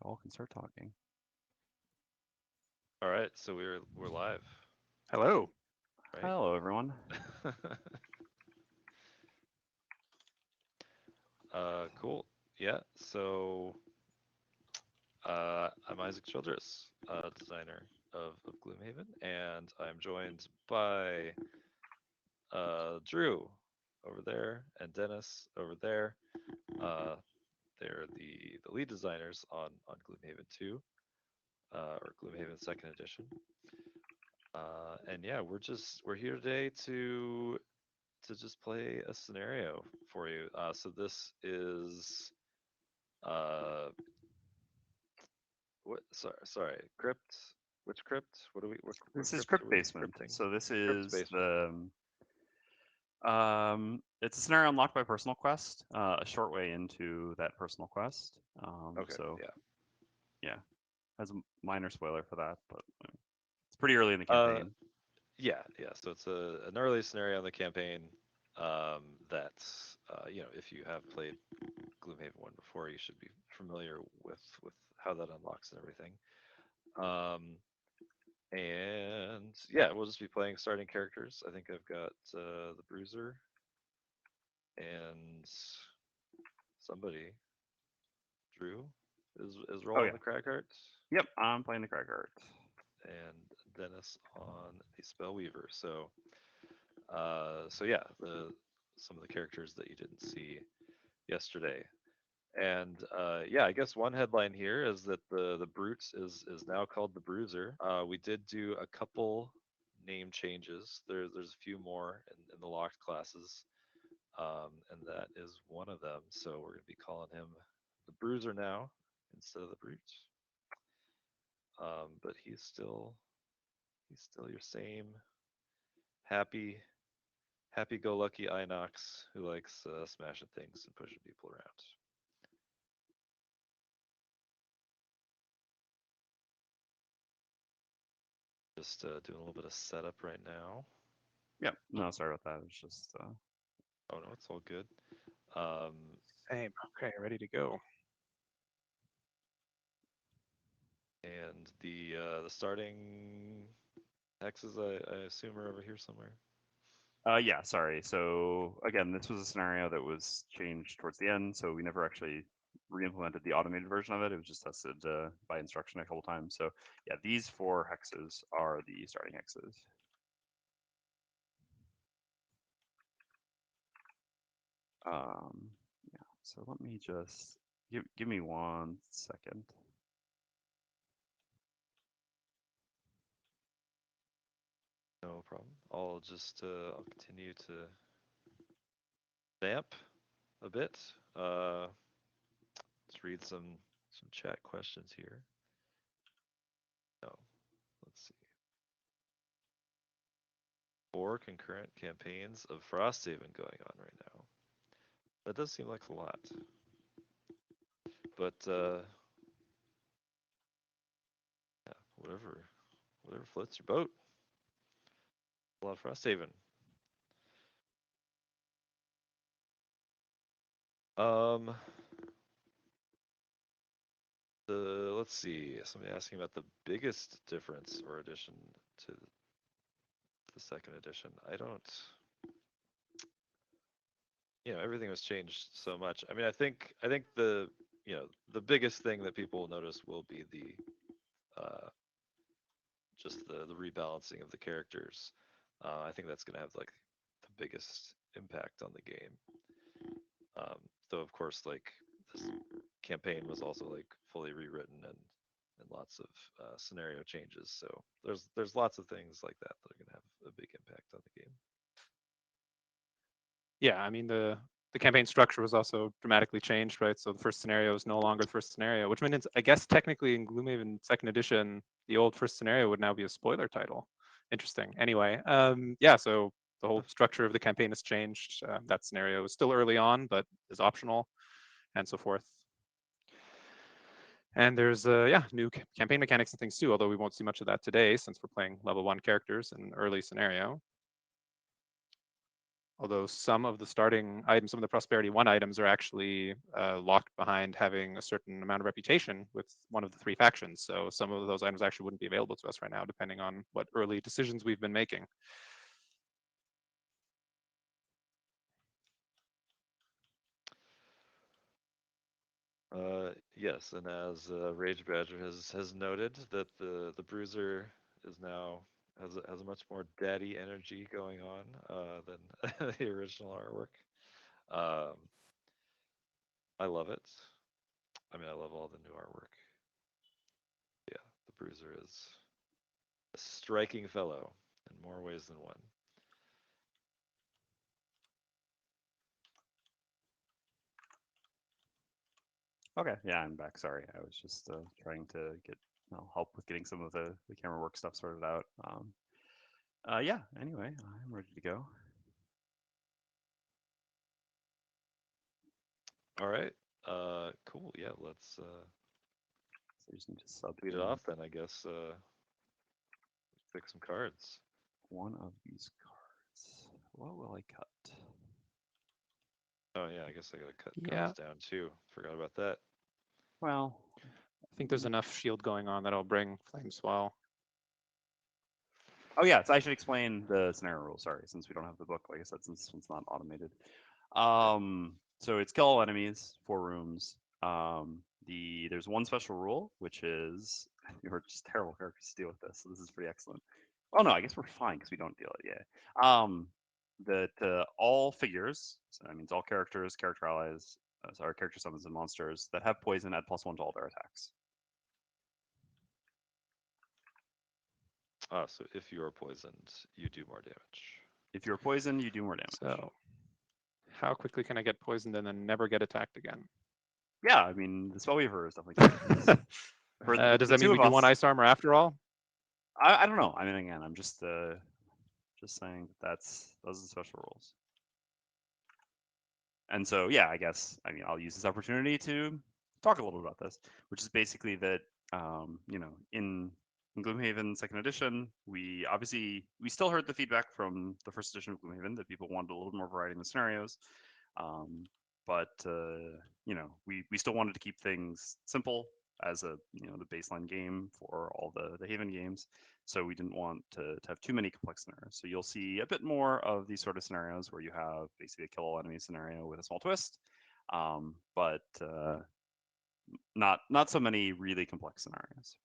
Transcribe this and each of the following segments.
all can start talking. All right, so we're live. Hello. Right? Hello, everyone. Cool. Yeah. So I'm Isaac Childres, designer of Gloomhaven, and I'm joined by Drew over there and Dennis over there. They're the lead designers on Gloomhaven 2 or Gloomhaven Second Edition. And yeah, we're here today to just play a scenario for you. So this is what? Sorry, crypt. Which crypt? What do we? What This is crypt are Crypt we Basement. crypting? So this Crypt is basement. it's a scenario unlocked by personal quest, a short way into that personal quest. Okay. So Yeah. has a minor spoiler for that, but it's pretty early in the Uh, campaign. yeah. So it's an early scenario in the campaign. That if you have played Gloomhaven 1 before, you should be familiar with how that unlocks and everything. And yeah, we'll just be playing starting characters. I think I've got the Bruiser and somebody. Drew is rolling the Cragheart. Yep, I'm playing the Cragheart. And Dennis on the Spellweaver. So yeah, some of the characters that you didn't see yesterday. And yeah, I guess one headline here is that the Brute is now called the Bruiser. We did do a couple name changes. There's a few more in the locked classes, and that is one of them. So we're going to be calling him the Bruiser now instead of the Brute. But he's still your same happy-go-lucky Inox who likes smashing things and pushing people around. Just doing a little bit of setup right now. Yep. No, sorry about that. It's just. Oh no, it's all good. Same. Okay, ready to go. And the starting hexes, I assume, are over here somewhere. Yeah, sorry. So again, this was a scenario that was changed towards the end, so we never actually re-implemented the automated version of it. It was just tested by instruction a couple times. So yeah, these 4 hexes are the starting hexes. Yeah. So let me just give me 1 second. No problem. I'll just I'll continue to vamp a bit. Let's read some chat questions here. No, let's see. 4 concurrent campaigns of Frosthaven going on right now. That does seem like a lot. But yeah, whatever floats your boat. A lot of Frosthaven. Let's see. Somebody asking about the biggest difference or addition to the second edition. I don't. Everything was changed so much. I mean, I think the the biggest thing that people will notice will be the just the rebalancing of the characters. I think that's going to have like the biggest impact on the game. Though of course, like this campaign was also like fully rewritten and lots of scenario changes. So there's lots of things like that that are going to have a big impact on the game. Yeah, I mean the campaign structure was also dramatically changed, right? So the first scenario is no longer the first scenario, which means I guess technically in Gloomhaven Second Edition, the old first scenario would now be a spoiler title. Interesting. Anyway, yeah, so the whole structure of the campaign has changed. That scenario is still early on, but is optional, and so forth. And there's yeah, new campaign mechanics and things too, although we won't see much of that today since we're playing level 1 characters in an early scenario. Although some of the starting items, some of the Prosperity 1 items are actually locked behind having a certain amount of reputation with one of the 3 factions. So some of those items actually wouldn't be available to us right now, depending on what early decisions we've been making. Yes, and as Rage Badger has noted, that the Bruiser is now has a much more daddy energy going on than the original artwork. I love it. I mean, I love all the new artwork. Yeah, the Bruiser is a striking fellow in more ways than one. Okay, yeah, I'm back. Sorry, I was just trying to get help with getting some of the camera work stuff sorted out. Yeah, anyway, I'm ready to go. All right. Cool. Yeah, let's So you just need to sub lead it in off then, I guess. Pick some cards. one of these cards. What will I cut? Oh yeah, I guess I gotta cut Yeah. cards down too. Forgot about that. Well, I think there's enough shield going on that'll bring Flame Swell. oh yeah, so I should explain the scenario rules. Sorry, since we don't have the book, like I said, since it's not automated. So it's kill all enemies, 4 rooms. There's one special rule, which is you're just terrible characters to deal with this, so this is pretty excellent. Oh no, I guess we're fine because we don't deal it. Yeah. That all figures, so that means all characters, character allies, sorry, character summons and monsters that have poison add +1 to all their attacks. Ah, so if you are poisoned, you do more damage. If you're poisoned, you do more damage. So how quickly can I get poisoned and then never get attacked again? Yeah, I mean the Spellweaver is definitely. Does that mean we do 1 ice armor after all? I don't know. I mean, again, I'm just saying those are the special rules. And so, yeah, I guess I'll use this opportunity to talk a little bit about this, which is basically that in Gloomhaven Second Edition, we still heard the feedback from the first edition of Gloomhaven that people wanted a little more variety in the scenarios, but we still wanted to keep things simple as the baseline game for all the Haven games. So we didn't want to have too many complex scenarios. So you'll see a bit more of these sort of scenarios where you have basically a kill all enemy scenario with a small twist, but not so many really complex scenarios.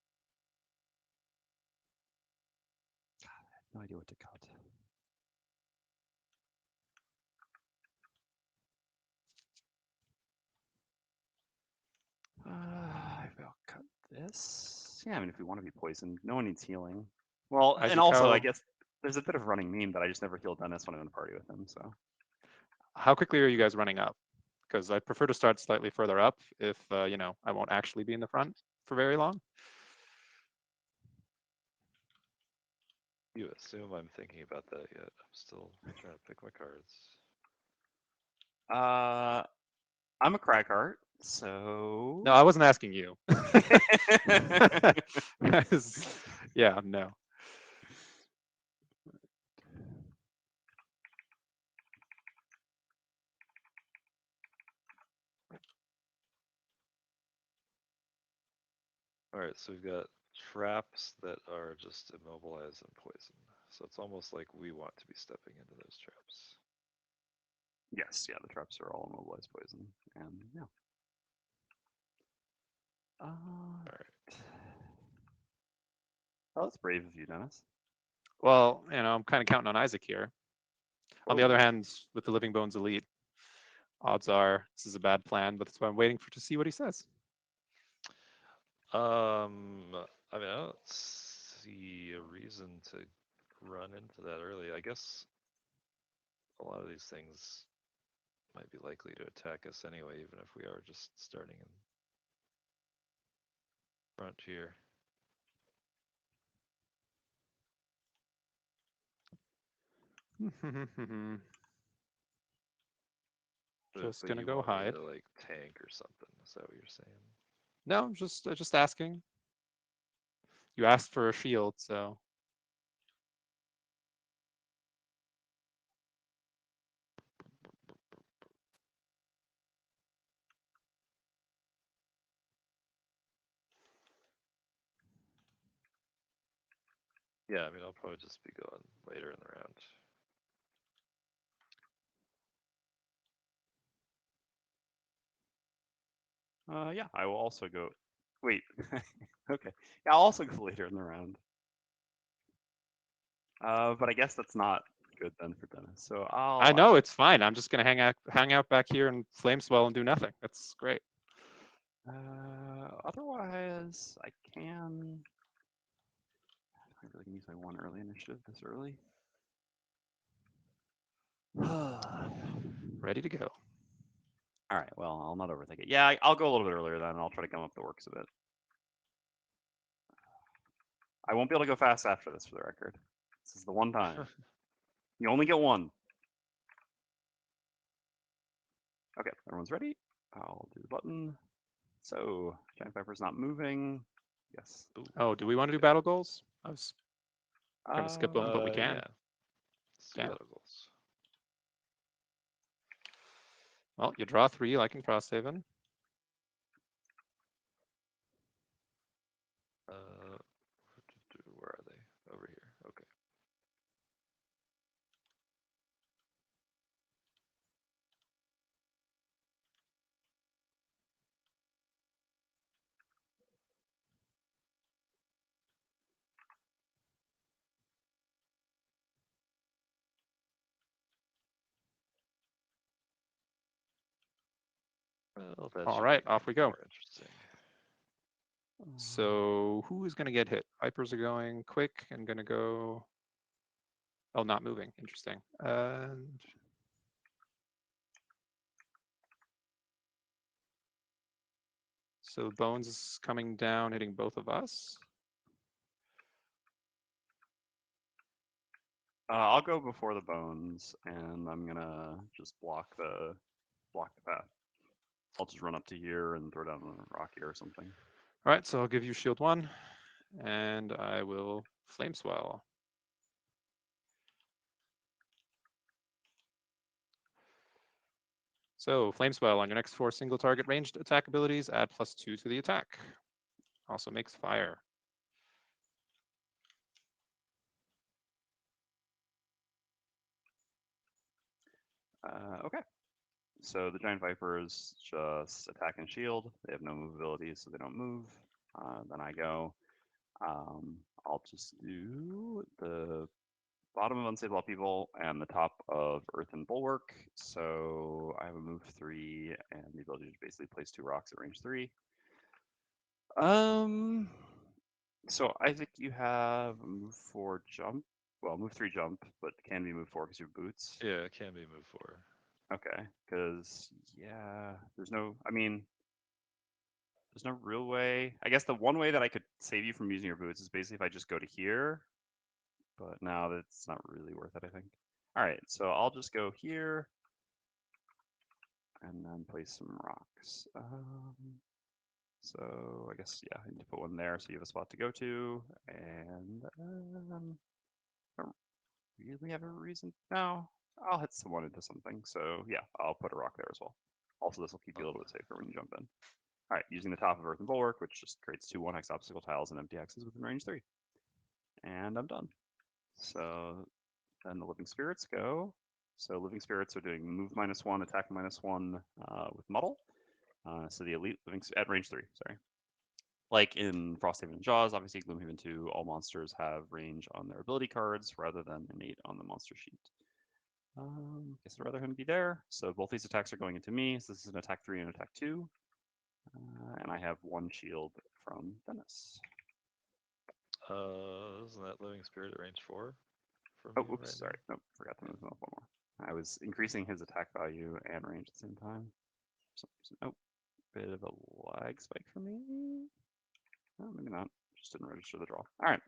God, I have no idea what to cut. I will cut this. Yeah, I mean, if we want to be poisoned, no one needs healing. Well, As and you also, tell- I guess there's a bit of running meme that I just never heal Dennis when I'm in a party with him. So How quickly are you guys running up? Because I prefer to start slightly further up if I won't actually be in the front for very long. You assume I'm thinking about that yet. I'm still trying to pick my cards. I'm a Cragheart, so No, I wasn't asking you. Yeah, no. All right, so we've got traps that are just immobilize and poison. So it's almost like we want to be stepping into those traps. Yes, yeah, the traps are all immobilized poison, and yeah. All right. Oh, that's brave of you, Dennis. Well, I'm kind of counting on Isaac here. On the other Oh. hand, with the Living Bones Elite, odds are this is a bad plan, but that's why I'm waiting to see what he says. I mean, I don't see a reason to run into that early. I guess a lot of these things might be likely to attack us anyway, even if we are just starting in front here. Just But gonna you go want me hide. to like tank or something? Is that what you're saying? No, I'm just asking. You asked for a shield, so Yeah, I mean, I'll probably just be going later in the round. Yeah, I will also go. Wait. Okay. Yeah, I'll also go later in the round. But I guess that's not good then for Dennis. So I know it's fine. I'm just gonna hang out back here and flame swell and do nothing. That's great. Otherwise, I can. I really can use my one early initiative this early. Ready to go. All right. Well, I'll not overthink it. Yeah, I'll go a little bit earlier then, and I'll try to gum up the works a bit. I won't be able to go fast after this, for the record. This is the one time. You only get one. Okay, everyone's ready. I'll do the button. So, Giant Viper's not moving. Yes. Ooh, Oh, do we want to do battle goals? I was gonna Uh, skip them, but we can. Yeah. Yeah. Battle goals. Well, you draw 3 like in Frosthaven. Where are they? Over here. Okay. Well, that All should right, make off it we go. more interesting. So who is gonna get hit? Vipers are going quick and gonna go. Oh, not moving. Interesting. And so Bones is coming down, hitting both of us. I'll go before the bones, and I'm gonna just block the path. I'll just run up to here and throw down a rock here or something. All right, so I'll give you shield 1, and I will flame swell. So flame swell on your next 4 single target ranged attack abilities, add +2 to the attack. Also makes fire. Okay. So the Giant Vipers just attack and shield. They have no move abilities, so they don't move. Then I go. I'll just do the bottom of Unstable Upheaval and the top of Earth and Bulwark. So I have a move 3 and the ability to basically place 2 rocks at range 3. So I think you have a move 4 jump. Well, move 3 jump, but can be move 4 because you have boots. Yeah, it can be move 4. Okay, because yeah, there's no. I mean, there's no real way. I guess the one way that I could save you from using your boots is basically if I just go to here. But now that's not really worth it, I think. All right, so I'll just go here and then place some rocks. So I guess, yeah, I need to put one there so you have a spot to go to. And I don't really have a reason. No, I'll hit someone into something. So yeah, I'll put a rock there as well. Also, this will keep you a little bit safer when you jump in. All right, using the top of Earth and Bulwark, which just creates 2 1-hex obstacle tiles and empty hexes within range 3. And I'm done. So then the Living Spirits go. So Living Spirits are doing move -1, attack -1 with Muddle. So the elite living at range 3, sorry. Like in Frosthaven and Jaws, obviously Gloomhaven 2, all monsters have range on their ability cards rather than innate on the monster sheet. Guess I'd rather him be there. So both these attacks are going into me. So this is an attack 3 and attack 2. And I have 1 shield from Dennis. Isn't that Living Spirit at range 4? Oh, oops, sorry. Nope, forgot to move him up 1 more. I was increasing his attack value and range at the same time. Oh, bit of a lag spike for me. Oh, maybe not. Just didn't register the draw. All right.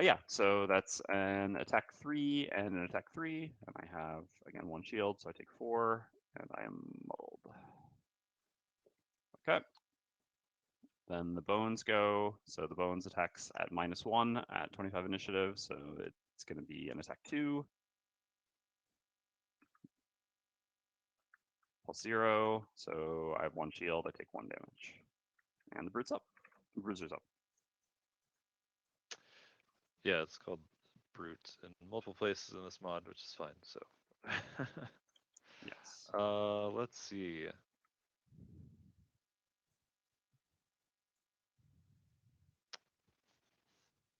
Yeah, so that's an attack 3 and an attack 3. And I have, again, 1 shield, so I take 4, and I am muddled. Okay. Then the bones go. So the bones attacks at -1 at 25 initiative. So it's going to be an attack 2. +0. So I have 1 shield. I take 1 damage. And the brute's up. The bruiser's up. Yeah, it's called Brute in multiple places in this mod, which is fine. So, Yes. let's see.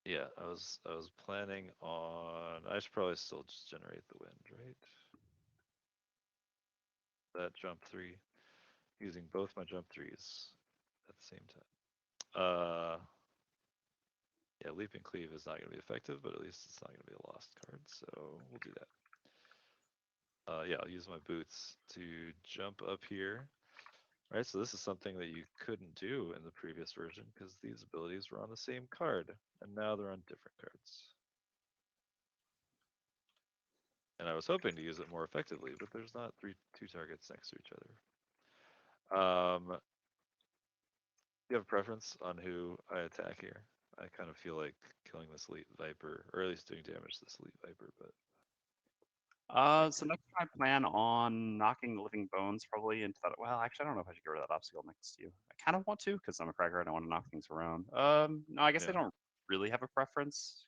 Yeah, I was planning on. I should probably still just generate the wind, right? That jump 3, using both my jump 3s at the same time. Yeah, Leap and Cleave is not going to be effective, but at least it's not going to be a lost card, so we'll do that. Yeah, I'll use my boots to jump up here. Right, so this is something that you couldn't do in the previous version because these abilities were on the same card, and now they're on different cards. And I was hoping to use it more effectively, but there's not two targets next to each other. You have a preference on who I attack here? I kind of feel like killing this elite viper, or at least doing damage to this elite viper, but So next time I plan on knocking the living bones probably into that. Well, actually, I don't know if I should get rid of that obstacle next to you. I kind of want to because I'm a cracker. I don't want to knock things around. No, I guess I yeah. don't really have a preference.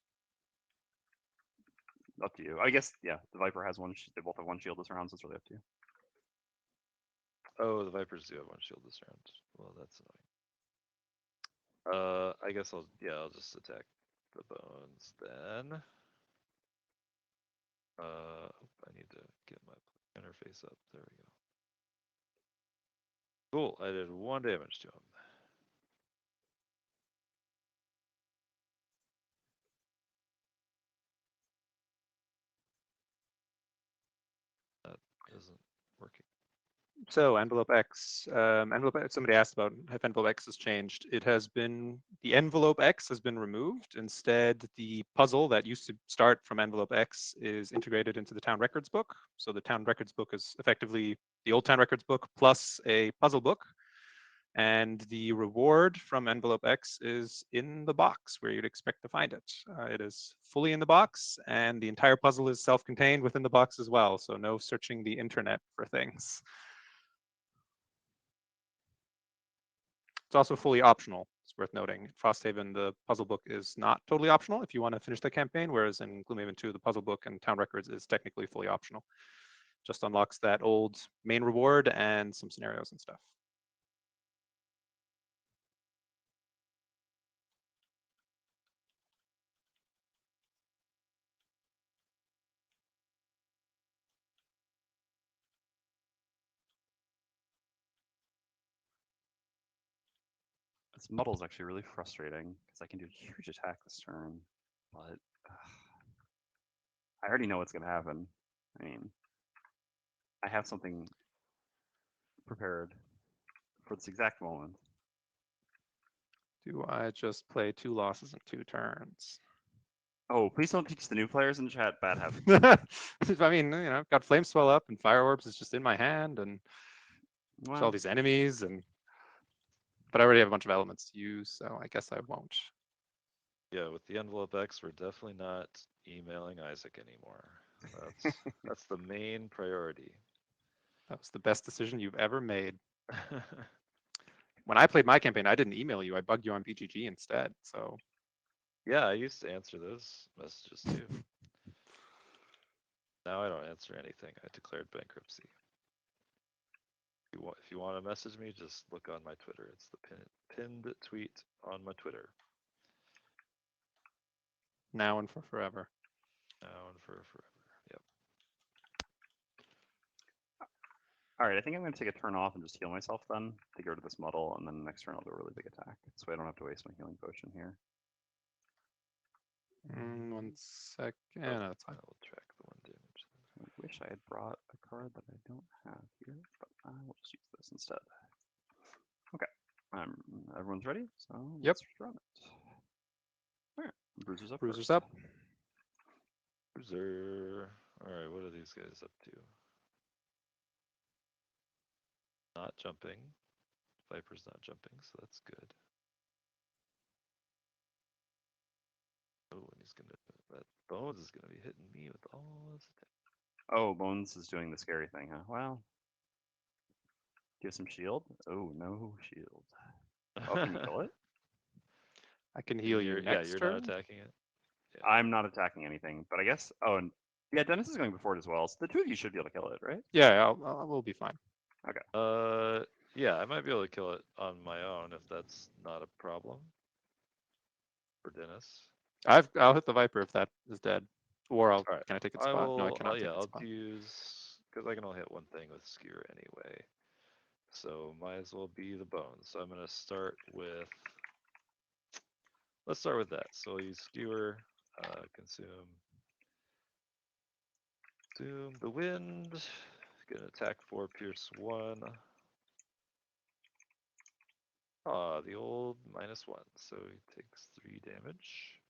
Up to you. I guess yeah. The Viper has one. They both have one shield this round, so it's really up to you. Oh, the vipers do have one shield this round. Well, that's annoying. I guess I'll just attack the bones then. I need to get my interface up. There we go. Cool. I did 1 damage to him. That isn't working. So envelope X, somebody asked about if envelope X has changed. It has been, the envelope X has been removed. Instead, the puzzle that used to start from envelope X is integrated into the town records book. So the town records book is effectively the old town records book plus a puzzle book. And the reward from envelope X is in the box where you'd expect to find it. It is fully in the box, and the entire puzzle is self-contained within the box as well. So no searching the internet for things. It's also fully optional. It's worth noting. Frosthaven, the puzzle book is not totally optional if you want to finish the campaign, whereas in Gloomhaven 2, the puzzle book and town records is technically fully optional. Just unlocks that old main reward and some scenarios and stuff. This model is actually really frustrating because I can do a huge attack this turn, but I already know what's going to happen. I mean, I have something prepared for this exact moment. Do I just play 2 losses in 2 turns? Oh, please don't teach the new players in chat bad habits. I mean, I've got Flame Swell up and Fire Orbs is just in my hand, and there's all Well, these enemies, but I already have a bunch of elements to use, so I guess I won't. Yeah, with the envelope X, we're definitely not emailing Isaac anymore. That's the main priority. That was the best decision you've ever made. When I played my campaign, I didn't email you. I bugged you on BGG instead. So Yeah, I used to answer those messages too. Now I don't answer anything. I declared bankruptcy. If you want to message me, just look on my Twitter. It's the pinned tweet on my Twitter. now and for forever. Now and for forever. Yep. all right, I think I'm going to take a turn off and just heal myself then to get rid of this muddle, and then next turn I'll do a really big attack. This way I don't have to waste my healing potion here. 1 second. Oh, No, that's I fine. will track the 1 damage. I wish I had brought a card that I don't have here, but I will just use this instead. Okay, everyone's ready, so Yep. let's run it. All right, Bruiser's up. Bruiser's first. up. Bruiser. All right, what are these guys up to? Not jumping. Viper's not jumping, so that's good. Oh, and he's gonna. That Bones is gonna be hitting me with all his attacks. Oh, Bones is doing the scary thing, huh? Well, give some shield. Oh, no shield. Oh, can you kill it? I can heal you Yeah, next you're turn. not attacking it. Yeah. I'm not attacking anything, but I guess. Oh, and yeah, Dennis is going before it as well. So the two of you should be able to kill it, right? Yeah, we'll be fine. Yeah, I might be able to kill it on my own if that's not a problem for Dennis. I'll hit the Viper if that is dead, or All right. can I take its I spot? will. No, I cannot take Yeah, its I'll spot. use because I can only hit one thing with skewer anyway. So might as well be the bones. So I'm gonna start with. Let's start with that. So I'll use skewer, consume the wind. Gonna attack for pierce 1. Ah, the old -1. So he takes 3 damage.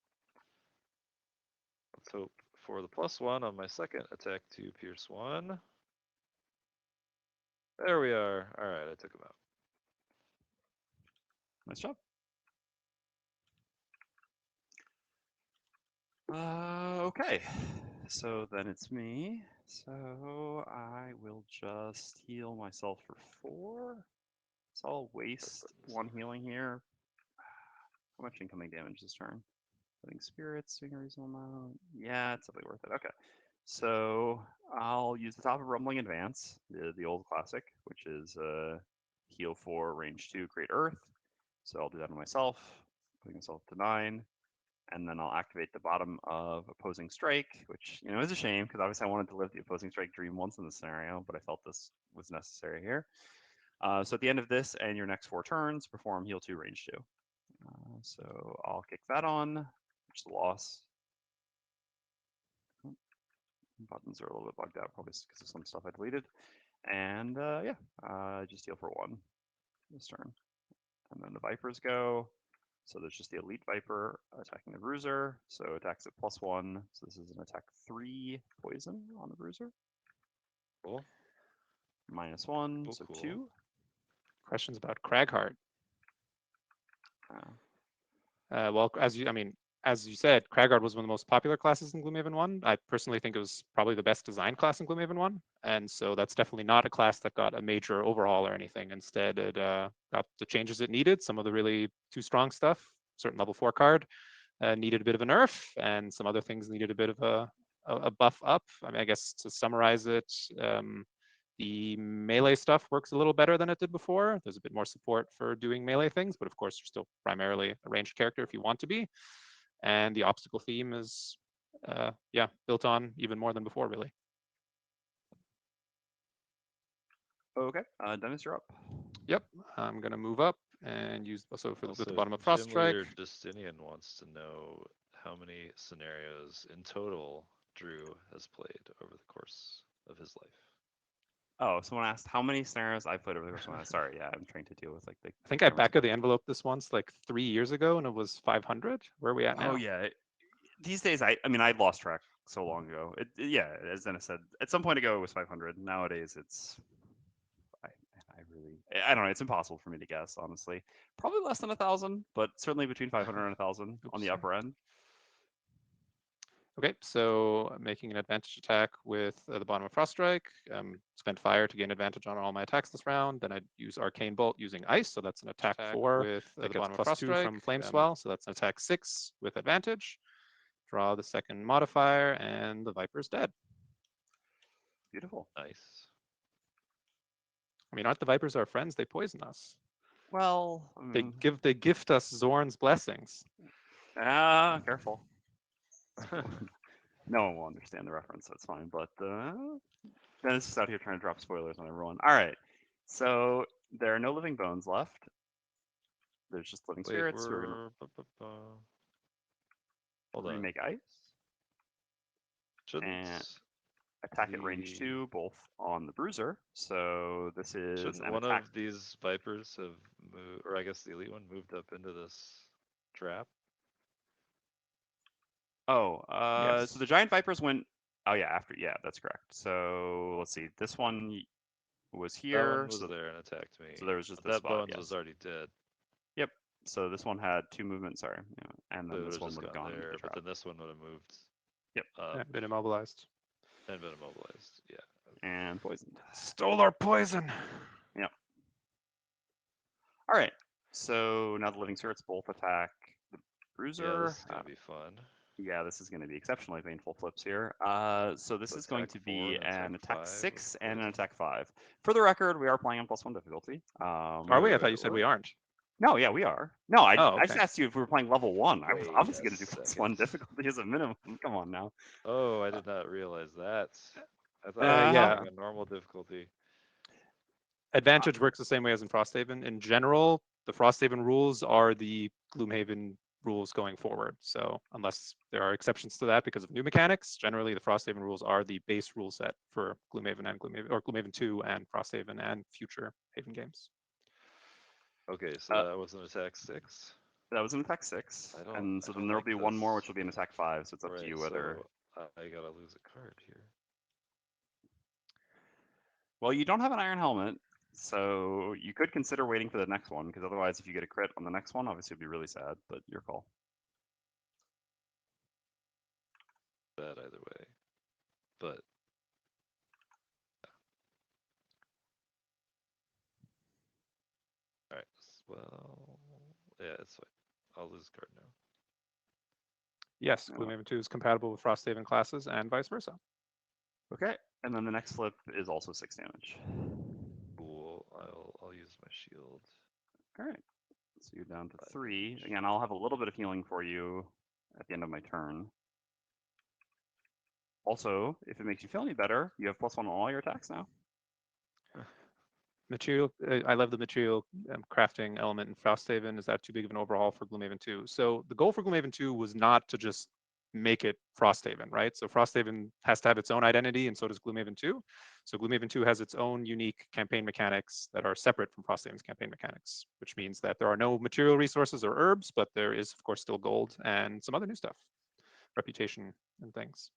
Let's hope for the +1 on my second attack to pierce 1. There we are. All right, I took him out. Nice job. Okay, so then it's me. So I will just heal myself for 4. So I'll waste 1 healing here. How much incoming damage this turn? I think spirits doing a reasonable amount. Yeah, it's definitely worth it. Okay, so I'll use the top of Rumbling Advance, the old classic, which is heal for range 2, Great Earth. So I'll do that on myself, putting myself to 9. And then I'll activate the bottom of Opposing Strike, which is a shame because obviously I wanted to live the Opposing Strike dream once in this scenario, but I felt this was necessary here. So at the end of this and your next 4 turns, perform Heal 2, Range 2. So I'll kick that on, which is a loss. Buttons are a little bit bugged out, probably because of some stuff I deleted. And just heal for 1 this turn. And then the Vipers go. So there's just the Elite Viper attacking the Bruiser. So attacks at +1. So this is an attack 3 poison on the Bruiser. Cool. -1, Cool, so cool. 2. Questions about Cragheart. Uh, Well, as you said, Cragheart was one of the most popular classes in Gloomhaven 1. I personally think it was probably the best designed class in Gloomhaven 1. And so that's definitely not a class that got a major overhaul or anything. Instead, it got the changes it needed. Some of the really too strong stuff, certain level 4 card, needed a bit of a nerf, and some other things needed a bit of a buff up. I mean, I guess to summarize it, the melee stuff works a little better than it did before. There's a bit more support for doing melee things, but of course, you're still primarily a ranged character if you want to be. And the obstacle theme is, built on even more than before, really. okay, Dennis, you're up. Yep, I'm gonna move up and use with the bottom of Gym Frost Strike. Leader Justinian wants to know how many scenarios in total Drew has played over the course of his life. Oh, someone asked how many scenarios I played over the course of my life. Sorry, yeah, I'm trying to deal with like the. I think I back of the envelope this once like 3 years ago, and it was 500. Where are we at now? Oh yeah, these days I lost track so long ago. Yeah, as Dennis said, at some point ago it was 500. Nowadays it's I don't know. It's impossible for me to guess, honestly. Probably less than 1,000, but certainly between 500 and 1,000 on the upper end. Okay, so making an advantage attack with the bottom of Frost Strike. Spend fire to gain advantage on all my attacks this round. Then I'd use Arcane Bolt using Ice, so that's an attack 4 with the bottom of Frost Strike from Flame Swell, so that's an attack 6 with advantage. Draw the second modifier, and the Viper's dead. Beautiful. Nice. I mean, aren't the Vipers our friends? They poison us. Well, they gift us Zorn's blessings. Careful. No one will understand the reference, so it's fine. But Dennis is out here trying to drop spoilers on everyone. All right, so there are no living bones left. There's just living spirits. We're gonna remake ice. And attack at range 2, both on the Bruiser. So this is Shouldn't one of these Vipers have moved, or I guess the elite one moved up into this trap? Oh, Yes. so the giant Vipers went. Oh yeah, after that's correct. So let's see. This one was here. That one was there and attacked me. So there was just that spot, bones yes. was already dead. Yep. So this one had 2 movements. Sorry, and then So this one would have gone there, into the trap. but then this one would have moved. Yep. Been immobilized. And been immobilized. Yeah. And poisoned. Stole our poison. Yep. All right. So now the living spirits both attack the Bruiser. Yeah, this is gonna be fun. Yeah, this is going to be exceptionally painful flips here. So this So is going attack to 4 be and an attack attack 5, 6 of and an course. attack 5. For the record, we are playing on +1 difficulty. Are we? I thought you said What? we aren't. No, yeah, we are. No, Oh, I just okay. asked you if we were playing level 1. I was Wait obviously a going to do +1 second. difficulty as a minimum. Come on now. Oh, I did not realize that. I thought we were Yeah. playing on normal difficulty. Advantage works the same way as in Frosthaven. In general, the Frosthaven rules are the Gloomhaven rules going forward. So unless there are exceptions to that because of new mechanics, generally the Frosthaven rules are the base rule set for Gloomhaven and Gloomhaven, or Gloomhaven 2 and Frosthaven and future Haven games. Okay, so Uh, that was an attack 6. That was an attack 6. And I so then don't there'll like be one more, this. which will be an attack 5. So it's up to Right, you whether. so I gotta lose a card here. Well, you don't have an iron helmet, so you could consider waiting for the next one, because otherwise, if you get a crit on the next one, obviously it'd be really sad, but your call. Bad either way. But alright, well, yeah, it's fine. I'll lose a card now. Yes, Oh. Gloomhaven 2 is compatible with Frosthaven classes and vice versa. Okay, and then the next flip is also 6 damage. Cool. I'll use my shield. All right, so you're down to 5 3. damage. Again, I'll have a little bit of healing for you at the end of my turn. Also, if it makes you feel any better, you have +1 on all your attacks now. Material, I love the material crafting element in Frosthaven. Is that too big of an overhaul for Gloomhaven 2? So the goal for Gloomhaven 2 was not to just make it Frosthaven, right? So Frosthaven has to have its own identity, and so does Gloomhaven 2. So Gloomhaven 2 has its own unique campaign mechanics that are separate from Frosthaven's campaign mechanics, which means that there are no material resources or herbs, but there is, of course, still gold and some other new stuff, reputation and things.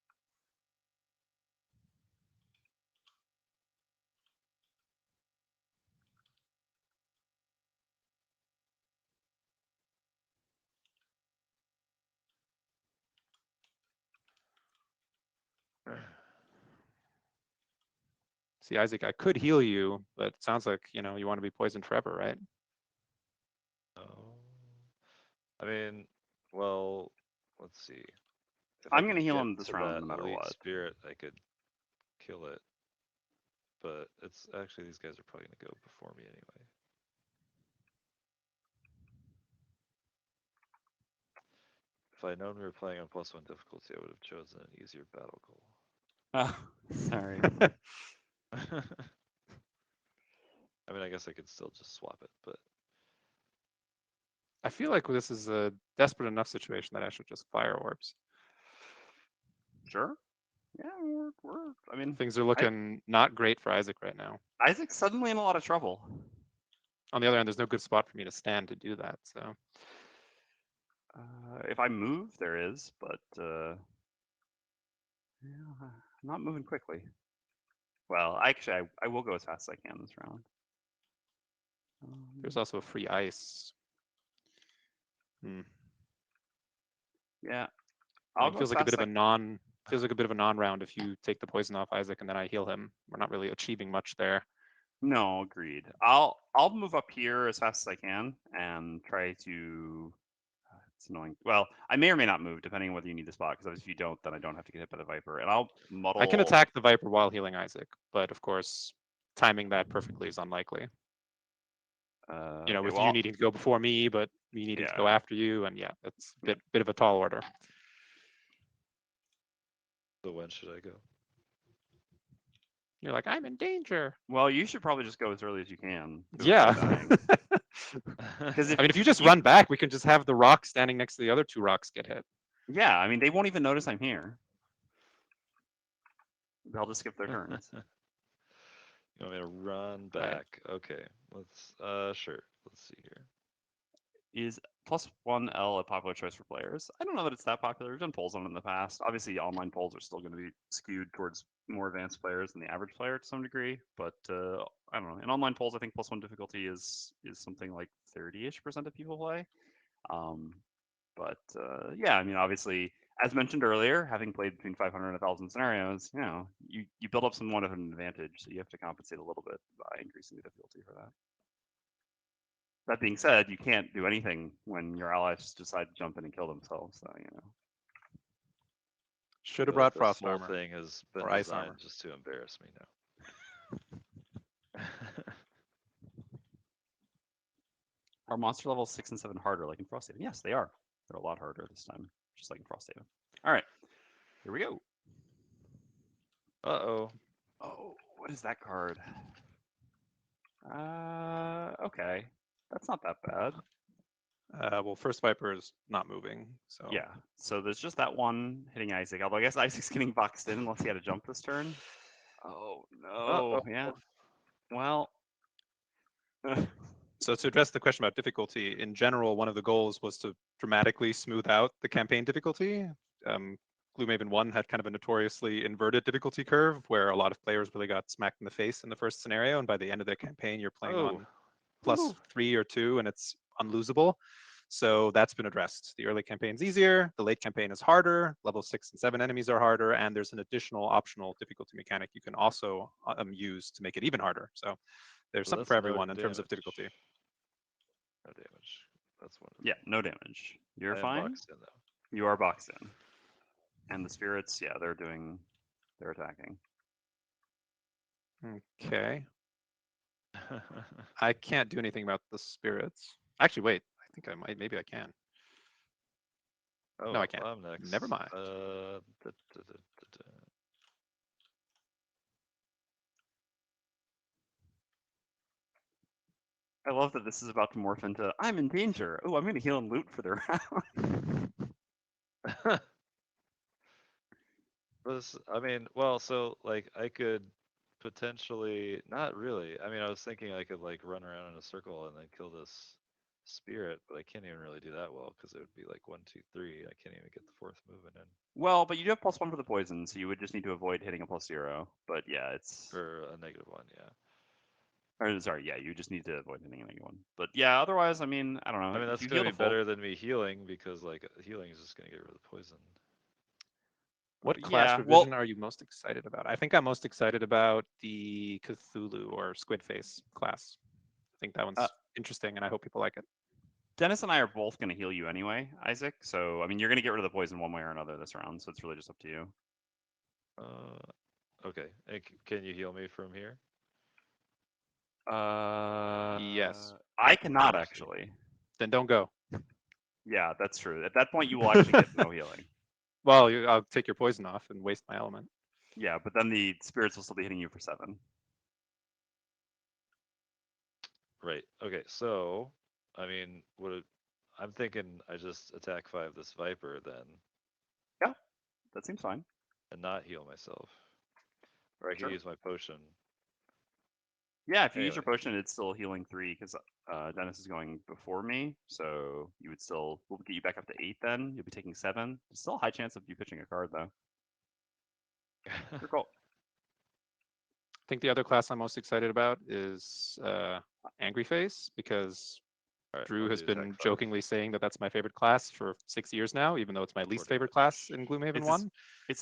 See, Isaac, I could heal you, but it sounds like, you want to be poisoned forever, right? Oh. I mean, well, let's see. If I'm I going to could heal get him this to round that no matter elite what. spirit, I could kill it. But it's actually, these guys are probably gonna go before me anyway. If I'd known we were playing on +1 difficulty, I would have chosen an easier battle goal. Oh, sorry. I mean, I guess I could still just swap it, but I feel like this is a desperate enough situation that I should just fire orbs. Sure. Yeah, I mean, Things are looking not great for Isaac right now. Isaac's suddenly in a lot of trouble. On the other hand, there's no good spot for me to stand to do that. So If I move, there is, but yeah, I'm not moving quickly. Well, actually, I will go as fast as I can this round. there's also a free ice. Yeah, It feels like a bit of a non-round if you take the poison off Isaac and then I heal him. We're not really achieving much there. No, agreed. I'll move up here as fast as I can and try to. It's annoying. Well, I may or may not move depending on whether you need the spot. Because if you don't, then I don't have to get hit by the Viper, and I'll muddle. I can attack the Viper while healing Isaac, but of course, timing that perfectly is unlikely. Okay, with well, you needing to go before me, but me needing to go Yeah. after you, and yeah, it's a bit of a tall order. so when should I go? You're like, I'm in danger. Well, you should probably just go as early as you can. to Yeah. avoid dying. Because I mean, if you just run back, we can just have the rock standing next to the other 2 rocks get hit. Yeah, I mean, they won't even notice I'm here. They'll just skip their turns. You want me to run back? Okay, let's sure. Let's see here. Is +1L a popular choice for players? I don't know that it's that popular. We've done polls on it in the past. Obviously, online polls are still going to be skewed towards more advanced players than the average player to some degree. But I don't know. In online polls, I think +1 difficulty is something like 30-ish% of people play. But yeah, I mean, obviously, as mentioned earlier, having played between 500 and 1,000 scenarios, you build up somewhat of an advantage. So you have to compensate a little bit by increasing the difficulty for that. That being said, you can't do anything when your allies decide to jump in and kill themselves. So Should have feel like brought frost this whole armor. thing has been or ice designed armor. just to embarrass me now. Are monster levels 6 and 7 harder like in Frosthaven? Yes, they are. They're a lot harder this time, just like in Frosthaven. All right, here we go. Uh-oh. Oh, what is that card? Okay, that's not that bad. Well, first Viper is not moving, so Yeah, so there's just that one hitting Isaac. Although I guess Isaac's getting boxed in unless he had to jump this turn. Oh no, Uh-oh. yeah. Well, So to address the question about difficulty, in general, one of the goals was to dramatically smooth out the campaign difficulty. Gloomhaven 1 had kind of a notoriously inverted difficulty curve where a lot of players really got smacked in the face in the first scenario, and by the end of the campaign, you're playing on Woohoo. +3 or 2, and it's unlosable. So that's been addressed. The early campaign's easier, the late campaign is harder, level 6 and 7 enemies are harder, and there's an additional optional difficulty mechanic you can also use to make it even harder. So there's So something that's for no everyone in terms of damage. difficulty. No damage. That's wonderful. Yeah, no damage. You're I am fine. boxed in though. You are boxed in. And the spirits, yeah, they're attacking. Okay. I can't do anything about the spirits. Actually, wait. I think I might. Maybe I can. Oh, No, I can't. I'm next. Never mind. I love that this is about to morph into I'm in danger. Oh, I'm going to heal and loot for the round. I mean, well, so like I could potentially, not really. I mean, I was thinking I could like run around in a circle and then kill this spirit, but I can't even really do that well because it would be like 1, 2, 3. I can't even get the fourth movement in Well, but you do have +1 for the poison, so you would just need to avoid hitting a +0. But yeah, it's for a -1. Yeah. or sorry, yeah, you just need to avoid hitting a -1. But yeah, otherwise, I mean, I don't know. I mean, If that's you gonna heal be the full, better than me healing because like healing is just gonna get rid of the poison. What class yeah, revision are you most excited about? I think I'm most excited about the Cthulhu or Squid Face class. I think that one's interesting, and I hope people like it. Dennis and I are both going to heal you anyway, Isaac. So I mean, you're going to get rid of the poison one way or another this round. So it's really just up to you. Okay. And can you heal me from here? Yes. I cannot actually. Then don't go. Yeah, that's true. At that point, you will actually get no healing. Well, I'll take your poison off and waste my element. Yeah, but then the spirits will still be hitting you for 7. Right. Okay. So, I mean, I'm thinking I just attack 5 this Viper then. Yeah, that seems fine. And not heal myself. Or I could use my potion. Yeah, if you use your potion, it's still healing 3 because Dennis is going before me. So you would still, we'll get you back up to 8 then. You'll be taking 7. There's still a high chance of you pitching a card though. You're cool. I think the other class I'm most excited about is Angry Face because Drew has been jokingly saying that that's my favorite class for 6 years now, even though it's my least favorite class in Gloomhaven 1.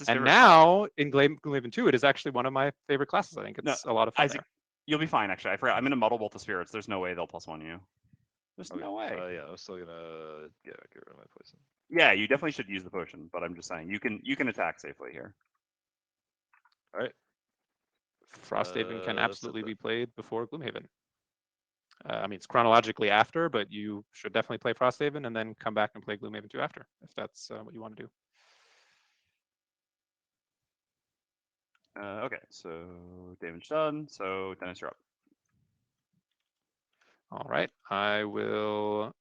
And now in Gloomhaven 2, it is actually one of my favorite classes. I think it's a lot of fun. Isaac, you'll be fine, actually. I forgot. I'm going to muddle both the spirits. There's no way they'll +1 you. There's no way. Yeah, I'm still going to get rid of my poison. Yeah, you definitely should use the potion, but I'm just saying you can attack safely here. All right. Frosthaven can absolutely be played before Gloomhaven. I mean, it's chronologically after, but you should definitely play Frosthaven and then come back and play Gloomhaven 2 after, if that's what you want to do. Okay, so damage done. So Dennis, you're up. All right, I will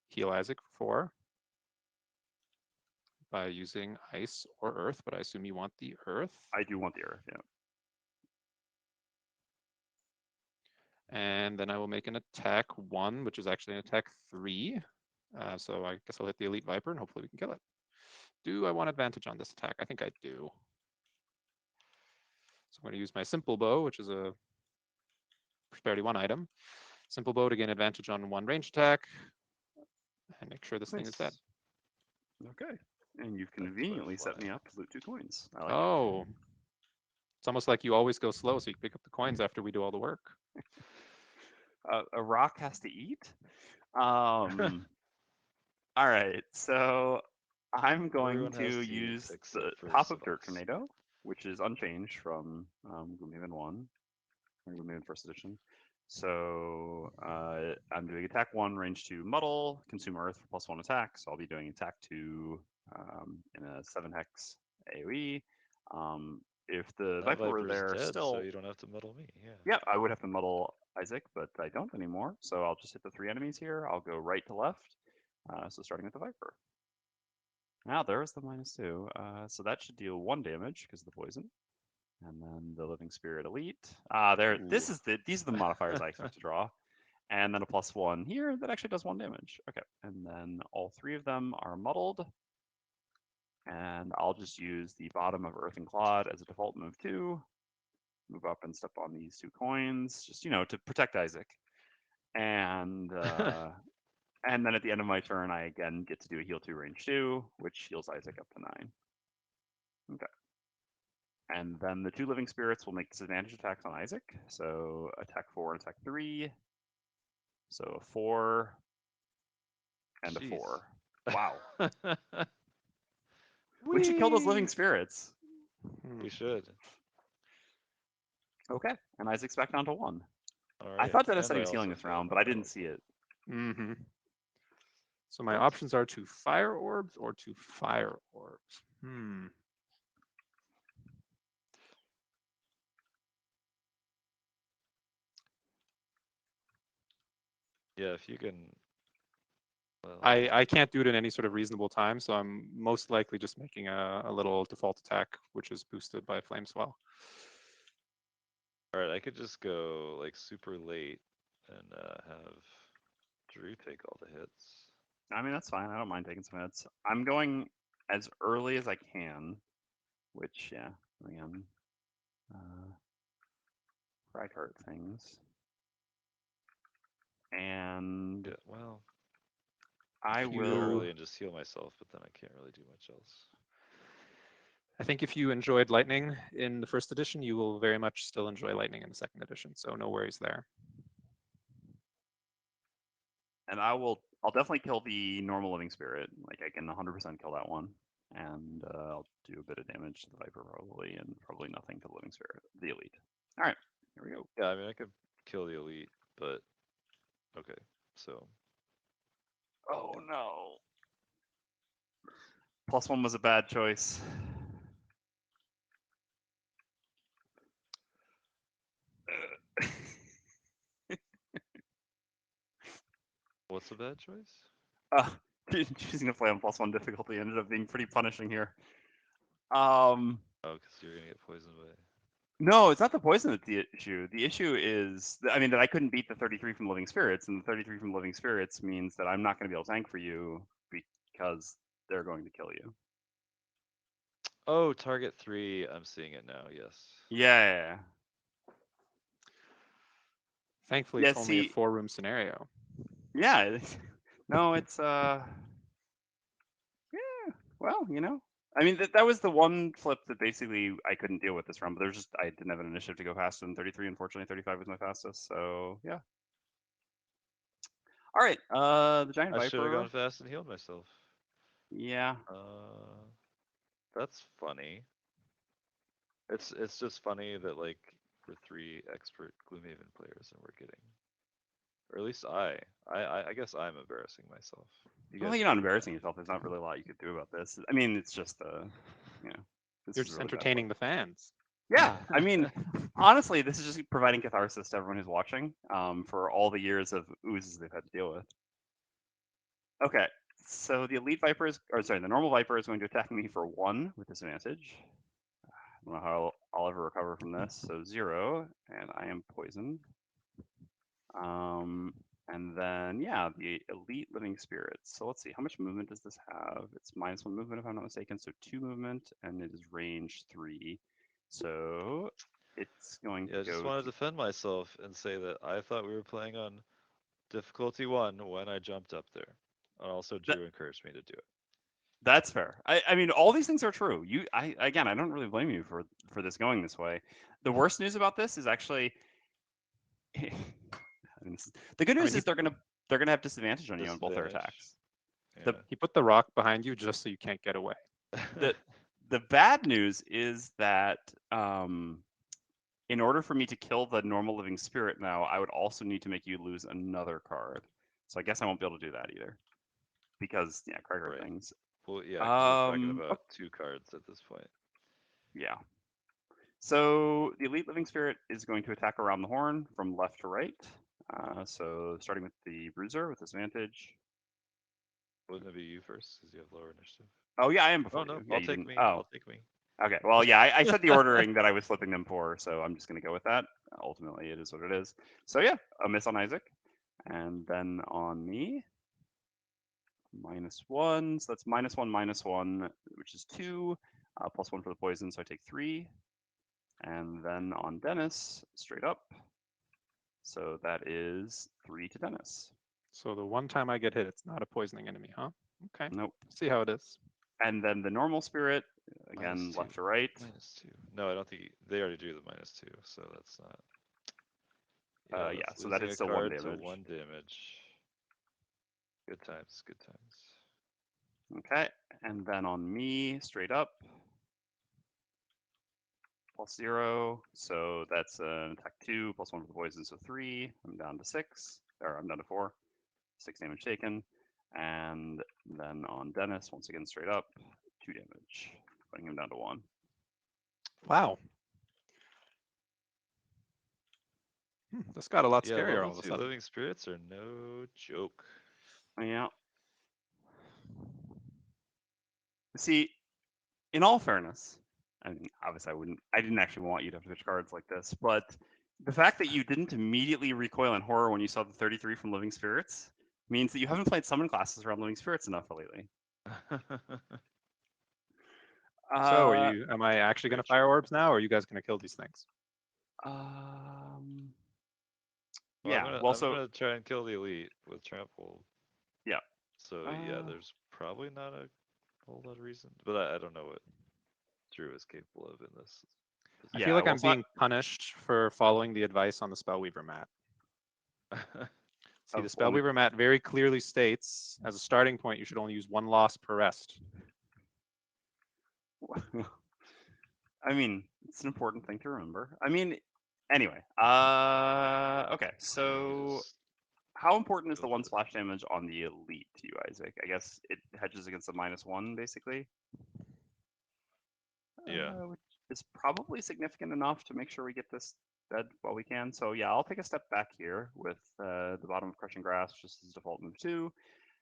heal Isaac for 4 by using ice or earth, but I assume you want the earth. I do want the earth, yeah. And then I will make an attack 1, which is actually an attack 3. So I guess I'll hit the Elite Viper and hopefully we can kill it. Do I want advantage on this attack? I think I do. So I'm going to use my Simple Bow, which is a Prosperity 1 item. Simple Bow to gain advantage on 1 range attack. And make sure this thing is dead. Okay. And you've conveniently set me up to loot 2 coins. I like it. It's almost like you always go slow so you can pick up the coins after we do all the work. A rock has to eat? All right, so I'm going Everyone has to to eat use the except for top of Dirt Savas. Tornado, which is unchanged from Gloomhaven 1, or Gloomhaven First Edition. So I'm doing attack 1, range 2, muddle, consume earth for +1 attack. So I'll be doing attack 2 in a 7 hex AoE. If the That Viper were Viper's there dead, still, so you don't have to muddle me. Yeah. yeah, I would have to muddle Isaac, but I don't anymore. So I'll just hit the 3 enemies here. I'll go right to left. So starting with the Viper. Now there's the -2. So that should deal 1 damage because of the poison. And then the Living Spirit Elite. There. This Ooh. is these are the modifiers I expect to draw. And then a +1 here that actually does 1 damage. Okay. And then all 3 of them are muddled. And I'll just use the bottom of Earth and Clod as a default move 2. Move up and step on these 2 coins, just to protect Isaac. And and then at the end of my turn, I again get to do a heal 2 range 2, which heals Isaac up to 9. Okay. And then the 2 living spirits will make disadvantage attacks on Isaac. So attack 4 and attack 3. So a 4 and a Jeez. 4. Wow. We We should kill those living spirits. We should. Okay. And Isaac's back down to 1. All I right. thought Dennis And said he I was healing also this failed round, my but I didn't battle see it. Mm-hmm. So my What? options are to fire orbs or to fire orbs. Yeah, if you can. Well, I can't do it in any sort of reasonable time, so I'm most likely just making a little default attack, which is boosted by Flame Swell. all right, I could just go like super late and have Drew take all the hits. I mean, that's fine. I don't mind taking some hits. I'm going as early as I can, which, yeah, again, right hurt things. And Yeah, well, I can go will. early and just heal myself, but then I can't really do much else. I think if you enjoyed Lightning in the first edition, you will very much still enjoy Lightning in the second edition, so no worries there. And I'll definitely kill the normal living spirit. Like I can 100% kill that one, and I'll do a bit of damage to the Viper probably, and probably nothing to the living spirit, the elite. All right, here we go. Yeah, I mean, I could kill the elite, but okay, so. Oh no. +1 was a bad choice. What's a bad choice? Choosing to play on +1 difficulty ended up being pretty punishing here. Oh, because you're gonna get poisoned by. No, it's not the poison that's the issue. The issue is, I mean, that I couldn't beat the 33 from Living Spirits, and the 33 from Living Spirits means that I'm not going to be able to tank for you because they're going to kill you. Oh, target 3. I'm seeing it now. Yes. Yeah. Thankfully, Yeah, it's only a see, 4-room scenario. yeah. No, it's yeah. Well, I mean, that was the one flip that basically I couldn't deal with this round, but I didn't have an initiative to go faster than 33. Unfortunately, 35 was my fastest. So yeah. All right. The giant I should have viper. gone fast and healed myself. Yeah. That's funny. It's just funny that like we're 3 expert Gloomhaven players and we're getting, or at least I guess I'm embarrassing myself. You Well, guys you're are not doing embarrassing fine. yourself. There's not really a lot you could do about this. I mean, it's just this You're is just really bad entertaining luck. the fans. Yeah, I mean, honestly, this is just providing catharsis to everyone who's watching for all the years of oozes they've had to deal with. Okay, so the elite viper the normal viper is going to attack me for 1 with disadvantage. I don't know how I'll ever recover from this. So 0, and I am poisoned. And then yeah, the elite living spirits. So let's see, how much movement does this have? It's -1 movement if I'm not mistaken. So 2 movement, and it is range 3. So it's going Yeah, to I just go. want to defend myself and say that I thought we were playing on difficulty 1 when I jumped up there. And also Drew encouraged me to do it. That's fair. I mean, all these things are true. I don't really blame you for this going this way. The worst news about this is actually, I mean, the good news is they're gonna have disadvantage on you on both their Disadvantage. attacks. He put the rock behind you just so you can't get away. The bad news is that in order for me to kill the normal living spirit now, I would also need to make you lose another card. So I guess I won't be able to do that either. Because, yeah, card Right. things. Well, yeah, 'cause we're talking Um, about 2 cards at this point. Yeah. So the elite living spirit is going to attack around the horn from left to right. So starting with the bruiser with disadvantage. Wouldn't it be you first because you have lower initiative? Oh yeah, I am before Oh no, you. Yeah, I'll you take didn't. me. Oh, I'll take me. okay. Well, yeah, I said the ordering that I was flipping them for, so I'm just gonna go with that. Ultimately, it is what it is. So yeah, a miss on Isaac, and then on me, -1. So that's -1, which is 2, +1 for the poison, so I take 3. And then on Dennis, straight up. So that is 3 to Dennis. So the one time I get hit, it's not a poisoning enemy, huh? Okay. Nope. See how it is. And then the normal spirit, again, -2. left to right. -2. No, I don't think they already drew the -2, so that's not. Yeah, that's so that losing is a still 1 card to damage. 1 damage. Good times, good times. Okay, and then on me, straight up, +0. So that's an attack 2, +1 for the poison, so 3. I'm down to 6, or I'm down to 4. 6 damage taken. And then on Dennis, once again, straight up, 2 damage, putting him down to 1. Wow. This got a lot Yeah, scarier level all of a 2 sudden. living spirits are no joke. Yeah. See, in all fairness, I mean, obviously I didn't actually want you to have to pitch cards like this, but the fact that you didn't immediately recoil in horror when you saw the 33 from Living Spirits means that you haven't played summon classes around Living Spirits enough lately. So am I actually going to fire orbs now, or are you guys going to kill these things? Yeah, I'm well, so gonna try and kill the elite with trample. yeah. So yeah, there's probably not a whole lot of reason, but I don't know what Drew is capable of in this. I feel like I'm being punished for following the advice on the Spellweaver mat. See, the Spellweaver mat very clearly states, as a starting point, you should only use 1 loss per rest. I mean, it's an important thing to remember. I mean, anyway. Okay, so how important is the 1 splash damage on the elite to you, Isaac? I guess it hedges against the -1, basically. Yeah. Which is probably significant enough to make sure we get this dead while we can. So yeah, I'll take a step back here with the bottom of Crushing Grass just as default move 2.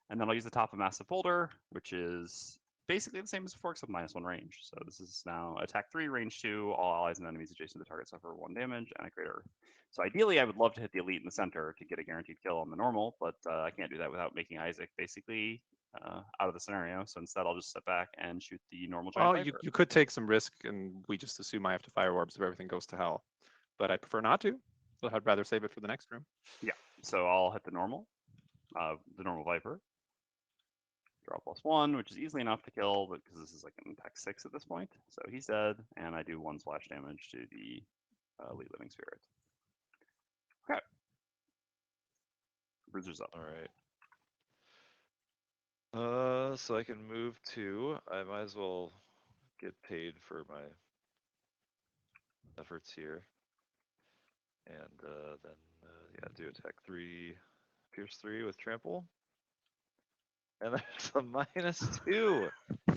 And then I'll use the top of Massive Boulder, which is basically the same as before, except -1 range. So this is now attack 3, range 2, all allies and enemies adjacent to the target suffer 1 damage, and I create Earth. So ideally, I would love to hit the elite in the center to get a guaranteed kill on the normal, but I can't do that without making Isaac basically out of the scenario. So instead, I'll just step back and shoot the normal giant Well, viper. you could take some risk, and we just assume I have to fire orbs if everything goes to hell. But I prefer not to, so I'd rather save it for the next room. Yeah, so I'll hit the normal viper. Draw +1, which is easily enough to kill, but because this is like an attack 6 at this point. So he's dead, and I do 1 splash damage to the elite living spirit. Okay. Bruiser's up. All right. So I can move 2. I might as well get paid for my efforts here. And then yeah, do attack 3, pierce 3 with trample. And there's a -2.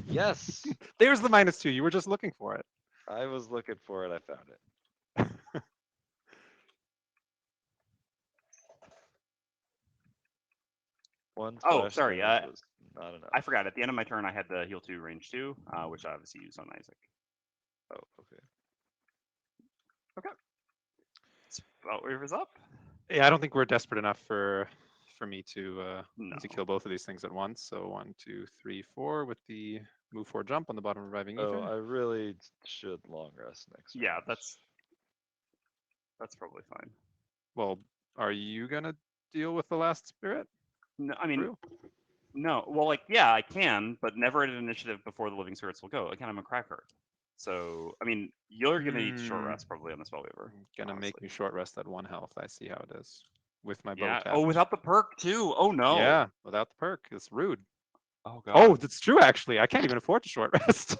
Yes. There's the -2. You were just looking for it. I was looking for it. I found it. One splash sorry. damage was not enough. I forgot. At the end of my turn, I had the heal 2, range 2, which I obviously used on Isaac. Oh, okay. Okay. Spellweaver's up. Yeah, I don't think we're desperate enough for me to No. to kill both of these things at once. So 1, 2, 3, 4 with the move 4 jump on the bottom of Reviving Ether. Oh, I really should long rest next round. Yeah, that's probably fine. Well, are you gonna deal with the last spirit? No, I mean, Drew? no. Well, like, yeah, I can, but never at an initiative before the living spirits will go. Again, I'm a cracker. So, I mean, you're gonna need short rest probably on the Spellweaver. Gonna make me short rest at 1 health. I see how it is. With my bow Yeah. tap. Oh, without the perk too. Oh no. Yeah, without the perk. It's rude. Oh god. Oh, that's true. Actually, I can't even afford to short rest.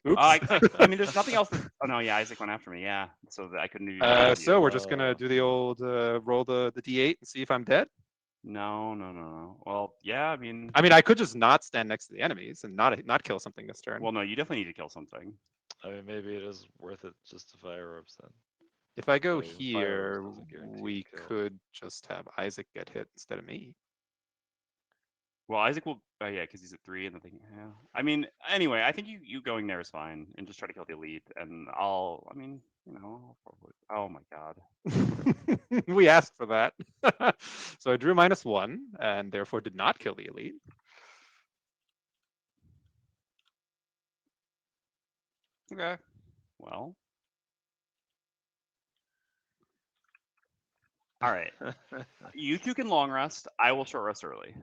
Oops. I mean, there's nothing else. Oh no, yeah, Isaac went after me. Yeah, so I couldn't do. So we're just gonna do the old roll the d8 and see if I'm dead. No. Well, yeah, I mean, I could just not stand next to the enemies and not kill something this turn. well, no, you definitely need to kill something. I mean, maybe it is worth it just to fire orbs then. If I go Fire orbs here, doesn't guarantee we kill. could just have Isaac get hit instead of me. Well, Isaac will. Yeah, because he's at 3, and the thing. Yeah. I mean, anyway, I think you going there is fine, and just try to kill the elite, and I'll. I mean, I'll probably, oh my god. We asked for that. So I drew -1 and therefore did not kill the elite. Okay. Well. All right. You two can long rest. I will short rest early.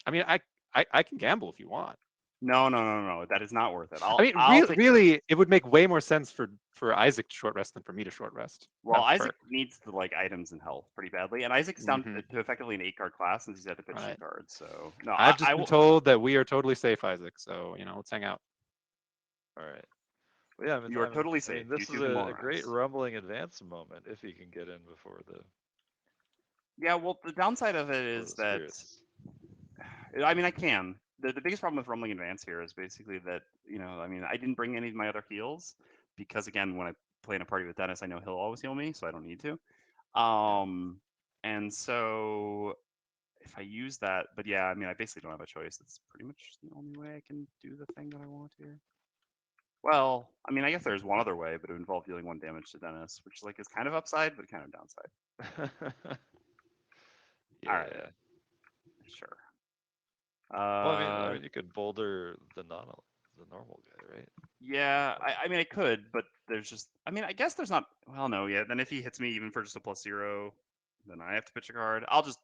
I can gamble if you want. No. That is not worth it. I'll take really, it would make way more sense for Isaac to short rest than for me to short rest. Well, Isaac needs the items and health pretty badly, and Isaac's down to effectively an 8-card class since he's had to pitch 2 cards. So no, I've just been told that we are totally safe, Isaac. So let's hang out. All right. Well, yeah, you are totally safe. This is a great rumbling advance moment if you can get in before the. Yeah, well, the downside of it is that. I mean, I can. The biggest problem with rumbling advance here is basically that I didn't bring any of my other heals because again, when I play in a party with Dennis, I know he'll always heal me, so I don't need to. And so if I use that, but yeah, I mean, I basically don't have a choice. It's pretty much the only way I can do the thing that I want here. Well, I mean, I guess there's one other way, but it would involve dealing 1 damage to Dennis, which is kind of upside, but kind of downside. Yeah. All right. Sure. Well, I mean, you could boulder the normal guy, right? Yeah, I mean, I could, but there's just, I mean, I guess there's not. Well, no, yeah. Then if he hits me even for just a +0, then I have to pitch a card. I'll just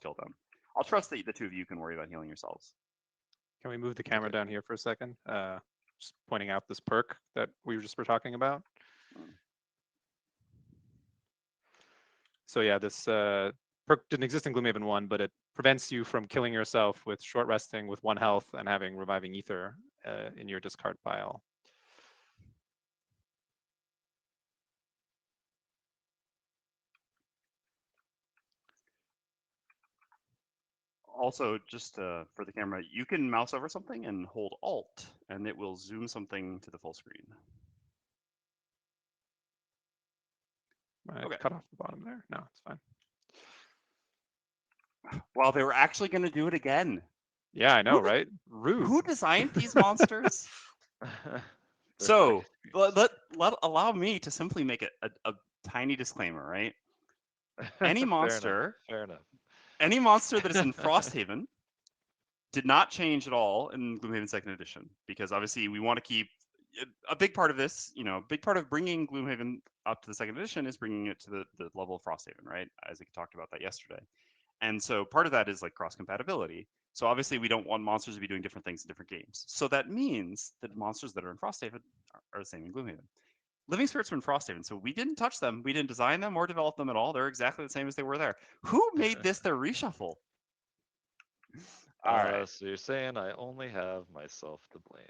kill them. I'll trust that the 2 of you can worry about healing yourselves. Can we move the camera down here for a second? Just pointing out this perk that we were talking about. So yeah, this perk didn't exist in Gloomhaven 1, but it prevents you from killing yourself with short resting with 1 health and having reviving ether in your discard pile. Also, just for the camera, you can mouse over something and hold Alt, and it will zoom something to the full screen. Okay. Cut off the bottom there. No, it's fine. Well, they were actually going to do it again. Yeah, I know, right? Rude. Who designed these monsters? So allow me to simply make a tiny disclaimer, right? Any monster, fair enough. Any monster that is in Frosthaven did not change at all in Gloomhaven 2nd Edition, because obviously we want to keep a big part of this. A big part of bringing Gloomhaven up to the 2nd Edition is bringing it to the level of Frosthaven, right? Isaac talked about that yesterday. And so part of that is cross compatibility. So obviously we don't want monsters to be doing different things in different games. So that means that monsters that are in Frosthaven are the same in Gloomhaven. Living Spirits were in Frosthaven, so we didn't touch them. We didn't design them or develop them at all. They're exactly the same as they were there. Who made this their reshuffle? All right. So you're saying I only have myself to blame,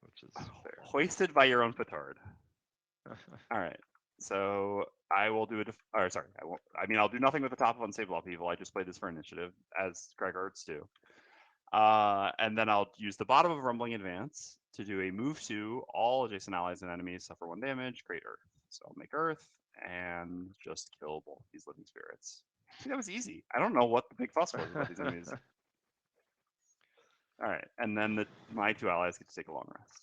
which is fair. Hoisted by your own petard. All right. So I will do it. Sorry, I won't. I mean, I'll do nothing with the top of Unstable Upheaval. I just played this for initiative, as Craig Arts do. And then I'll use the bottom of Rumbling Advance to do a move to all adjacent allies and enemies suffer 1 damage, create Earth. So I'll make Earth and just kill both these living spirits. See, that was easy. I don't know what the big fuss was about these enemies. All right, and then my 2 allies get to take a long rest.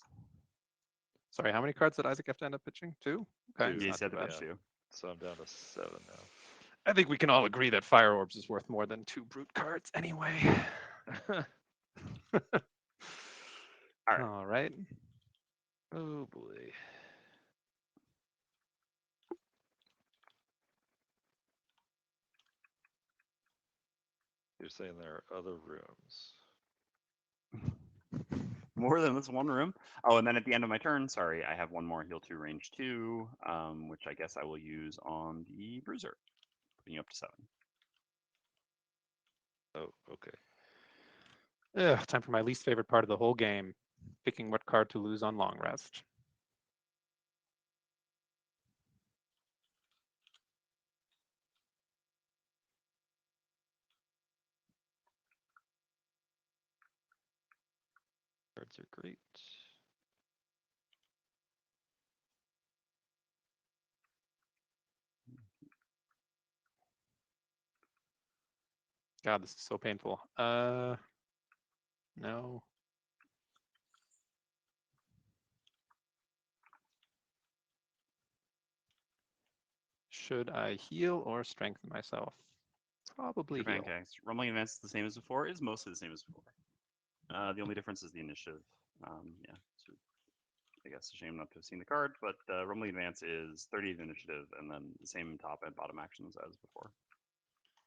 Sorry, how many cards did Isaac have to end up pitching? 2? Okay, he said to pitch 2. So I'm down to 7 now. I think we can all agree that Fire Orbs is worth more than 2 brute cards anyway. All right. Oh boy. You're saying there are other rooms. More than this one room. Oh, and then at the end of my turn, sorry, I have 1 more heal 2 range 2, which I guess I will use on the Bruiser, putting you up to 7. Oh, okay. Ugh, time for my least favorite part of the whole game, picking what card to lose on long rest. Cards are great. God, this is so painful. No. Should I heal or strengthen myself? Probably Your heal. pancakes. Rumbling Advance is the same as before. Is mostly the same as before. The only difference is the initiative. Yeah. So I guess a shame not to have seen the card, but Rumbling Advance is 30 of initiative and then the same top and bottom actions as before.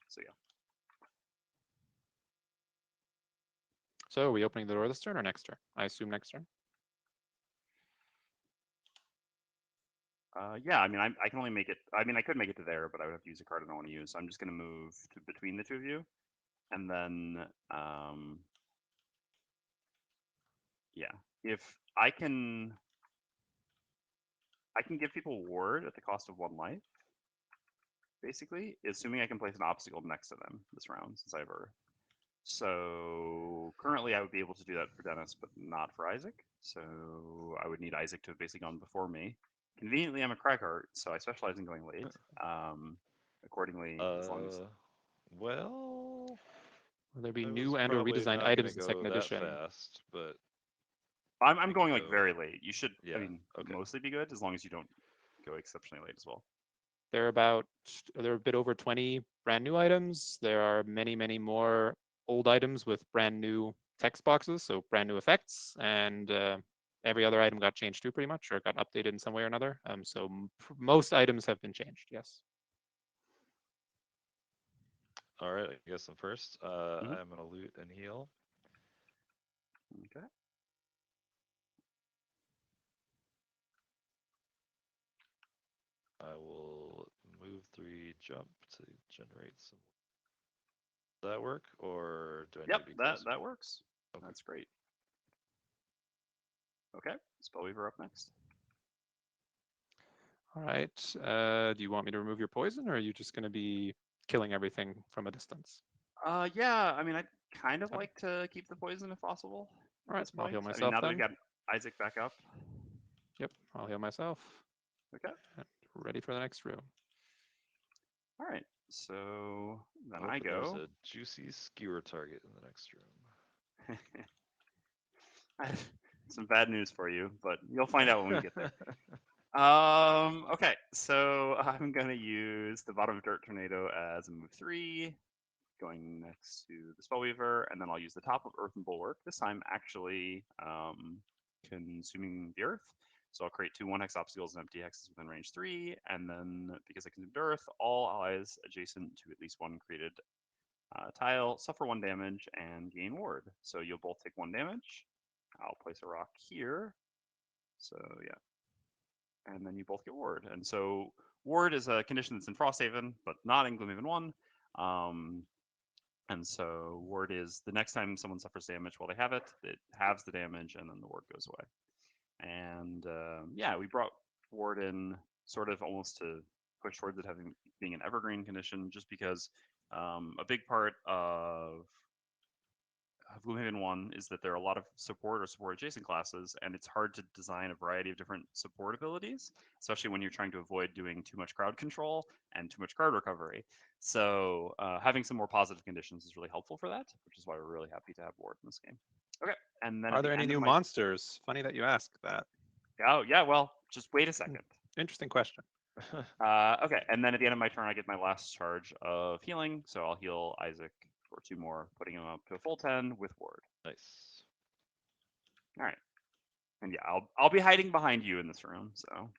So yeah. So are we opening the door this turn or next turn? I assume next turn. Yeah, I mean, I can only make it. I mean, I could make it to there, but I would have to use a card I don't want to use. So I'm just going to move to between the two of you, and then, yeah, if I can give people ward at the cost of 1 life, basically, assuming I can place an obstacle next to them this round since I have Earth. So currently, I would be able to do that for Dennis, but not for Isaac. So I would need Isaac to have basically gone before me. Conveniently, I'm a Cragheart, so I specialize in going late. Accordingly, as long as Well, Will there be I new was and or probably redesigned not gonna items in go second that edition? fast, but I'm we going can like go. very late. You should, I Yeah, mean, okay. mostly be good as long as you don't go exceptionally late as well. There are a bit over 20 brand new items. There are many more old items with brand new text boxes, so brand new effects, and every other item got changed too, pretty much, or got updated in some way or another. So most items have been changed. Yes. All right, I guess I'm first. Mhm. I'm gonna loot and heal. Okay. I will move 3, jump to generate some. Does that work, or do I Yep, need to be that closer? that works. Okay. That's great. Okay, Spellweaver up next. All right. Do you want me to remove your poison, or are you just going to be killing everything from a distance? Yeah, I mean, I'd kind of Okay. like to keep the poison if possible All at right. this I'll point. heal I mean, myself now that we've then. got Isaac back up. Yep. I'll heal myself. Okay. And ready for the next room. All right. So then Oh, I but there's go. a juicy skewer target in the next room. I have some bad news for you, but you'll find out when we get there. Okay, so I'm gonna use the bottom of Dirt Tornado as a move 3, going next to the Spellweaver, and then I'll use the top of Earth and Bulwark. This time, actually, consuming the Earth. So I'll create 2 1-hex obstacles and empty hexes within range 3, and then because I consumed Earth, all allies adjacent to at least one created tile suffer 1 damage and gain ward. So you'll both take 1 damage. I'll place a rock here. So yeah, and then you both get ward. And so ward is a condition that's in Frosthaven, but not in Gloomhaven 1. And so ward is the next time someone suffers damage while they have it, it halves the damage, and then the ward goes away. And yeah, we brought ward in sort of almost to push towards it having being an evergreen condition, just because a big part of Gloomhaven 1 is that there are a lot of support or support adjacent classes, and it's hard to design a variety of different support abilities, especially when you're trying to avoid doing too much crowd control and too much card recovery. So having some more positive conditions is really helpful for that, which is why we're really happy to have Ward in this game. Okay, and then Are at there the any end new of my monsters? Funny that you ask that. oh yeah, well just wait a second. Interesting question. Okay, and then at the end of my turn, I get my last charge of healing, so I'll heal Isaac for 2 more, putting him up to a full 10 with Ward. Nice. All right. And yeah, I'll be hiding behind you in this room. So.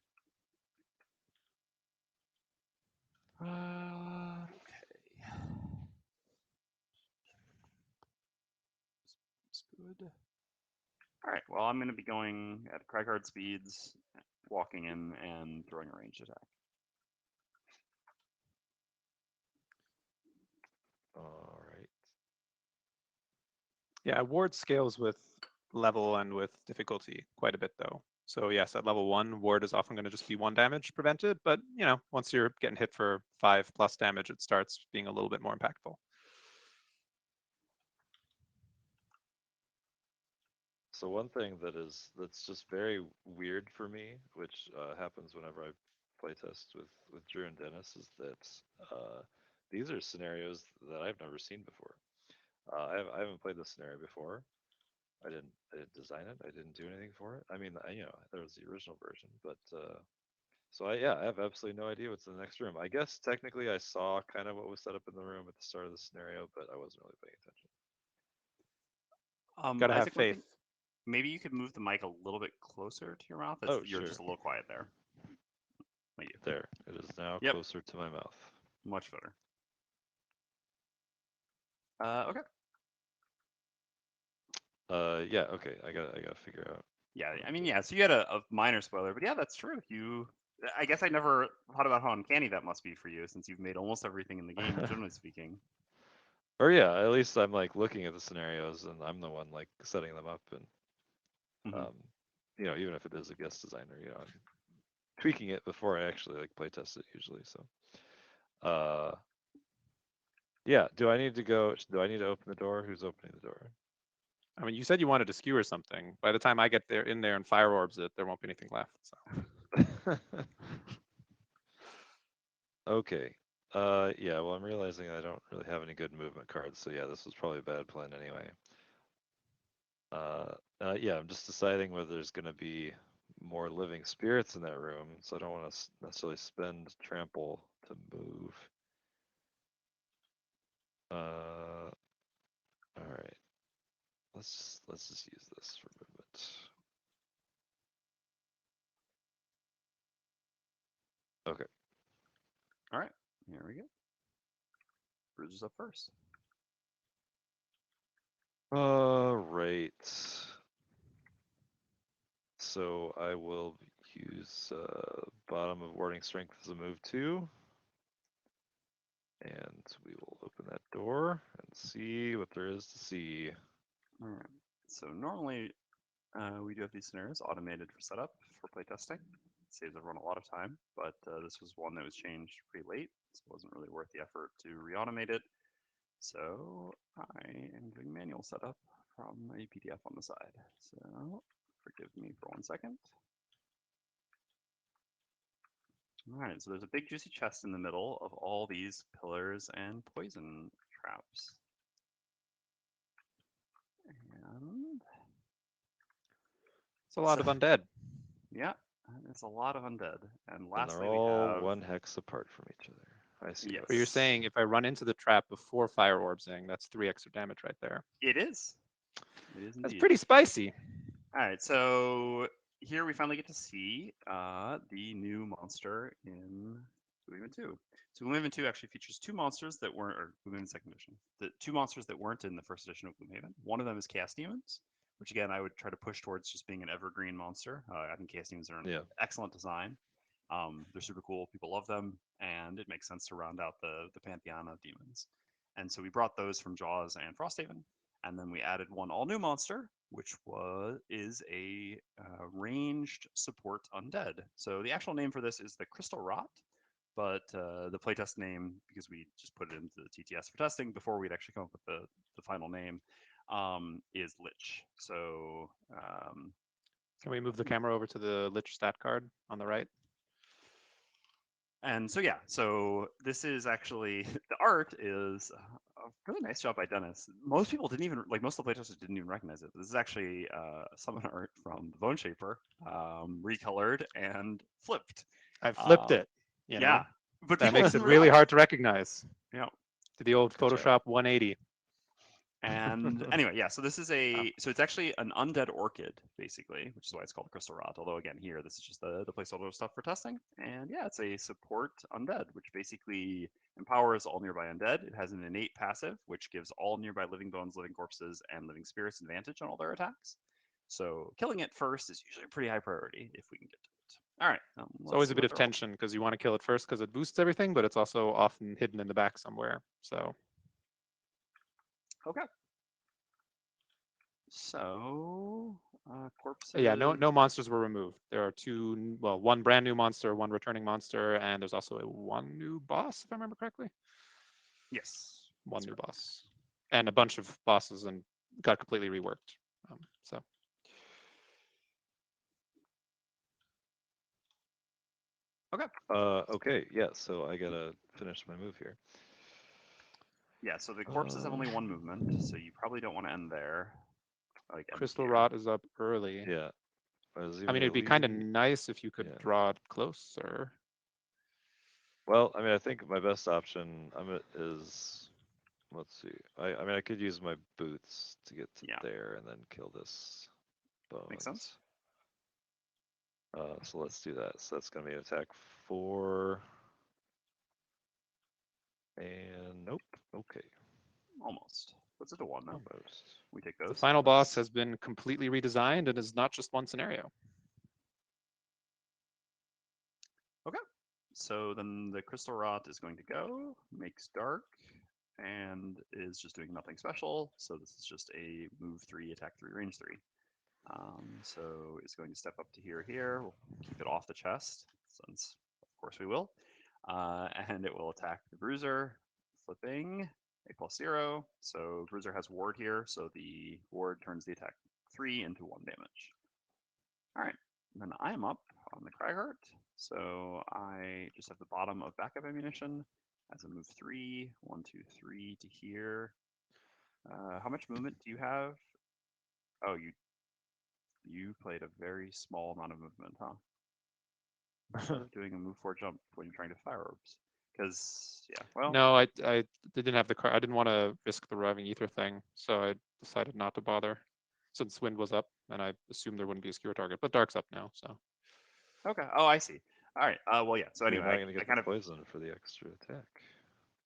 Okay. That's good. All right. Well, I'm going to be going at Craighard speeds, walking in and throwing a ranged attack. All right. Yeah, ward scales with level and with difficulty quite a bit though. So yes, at level 1, ward is often going to just be 1 damage prevented, but once you're getting hit for 5+ damage, it starts being a little bit more impactful. So one thing that's just very weird for me, which happens whenever I playtest with Drew and Dennis, is that these are scenarios that I've never seen before. I haven't played this scenario before. I didn't design it. I didn't do anything for it. I mean, there was the original version, but so I have absolutely no idea what's in the next room. I guess technically I saw kind of what was set up in the room at the start of the scenario, but I wasn't really paying attention. Gotta have Isaac, one faith. thing, maybe you could move the mic a little bit closer to your mouth. You're Sure. just a little quiet there. Thank you. There, it is now Yep. closer to my mouth. Much better. Okay. Yeah, okay. I gotta figure out. Yeah, I mean, yeah. So you had a minor spoiler, but yeah, that's true. I guess I never thought about how uncanny that must be for you, since you've made almost everything in the game, generally speaking. Or yeah, at least I'm like looking at the scenarios and I'm the one like setting them up and even if it is a guest designer, I'm tweaking it before I actually like play test it usually. So yeah, do I need to open the door? Who's opening the door? I mean, you said you wanted to skewer something. By the time I get in there and fire orbs it, there won't be anything left. So. Okay. Yeah, well I'm realizing I don't really have any good movement cards, so yeah, this was probably a bad plan anyway. Yeah, I'm just deciding whether there's gonna be more living spirits in that room, so I don't want to necessarily spend trample to move. All right. Let's just use this for movement. Okay. All right, here we go. Bruce is up first. Right. So I will use bottom of warding strength as a move 2. And we will open that door and see what there is to see. All right. So normally we do have these scenarios automated for setup for playtesting. It saves everyone a lot of time, but this was one that was changed pretty late, so it wasn't really worth the effort to re-automate it. So I am doing manual setup from a PDF on the side. So forgive me for 1 second. All right, so there's a big juicy chest in the middle of all these pillars and poison traps. And It's a lot of undead. yeah, it's a lot of undead. And And lastly, they're we all have 1 hex apart from each other. I see. Yes. But you're saying if I run into the trap before fire orbsing, that's 3 extra damage right there. It is. It is indeed. That's pretty spicy. All right, so here we finally get to see the new monster in Gloomhaven 2. So Gloomhaven 2 actually features 2 monsters that weren't, or Gloomhaven 2nd edition, the 2 monsters that weren't in the 1st edition of Gloomhaven. One of them is Chaos Demons, which again I would try to push towards just being an evergreen monster. I think Chaos Demons are an excellent design. They're super cool. People love them, and it makes sense to round out the pantheon of demons. And so we brought those from Jaws and Frosthaven, and then we added one all new monster, which is a ranged support undead. So the actual name for this is the Crystal Rot, but the playtest name, because we just put it into the TTS for testing before we'd actually come up with the final name, is Lich. So can we move the camera over to the Lich stat card on the right? And so yeah, so this is actually the art is a really nice job by Dennis. Most people didn't even most of the playtesters didn't even recognize it. This is actually summon art from the Bone Shaper, recolored and flipped. I flipped it. Yeah, but that makes it really hard to recognize. Yeah, to the old Photoshop 180. And anyway, yeah, so this is so it's actually an undead orchid, basically, which is why it's called Crystal Rot. Although, again, here, this is just the placeholder stuff for testing. And yeah, it's a support undead, which basically empowers all nearby undead. It has an innate passive, which gives all nearby living bones, living corpses, and living spirits advantage on all their attacks. So killing it first is usually a pretty high priority if we can get to it. All right. It's always a bit of tension because you want to kill it first because it boosts everything, but it's also often hidden in the back somewhere. So. Okay. So, corpses. Yeah, no monsters were removed. There are two, well, one brand new monster, one returning monster, and there's also one new boss, if I remember correctly. Yes. One that's new correct. boss, and a bunch of bosses, and got completely reworked. So Okay, yeah. So I gotta finish my move here. Yeah. So the corpses have only one movement, so you probably don't want to end there. Like end Crystal here. Rot is up early. Yeah. I mean, it'd be kind of nice if you could Yeah. draw it closer. Well, I mean, I think my best option is, let's see. I mean, I could use my boots to get to Yeah. there and then kill this bones. Makes sense. So let's do that. So that's gonna be an attack 4. And nope. Okay. Almost. What's it to 1 now? Almost. We take The those. final boss has been completely redesigned and is not just one scenario. Okay. So then the crystal rot is going to go, makes dark, and is just doing nothing special. So this is just a move 3, attack 3, range 3. So it's going to step up to here. We'll keep it off the chest, since of course we will. And it will attack the bruiser, flipping a +0. So bruiser has ward here, so the ward turns the attack 3 into 1 damage. All right, and then I am up on the Cragheart. So I just have the bottom of backup ammunition as a move 3, 1, 2, 3 to here. How much movement do you have? Oh, you played a very small amount of movement, huh? Instead of doing a move 4 jump when you're trying to fire orbs. Because, yeah, well. No, I didn't have the car. I didn't want to risk the reviving ether thing, so I decided not to bother since wind was up, and I assumed there wouldn't be a skewer target. But dark's up now, so. Okay. Oh, I see. All right. Well, yeah. So You're not anyway, gonna I get kind the of. poison for the extra attack.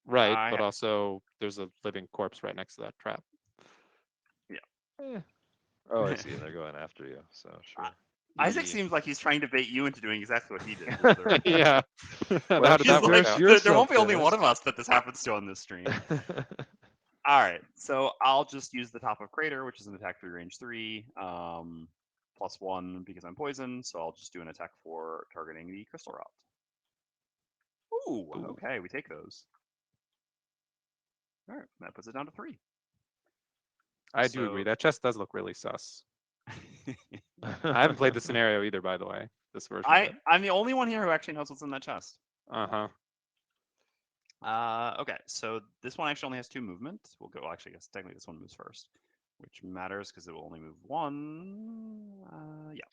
Right, I but also there's a living corpse right next to that trap. Eh. Oh, I see. And they're going after you. So sure. Isaac Yeah. seems like he's trying to bait you into doing exactly what he did. Just for the record. Yeah. Why How don't did you that work like, finish out? your there won't be stuff, only one Dennis? of us that this happens to on this stream. All right, so I'll just use the top of crater, which is an attack 3, range 3, +1 because I'm poisoned. So I'll just do an attack for targeting the crystal rot. Ooh, Ooh. okay, we take those. All right, that puts it down to 3. I do agree. That chest does look really sus. I haven't played the scenario either, by the way. This version of it. I'm the only one here who actually knows what's in that chest. Uh-huh. Okay, so this one actually only has 2 movement. We'll go. Well, actually, I guess technically this one moves first, which matters because it will only move 1. Yeah,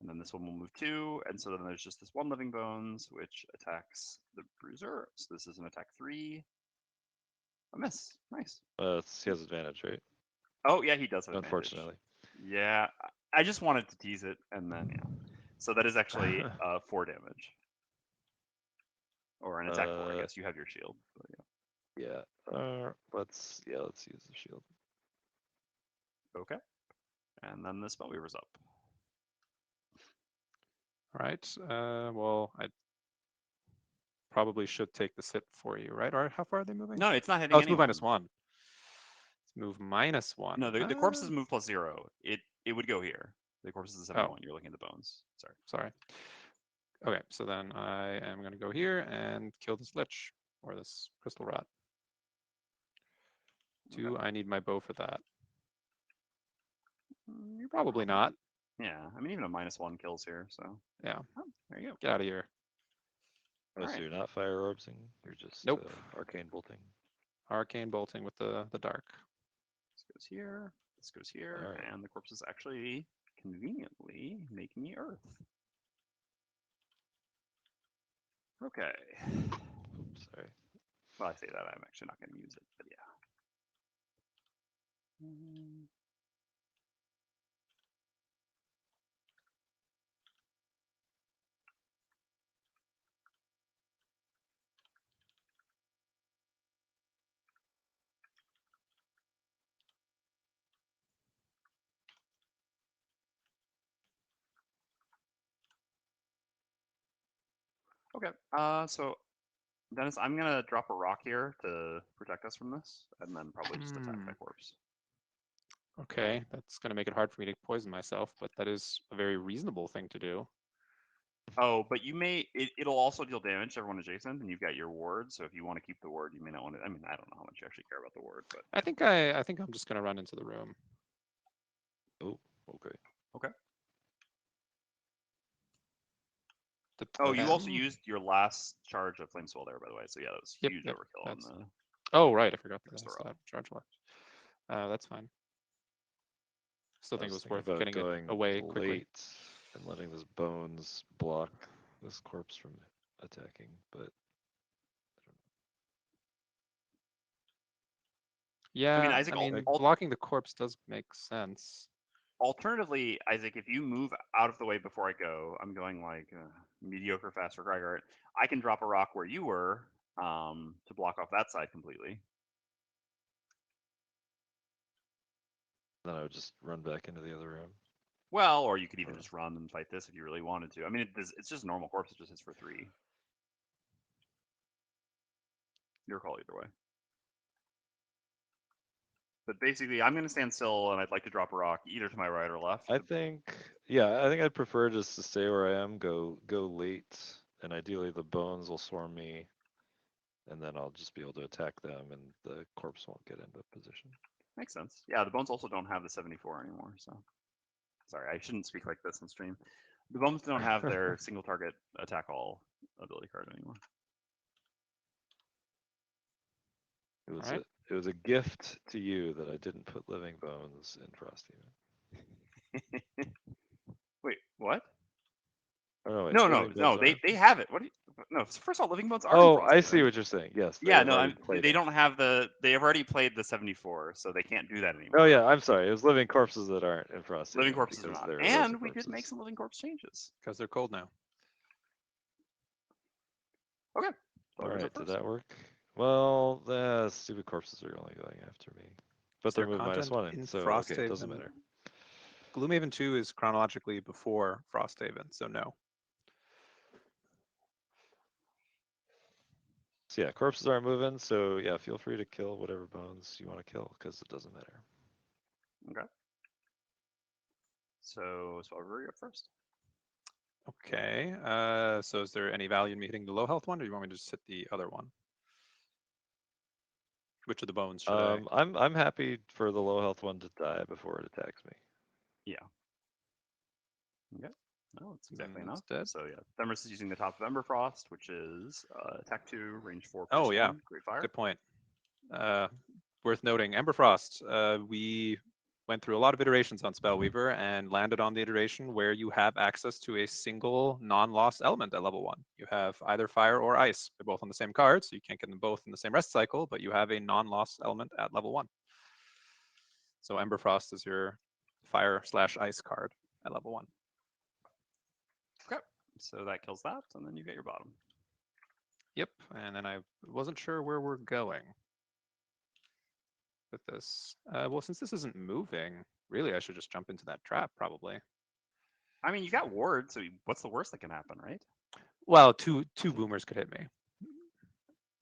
and then this one will move 2, and so then there's just this 1 living bones which attacks the bruiser. So this is an attack 3. A miss. Nice. He has advantage, right? Oh yeah, he does have advantage. Unfortunately. Yeah, I just wanted to tease it, and then yeah. So that is actually 4 damage. Or an attack 4, I guess. You have your shield. But yeah. Yeah. Let's use the shield. Okay. And then the Spellweaver's up. All right. Well, I probably should take this hit for you, right? Or how far are they moving? No, it's not hitting Oh, it's anyone. move -1. It's move -1. No, the corpse is move +0. It would go here. The corpse is a 7-1. You're looking at the bones. Sorry. Okay, so then I am going to go here and kill this lich or this crystal rot. 2, I need my bow for that. You're Probably not. Yeah, I mean even a -1 kills here, so Yeah. oh, there you go. Get out of here. Oh, so you're not fire orbsing? You're just Nope. arcane bolting. Arcane bolting with the dark. This goes here. This goes here, Alright. and the corpses actually conveniently make me earth. Okay. Sorry. Well, I say that I'm actually not going to use it, but yeah. Okay. So Dennis, I'm gonna drop a rock here to protect us from this, and then probably just attack that corpse. Okay, that's going to make it hard for me to poison myself, but that is a very reasonable thing to do. Oh, but you may it'll also deal damage to everyone adjacent, and you've got your ward. So if you want to keep the ward, you may not want to. I mean, I don't know how much you actually care about the ward, but I think I'm just going to run into the room. Oh, okay. okay. The Oh, you also plan- used your last charge of flame swell there, by the way. So yeah, that was Yep, huge yep, overkill on that's- the. Oh, right, I forgot that I Restore still up. have charge left. That's fine. Still think it was was thinking worth about getting it going away quickly. late and letting those bones block this corpse from attacking, but Yeah, Isaac, blocking the corpse does make sense. Alternatively, Isaac, if you move out of the way before I go, I'm going like mediocre fast for Greigart. I can drop a rock where you were to block off that side completely. then I would just run back into the other room. Well, or you could even just run and fight this if you really wanted to. I mean, it's just a normal corpse. It just hits for 3. Your call either way. But basically, I'm going to stand still, and I'd like to drop a rock either to my right or left. I think I'd prefer just to stay where I am, go late, and ideally the bones will swarm me, and then I'll just be able to attack them, and the corpse won't get into position. Makes sense. Yeah, the bones also don't have the 74 anymore, so. Sorry, I shouldn't speak like this on stream. The bones don't have their single target attack all ability card anymore. It was a gift to you that I didn't put living bones in Frosthaven. Wait, what? Oh, wait, No, they have it. What do you? No, first of all, living bones are. Oh, I see what you're saying. Yes. Yeah, no, they it. don't have the. They have already played the 74, so they can't do that anymore. Oh yeah, I'm sorry. It was living corpses that aren't in Frosthaven. Living corpses are because not. they're And we corpses. did make some living corpse changes. Because they're cold now. Okay. All right, did that work? Well, the stupid corpses are only going after me. But they're moving -1, in so okay, it doesn't matter. Gloomhaven 2 is chronologically before Frosthaven, so no. So yeah, corpses aren't moving, so yeah, feel free to kill whatever bones you want to kill, because it doesn't matter. Okay. So, Spellbrewery up first. Okay, so is there any value in me hitting the low health one, or do you want me to just hit the other one? Which of the bones should I? I'm happy for the low health one to die before it attacks me. Yeah. Okay. No, it's exactly Then enough. it's dead. So yeah, Themris is using the top of Emberfrost, which is attack 2, range 4. Oh yeah, Great fire. good point. Worth noting, Emberfrost. We went through a lot of iterations on Spellweaver and landed on the iteration where you have access to a single non-loss element at level 1. You have either fire or ice. They're both on the same card, so you can't get them both in the same rest cycle, but you have a non-loss element at level 1. So Emberfrost is your fire/ice card at level 1. Okay. So that kills that, and then you get your bottom. Yep, and then I wasn't sure where we're going with this. Well, since this isn't moving, really I should just jump into that trap, probably. I mean, you got ward, so what's the worst that can happen, right? Well, two boomers could hit me.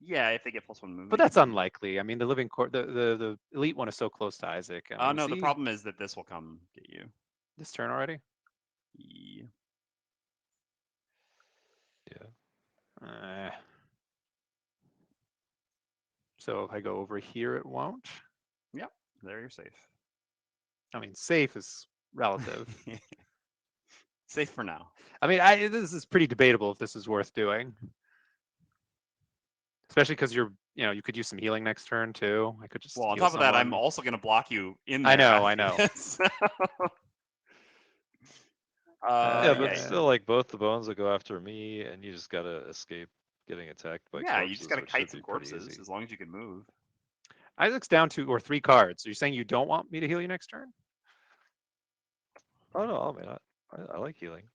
Yeah, if they get +1 movement. But that's unlikely. I mean, the living the elite one is so close to Isaac. And no, the problem is that this will come get you. This turn already? Yeah. Yeah. So if I go over here, it won't. Yep, there you're safe. I mean, safe is relative. Safe for now. I mean, this is pretty debatable if this is worth doing. Especially because you could use some healing next turn too. I could just. Well, on top of that, I'm also going to block you in there. I know. Yeah, but still, like, both the bones will go after me, and you just gotta escape getting attacked by corpses. Yeah, you just gotta kite some corpses as long as you can move. Isaac's down 2 or 3 cards. Are you saying you don't want me to heal you next turn? Oh no, I mean, I like healing.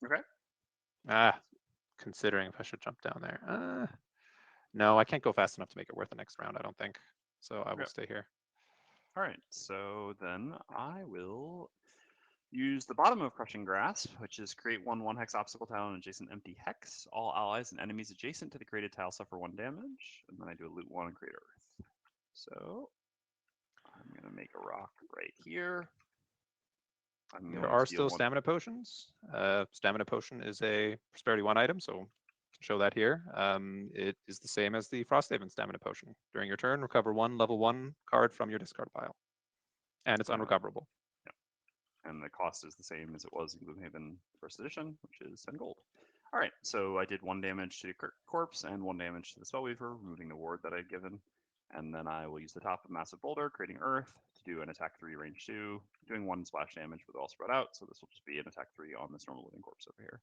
Okay. Considering if I should jump down there. No, I can't go fast enough to make it worth the next round, I don't think. So I will stay here. All right, so then I will Use the bottom of Crushing Grasp, which is create 1 1-hex obstacle tile and adjacent empty hex. All allies and enemies adjacent to the created tile suffer 1 damage. And then I do a loot 1 and create Earth. So I'm going to make a rock right here. There are still stamina potions. Stamina potion is a Prosperity 1 item, so show that here. It is the same as the Frosthaven stamina potion. During your turn, recover 1 level 1 card from your discard pile. And it's unrecoverable. And the cost is the same as it was in Gloomhaven First Edition, which is 10 gold. All right, so I did 1 damage to the corpse and 1 damage to the Spellweaver, removing the ward that I'd given. And then I will use the top of Massive Boulder, creating Earth, to do an attack 3, range 2, doing 1 splash damage, but all spread out. So this will just be an attack 3 on this normal living corpse over here.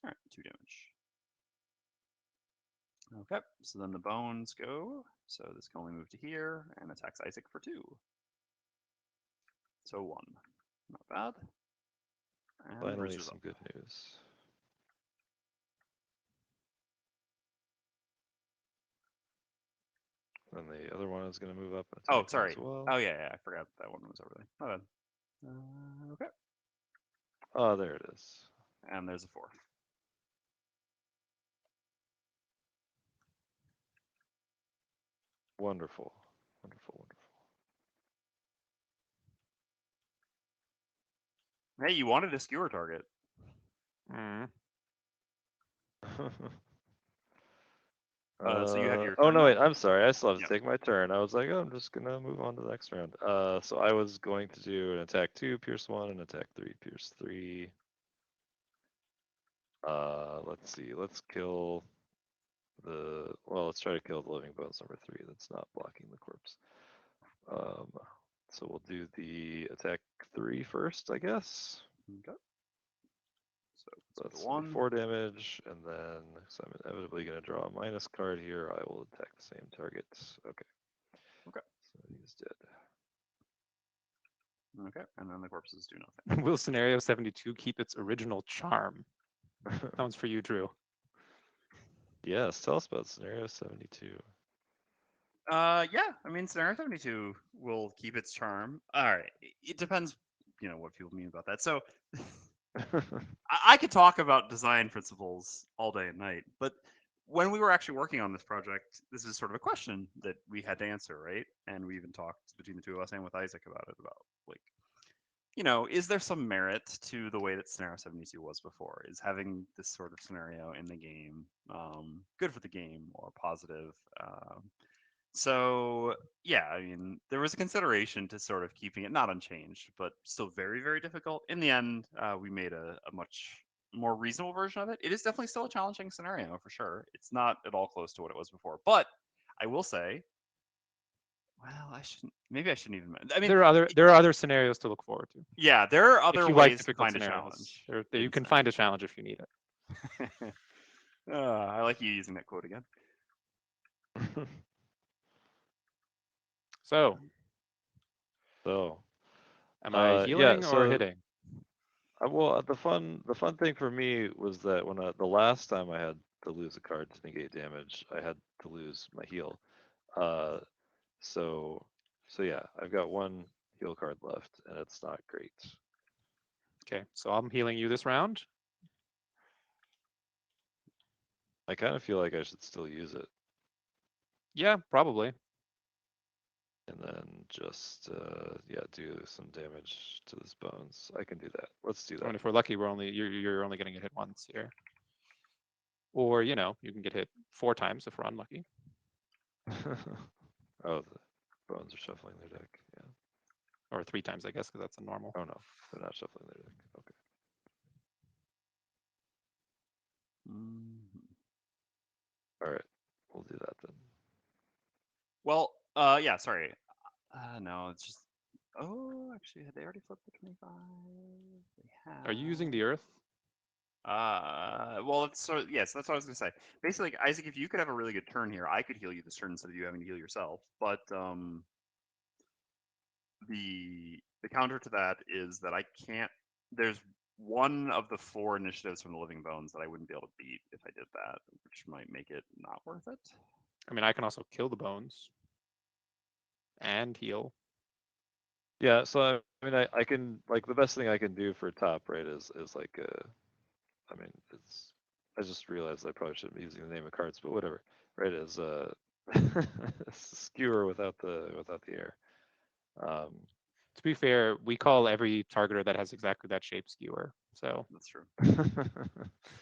All right, 2 damage. Okay, so then the bones go. So this can only move to here and attacks Isaac for 2. So 1. Not bad. And Finally, some good news. And the other one is going to move up. Oh, sorry. As well. Oh, yeah, I forgot that one was over there. My bad. Okay. Oh, there it is. And there's a 4. Wonderful. Wonderful, wonderful. Hey, you wanted a skewer target. So you have your oh, turn no, now? wait. I'm sorry. I still have to Yep. take my turn. I was like, oh, I'm just going to move on to the next round. So I was going to do an attack 2, pierce 1, and attack 3, pierce 3. Let's see. Let's kill the... Well, let's try to kill the living bones number 3. That's not blocking the corpse. So we'll do the attack 3 first, I guess. Okay. So That's 1. 4 damage, and then, so I'm inevitably going to draw a minus card here. I will attack the same target. Okay. Okay. So he's dead. Okay, and then the corpses do nothing. Will scenario 72 keep its original charm? That one's for you, Drew. Yes, tell us about scenario 72. Yeah, I mean, scenario 72 will keep its charm. All right, it depends, what people mean about that. So I could talk about design principles all day and night, but when we were actually working on this project, this is sort of a question that we had to answer, right? And we even talked between the two of us and with Isaac about it, about like, is there some merit to the way that scenario 72 was before? Is having this sort of scenario in the game good for the game or positive? So yeah, I mean, there was a consideration to sort of keeping it not unchanged, but still very, very difficult. In the end, we made a much more reasonable version of it. It is definitely still a challenging scenario for sure. It's not at all close to what it was before, but I will say, well, maybe I shouldn't even. I mean, there are other scenarios to look forward to. Yeah, there are other if you like ways to difficult find a scenarios, challenge. you can find a challenge if you need it. I like you using that quote again. So, am I healing or hitting? Well, the fun thing for me was that when the last time I had to lose a card to negate damage, I had to lose my heal. So yeah, I've got 1 heal card left, and it's not great. Okay, so I'm healing you this round. I kind of feel like I should still use it. Yeah, probably. And then just do some damage to his bones. I can do that. Let's do that. I mean, if we're lucky, you're only going to get hit once here. Or you can get hit 4 times if we're unlucky. Oh, the bones are shuffling their deck. Yeah. Or 3 times, I guess, because that's a normal. Oh no, they're not shuffling their deck. Okay. All right, we'll do that then. Well, yeah, sorry. No, it's just. Oh, actually, had they already flipped the 25? They have. Are you using the earth? Well, it's yes, that's what I was gonna say. Basically, Isaac, if you could have a really good turn here, I could heal you this turn instead of you having to heal yourself. But the counter to that is that I can't. There's one of the 4 initiatives from the Living Bones that I wouldn't be able to beat if I did that, which might make it not worth it. I mean, I can also kill the bones and heal. Yeah, so I mean, I can like the best thing I can do for top, right, is like I mean, it's I just realized I probably shouldn't be using the name of cards, but whatever, right? Is skewer without the air. Um, To be fair, we call every targeter that has exactly that shape skewer. So That's true.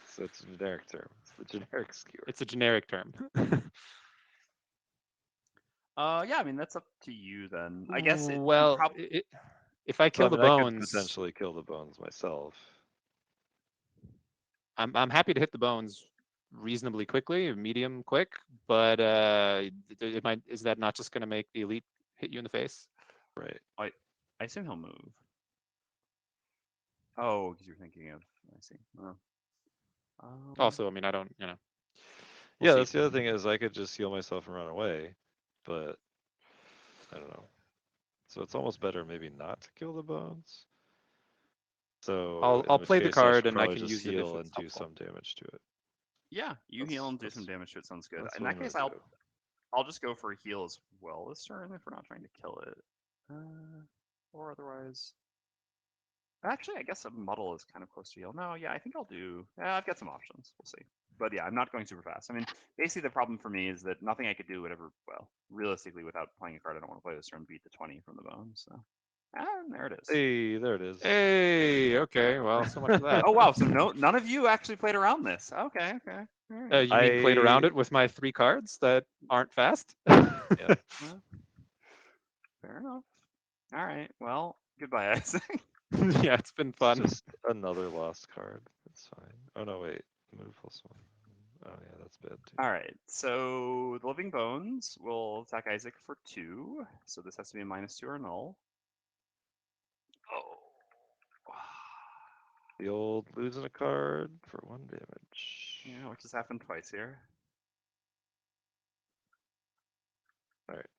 so it's a generic term. It's the generic skewer. it's a generic term. Yeah, I mean that's up to you then. I guess it Well, probably. if I So, kill I the mean, I could bones, potentially kill the bones myself. I'm happy to hit the bones reasonably quickly, medium quick, but is that not just going to make the elite hit you in the face? Right. I assume he'll move. Oh, because you're thinking of. I see. Also, I mean, I don't, we'll Yeah, see. that's the other thing is I could just heal myself and run away, but I don't know. So it's almost better maybe not to kill the bones. So in I'll which play the case I card should and I probably can just use it if heal it's and do helpful. some damage to it. Yeah, you heal and do some That's- damage to it. Sounds good. That's In what that I'm case, gonna do. I'll just go for a heal as well this turn if we're not trying to kill it. Or otherwise. Actually, I guess a muddle is kind of close to heal. No, yeah, I think I'll do. Yeah, I've got some options. We'll see. But yeah, I'm not going super fast. I mean, basically the problem for me is that nothing I could do would ever, well, realistically, without playing a card I don't want to play this turn, beat the 20 from the bones. So, there it is. Hey, there it is. Hey, okay, well, so much for that. Oh wow, so none of you actually played around this. Okay. You mean played around it with my 3 cards that aren't fast? Yeah. Well, fair enough. All right. Well, goodbye, Isaac. Yeah, it's been fun. It's just another lost card. It's fine. Oh no, wait. Move +1. Oh yeah, that's bad too. All right. So the Living Bones will attack Isaac for 2. So this has to be a -2 or null. Oh. The old losing a card for 1 damage. Yeah, which has happened twice here. All right.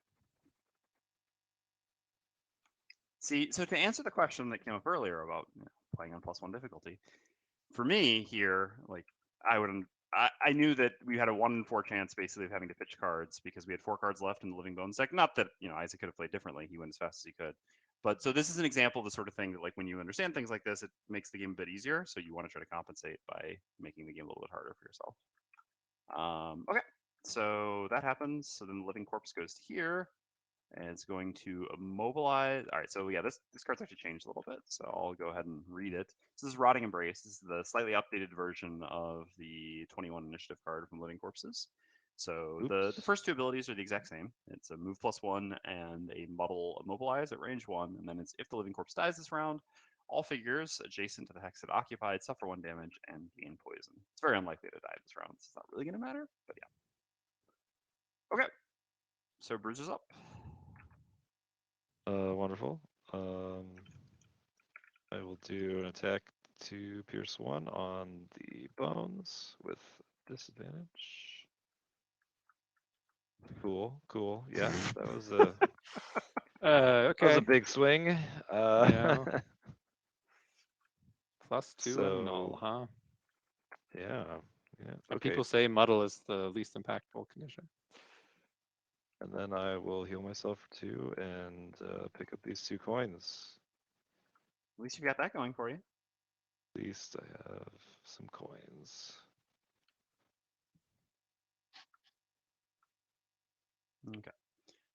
See, so to answer the question that came up earlier about playing on +1 difficulty, for me here, like I knew that we had a 1 in 4 chance basically of having to pitch cards because we had 4 cards left in the Living Bones deck. Not that Isaac could have played differently; he went as fast as he could. But so this is an example of the sort of thing that, like, when you understand things like this, it makes the game a bit easier. So you want to try to compensate by making the game a little bit harder for yourself. Okay, so that happens. So then the Living Corpse goes to here. And it's going to immobilize. All right, so yeah, this card's actually changed a little bit, so I'll go ahead and read it. This is Rotting Embrace. This is the slightly updated version of the 21 initiative card from Living Corpses. So the first 2 abilities are the exact same. It's a move +1 and a muddle immobilize at range 1, and then it's if the Living Corpse dies this round, all figures adjacent to the hex it occupied suffer 1 damage and gain poison. It's very unlikely to die this round, so it's not really going to matter, but yeah. Okay, so Bruiser's up. Wonderful. I will do an attack to pierce 1 on the bones with disadvantage. Cool. Yeah, that was a that was Okay. a big swing. Yeah. +2 and null, So huh? yeah. And Okay. people say muddle is the least impactful condition. And then I will heal myself for 2 and pick up these 2 coins. At least you've got that going for you. At least I have some coins. Okay.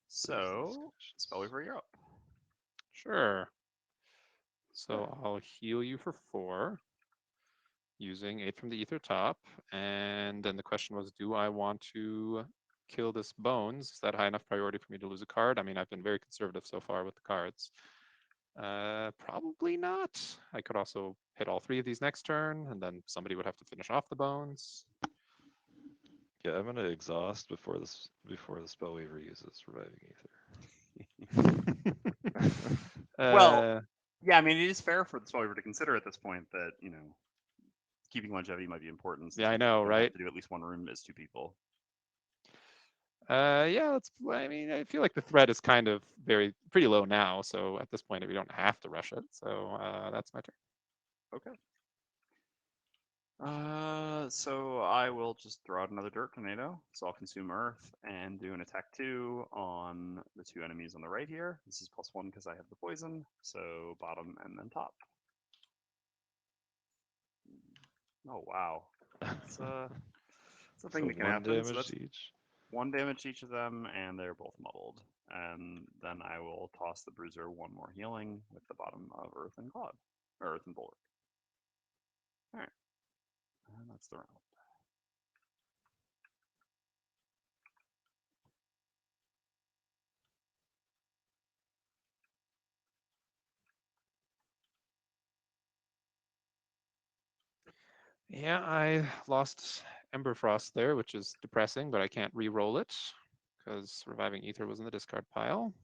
So, Spellweaver, you're up. Sure. So I'll heal you for 4 using 8 from the ether top. And then the question was, do I want to kill this bones? Is that high enough priority for me to lose a card? I mean, I've been very conservative so far with the cards. Probably not. I could also hit all 3 of these next turn, and then somebody would have to finish off the bones. Yeah, I'm gonna exhaust before the Spellweaver uses Reviving Ether. Well, yeah, I mean, it is fair for the Spellweaver to consider at this point that, keeping longevity might be important. Yeah, I know, right? Have to do at least 1 room as 2 people. Yeah, I mean, I feel like the threat is kind of pretty low now. So at this point, we don't have to rush it. So that's my turn. Okay. So I will just throw out another dirt tornado. So I'll consume Earth and do an attack 2 on the 2 enemies on the right here. This is +1 because I have the poison. So bottom and then top. Oh wow, it's a thing So that can 1 happen. So damage that's each. 1 damage to each of them, and they're both muddled. And then I will toss the bruiser 1 more healing with the bottom of Earth and Cloud, or Earth and Bulwark. All right, and that's the round. Yeah, I lost Emberfrost there, which is depressing, but I can't re-roll it because Reviving Ether was in the discard pile.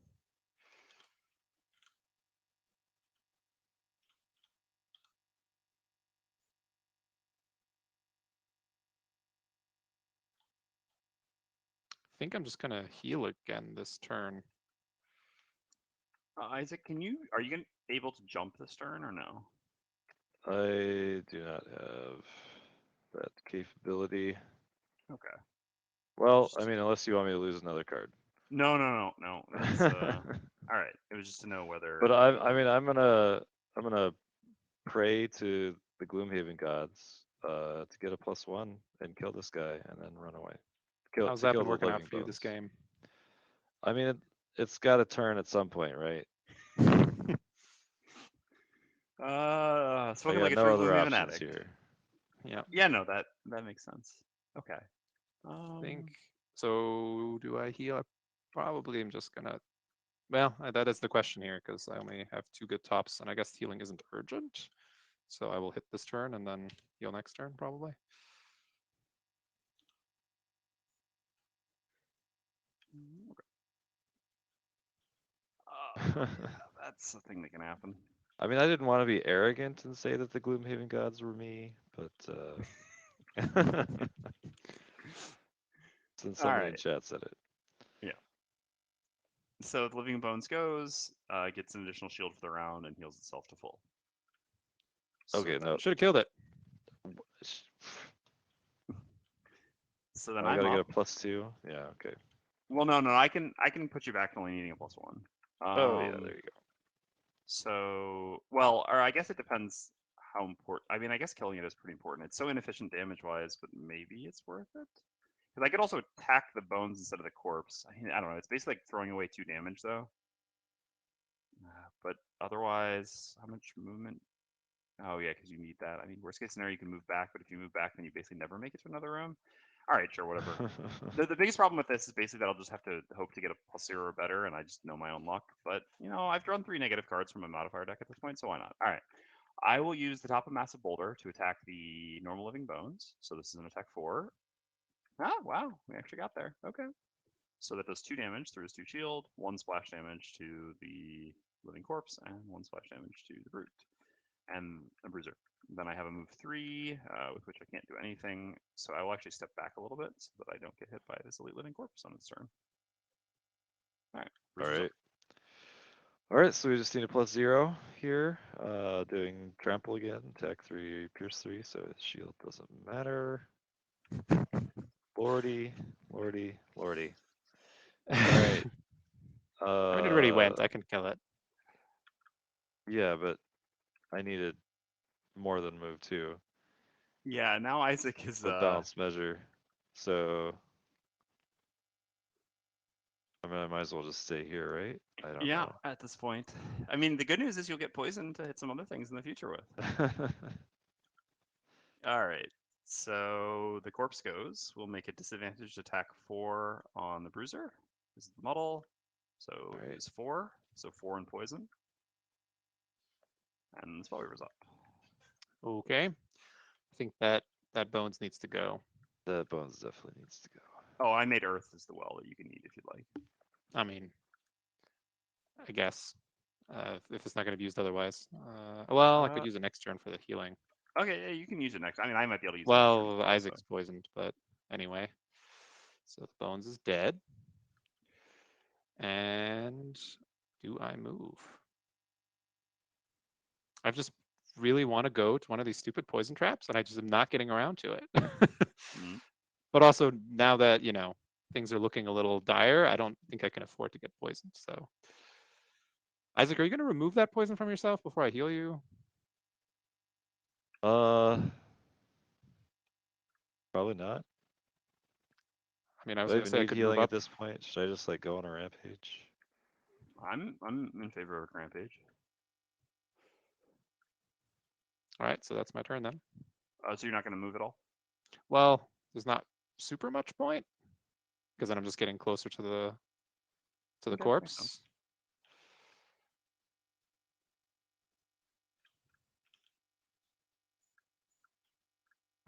I think I'm just gonna heal again this turn. Isaac, are you able to jump this turn or no? I do not have that capability. Okay. Well, I mean, unless you want me to lose another card. No. That's all right. It was just to know whether. But I mean, I'm gonna pray to the Gloomhaven gods to get a +1 and kill this guy and then run away. How's To that kill been the working out living for you this bones. game? I mean, it's got to turn at some point, right? I Spoken got like a no true other Gloomhaven options addict. here. Yeah, Yeah, no, that makes sense. Okay. I think so. Do I heal? I probably am just gonna. Well, that is the question here because I only have 2 good tops, and I guess healing isn't urgent. So I will hit this turn and then heal next turn probably. Yeah, that's a thing that can happen. I mean, I didn't want to be arrogant and say that the Gloomhaven gods were me, but since somebody in chat said it. Yeah. So the Living Bones goes, gets an additional shield for the round, and heals itself to full. Okay, no. Should have killed it. So then I I'm gotta get up. a +2. Yeah, okay. Well, no, I can put you back to only needing a +1. Oh yeah, there you go. So, well, or I guess it depends how important. I mean, I guess killing it is pretty important. It's so inefficient damage-wise, but maybe it's worth it. Because I could also attack the bones instead of the corpse. I don't know. It's basically like throwing away 2 damage, though. But otherwise, how much movement? Oh yeah, because you need that. I mean, worst case scenario, you can move back, but if you move back, then you basically never make it to another room. All right, sure, whatever. The biggest problem with this is basically that I'll just have to hope to get a +0 or better, and I just know my own luck. But I've drawn 3 negative cards from a modifier deck at this point, so why not? All right, I will use the top of Massive Boulder to attack the normal living bones. So this is an attack 4. Ah, wow, we actually got there. Okay. So that does 2 damage through his 2 shield, 1 splash damage to the living corpse, and 1 splash damage to the brute, and a bruiser. Then I have a move 3, with which I can't do anything. So I will actually step back a little bit so that I don't get hit by this elite living corpse on its turn. All right. All right. All right, so we just need a +0 here. Doing trample again, attack 3, pierce 3, so his shield doesn't matter. Lordy. All right. I mean, it already went. I can kill it. Yeah, but I needed more than move 2. Yeah, now Isaac is a balanced measure. So I mean, I might as well just stay here, right? I don't know. At this point. I mean, the good news is you'll get poisoned to hit some other things in the future with. All right. So the corpse goes. We'll make a disadvantaged attack 4 on the bruiser. This is the muddle. So Right. use 4. So 4 and poison. And the Spellweaver's up. Okay. I think that bones needs to go. The bones definitely needs to go. Oh, I made Earth as the well that you can eat if you'd like. I mean, I guess if it's not going to be used otherwise. Well, I could use it next turn for the healing. Okay, yeah, you can use it next. I mean, I might be able to use it. Well, Isaac's poisoned, but anyway. So the bones is dead. And do I move? I've just really want to go to one of these stupid poison traps, and I just am not getting around to it. Mm. But also now that things are looking a little dire, I don't think I can afford to get poisoned. So, Isaac, are you going to remove that poison from yourself before I heal you? Probably not. I mean, I was Do I going to even say I need could move healing up. at this point? Should I just like go on a rampage? I'm in favor of a rampage. All right, so that's my turn then. So you're not going to move at all? Well, there's not super much point because then I'm just getting closer to the Okay, makes corpse. sense.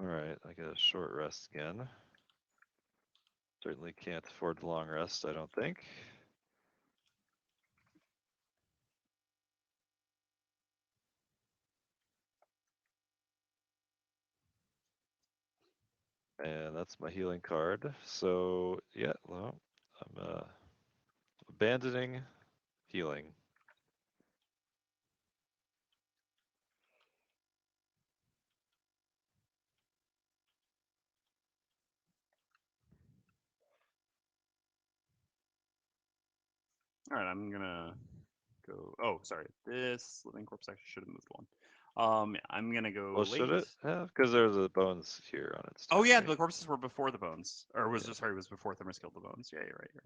All right, I get a short rest again. Certainly can't afford the long rest, I don't think. And that's my healing card. So yeah, well, I'm abandoning healing. All right, I'm gonna go. Oh, sorry. This living corpse actually should have moved one. Yeah, I'm gonna go Well, late. should it have? Because there's the bones here on its turn. Oh yeah, right? the corpses were before the bones, or was Yeah. sorry, it was before Thermos killed the bones. Yeah, you're right. You're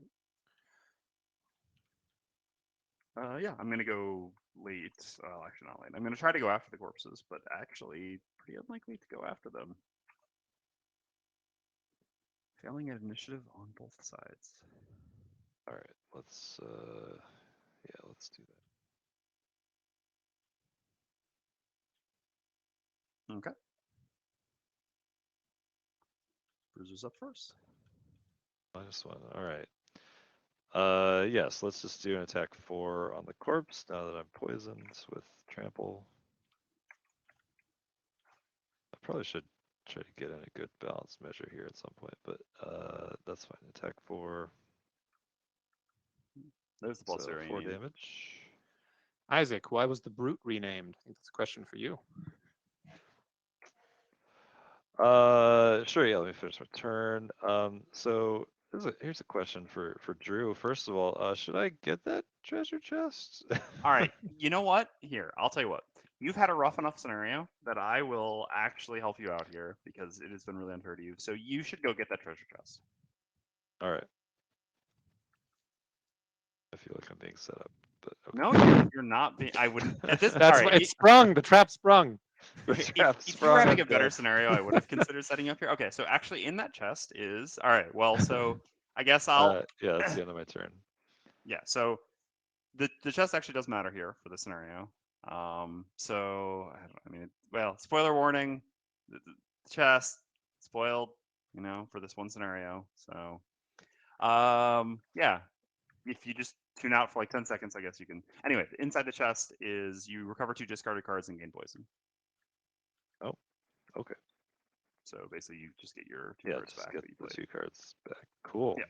right. Yeah, I'm gonna go late. Actually, not late. I'm gonna try to go after the corpses, but actually, pretty unlikely to go after them. Failing at initiative on both sides. All right, let's let's do that. Okay. Bruiser's up first. -1. All right. Yes, let's just do an attack 4 on the corpse now that I'm poisoned with trample. I probably should try to get in a good balance measure here at some point, but that's fine. Attack 4. There's the plus So 0 you 4 need. damage. Isaac, why was the brute renamed? I think that's a question for you. Sure. Yeah. Let me finish my turn. So here's a question for Drew. First of all, should I get that treasure chest? All right. You know what? Here, I'll tell you what. You've had a rough enough scenario that I will actually help you out here because it has been really unfair to you. So you should go get that treasure chest. All right. I feel like I'm being set up, but okay. No, you're not being. I wouldn't. At this, That's all why right. it's sprung. The trap sprung. The trap If you sprung, were having I'm a better dead. scenario, I would have considered setting up here. Okay, so actually, in that chest is all right. Well, so I guess I'll. Yeah, that's the end of my turn. Yeah. So the chest actually does matter here for the scenario. So I mean, well, spoiler warning: the chest spoiled, for this one scenario. So, yeah, if you just tune out for like 10 seconds, I guess you can. Anyway, inside the chest is you recover 2 discarded cards and gain poison. Oh, okay. So basically, you just get your 2 Yeah, cards just back get that you the played. 2 cards back. Cool. Yeah.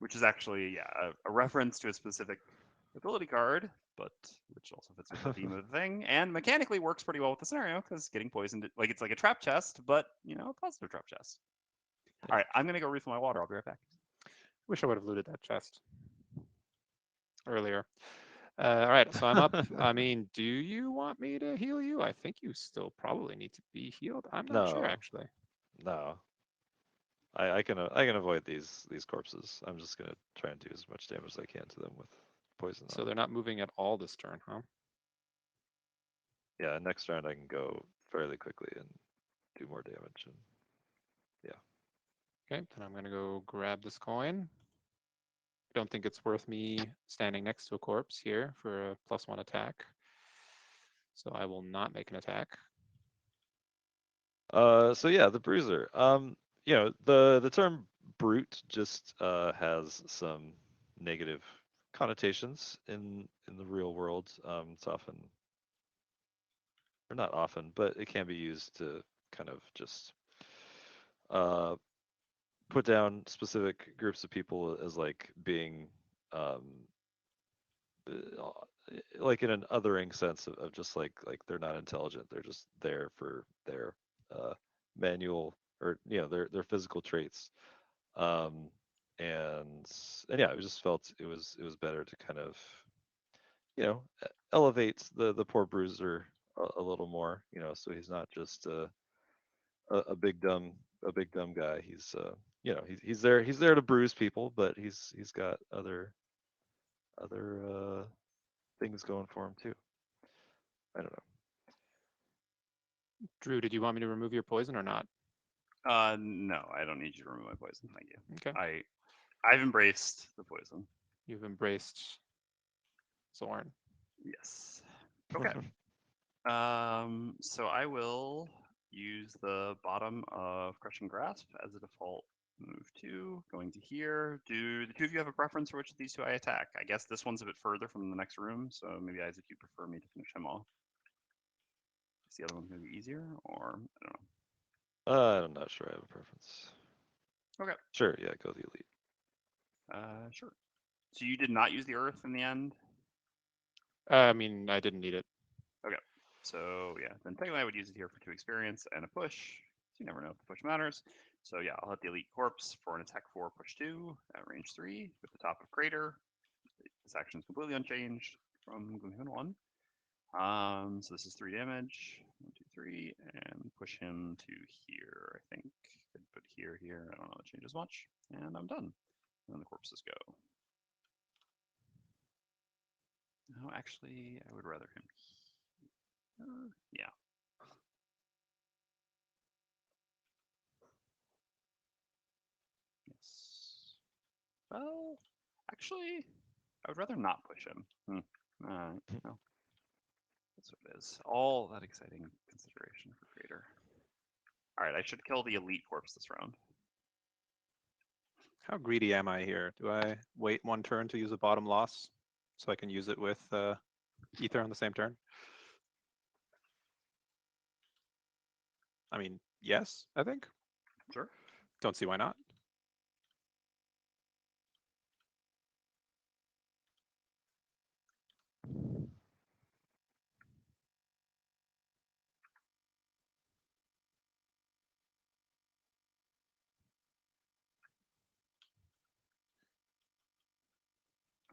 Which is actually a reference to a specific ability card, but which also fits with the theme of the thing, and mechanically works pretty well with the scenario because getting poisoned, like it's like a trap chest, but a positive trap chest. All right, I'm gonna go refill my water. I'll be right back. Wish I would have looted that chest earlier. All right, so I'm up. I mean, do you want me to heal you? I think you still probably need to be healed. I'm not sure No. actually. No. I can avoid these corpses. I'm just gonna try and do as much damage as I can to them with poison. So they're not moving at all this turn, huh? Yeah, next round I can go fairly quickly and do more damage. And yeah. Okay, then I'm gonna go grab this coin. Don't think it's worth me standing next to a corpse here for a +1 attack. So I will not make an attack. So yeah, the bruiser. The term brute just has some negative connotations in the real world. It's often, or not often, but it can be used to kind of just put down specific groups of people as like being like in an othering sense of just like they're not intelligent. They're just there for their manual or their physical traits. Um, and yeah, I just felt it was better to kind of elevate the poor bruiser a little more. So he's not just a big dumb guy. He's there to bruise people, but he's got other things going for him too. I don't know. Drew, did you want me to remove your poison or not? No, I don't need you to remove my poison. Thank you. Okay. I've embraced the poison. You've embraced Zorn. Yes. Okay. So I will use the bottom of Crushing Grasp as a default move 2. Going to here. Do the two of you have a preference for which of these two I attack? I guess this one's a bit further from the next room, so maybe Isaac, you prefer me to finish him off. Is the other one going to be easier, or I don't know. I'm not sure I have a preference. Okay. Sure, yeah, go the elite. Sure. So you did not use the earth in the end? I mean, I didn't need it. Okay. So yeah, then technically I would use it here for 2 experience and a push. So you never know if the push matters. So yeah, I'll hit the elite corpse for an attack 4, push 2 at range 3 with the top of crater. This action is completely unchanged from Gloomhaven 1. So this is 3 damage. 1, 2, 3, and push him to here. I think could put here. I don't know. It changes much, and I'm done. And then the corpses go. No, actually, I would rather him. Yeah. Yes. Well, actually, I would rather not push him. No. That's what it is. All that exciting consideration for Creator. All right, I should kill the elite corpse this round. How greedy am I here? Do I wait 1 turn to use a bottom loss so I can use it with Ether on the same turn? I mean, yes, I think. Sure. Don't see why not.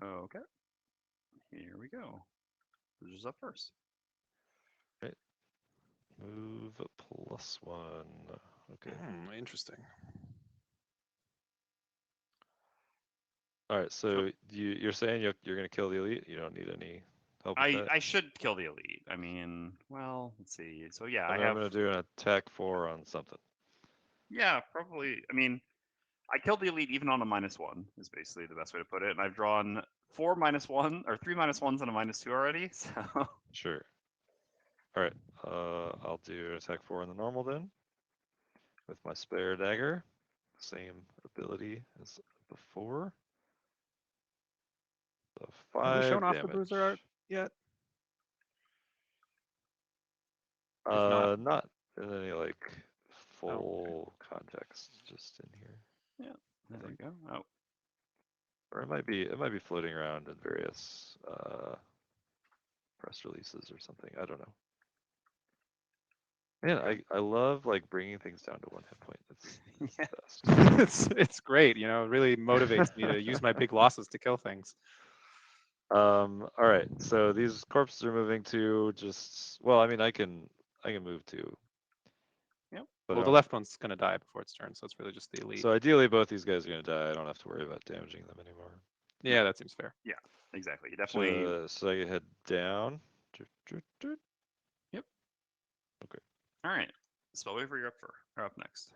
Okay. Here we go. Who's up first? Right. Move +1. Okay. Interesting. All right. So you're saying you're gonna kill the elite? You don't need any help with that? I should kill the elite. I mean, well, let's see. So yeah, I'm gonna do an attack 4 on something. Yeah, probably. I mean, I killed the elite even on a -1 is basically the best way to put it. And I've drawn 4 -1 or 3 -1s and a -2 already. So Sure. All right. I'll do attack 4 on the normal then, with my spare dagger. Same ability as before. So 5 Have we shown off damage. the bruiser art yet? If Not in any like full context, just in here. yeah, there we go. Oh, Or it might be floating around in various press releases or something. I don't know. Man, I love like bringing things down to 1 hit point. It's yeah. the best. it's great. You know, it really motivates me to use my big losses to kill things. All right. So these corpses are moving to just. Well, I mean, I can move to. Yep. But Well, the left one's gonna die before its turn, so it's really just the elite. So ideally, both these guys are gonna die. I don't have to worry about damaging them anymore. Yeah, that seems fair. Yeah, exactly. You definitely. So I head down. Yep. Okay. All right. Spellweaver, you're up next.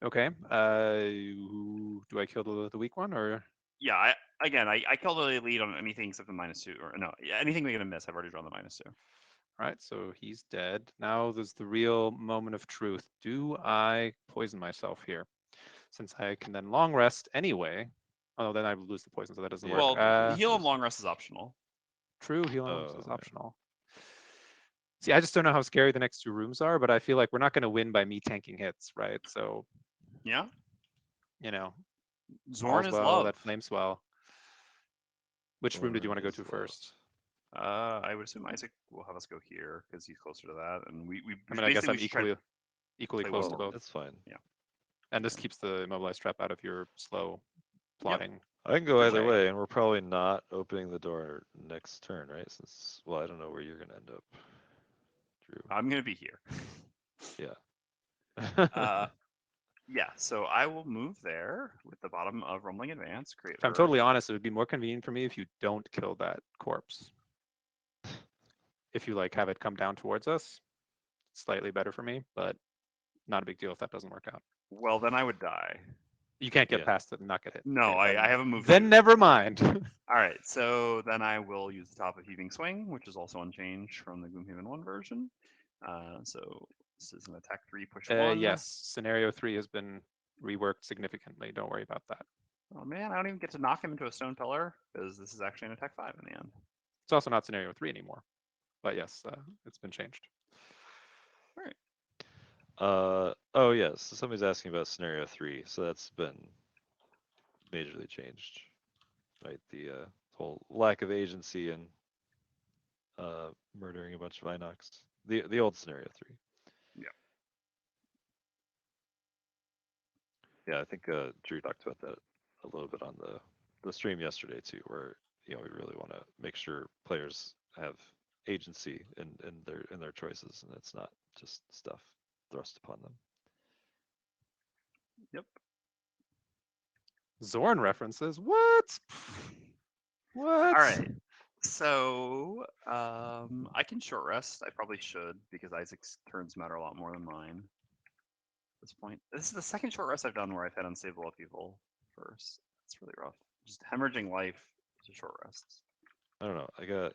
Okay. Do I kill the weak one or? Yeah. I killed the elite on anything except the -2, or no, yeah, anything we're gonna miss. I've already drawn the -2. All right, so he's dead. Now there's the real moment of truth. Do I poison myself here? Since I can then long rest anyway. Oh, then I lose the poison, so that doesn't Yeah, work. Well, heal and long rest is optional. True, heal and long rest is yeah. optional. See, I just don't know how scary the next 2 rooms are, but I feel like we're not going to win by me tanking hits, right? So, Yeah. you know, Zorn all's is well love. that flames well. Which room did you Or want to go is to low. first? I would assume Isaac will have us go here because he's closer to that, and we I mean, I guess basically I'm we should try equally play close one to more. both. It's fine. And this keeps the immobilized trap out of your slow plotting. I can go For either sure. way, and we're probably not opening the door next turn, right? Since, well, I don't know where you're gonna end up, Drew. I'm gonna be here. Yeah. Yeah, so I will move there with the bottom of Rumbling Advance. Create. If I'm totally honest, it would be more convenient for me if you don't kill that corpse. If you like have it come down towards us, slightly better for me, but not a big deal if that doesn't work out. Well, then I would die. You can't get Yeah. past it and not get hit. No, Okay, I haven't moved. Then to. never mind. All right, so then I will use the top of Heaving Swing, which is also unchanged from the Gloomhaven 1 version. So this is an attack 3, push 1. Yes, scenario 3 has been reworked significantly. Don't worry about that. Oh man, I don't even get to knock him into a stone pillar because this is actually an attack 5 in the end. It's also not scenario 3 anymore. But yes, it's been changed. All right. Oh yes, so somebody's asking about scenario 3. So that's been majorly changed, right? The whole lack of agency and murdering a bunch of Inox. The old scenario 3. Yeah. Yeah, I think Drew talked about that a little bit on the stream yesterday too, where we really want to make sure players have agency in their choices, and it's not just stuff thrust upon them. Yep. Zorn references? What? What? All right. So I can short rest. I probably should because Isaac's turns matter a lot more than mine at this point. This is the second short rest I've done where I've had unstable upheaval first. It's really rough. Just hemorrhaging life to short rests. I don't know. I got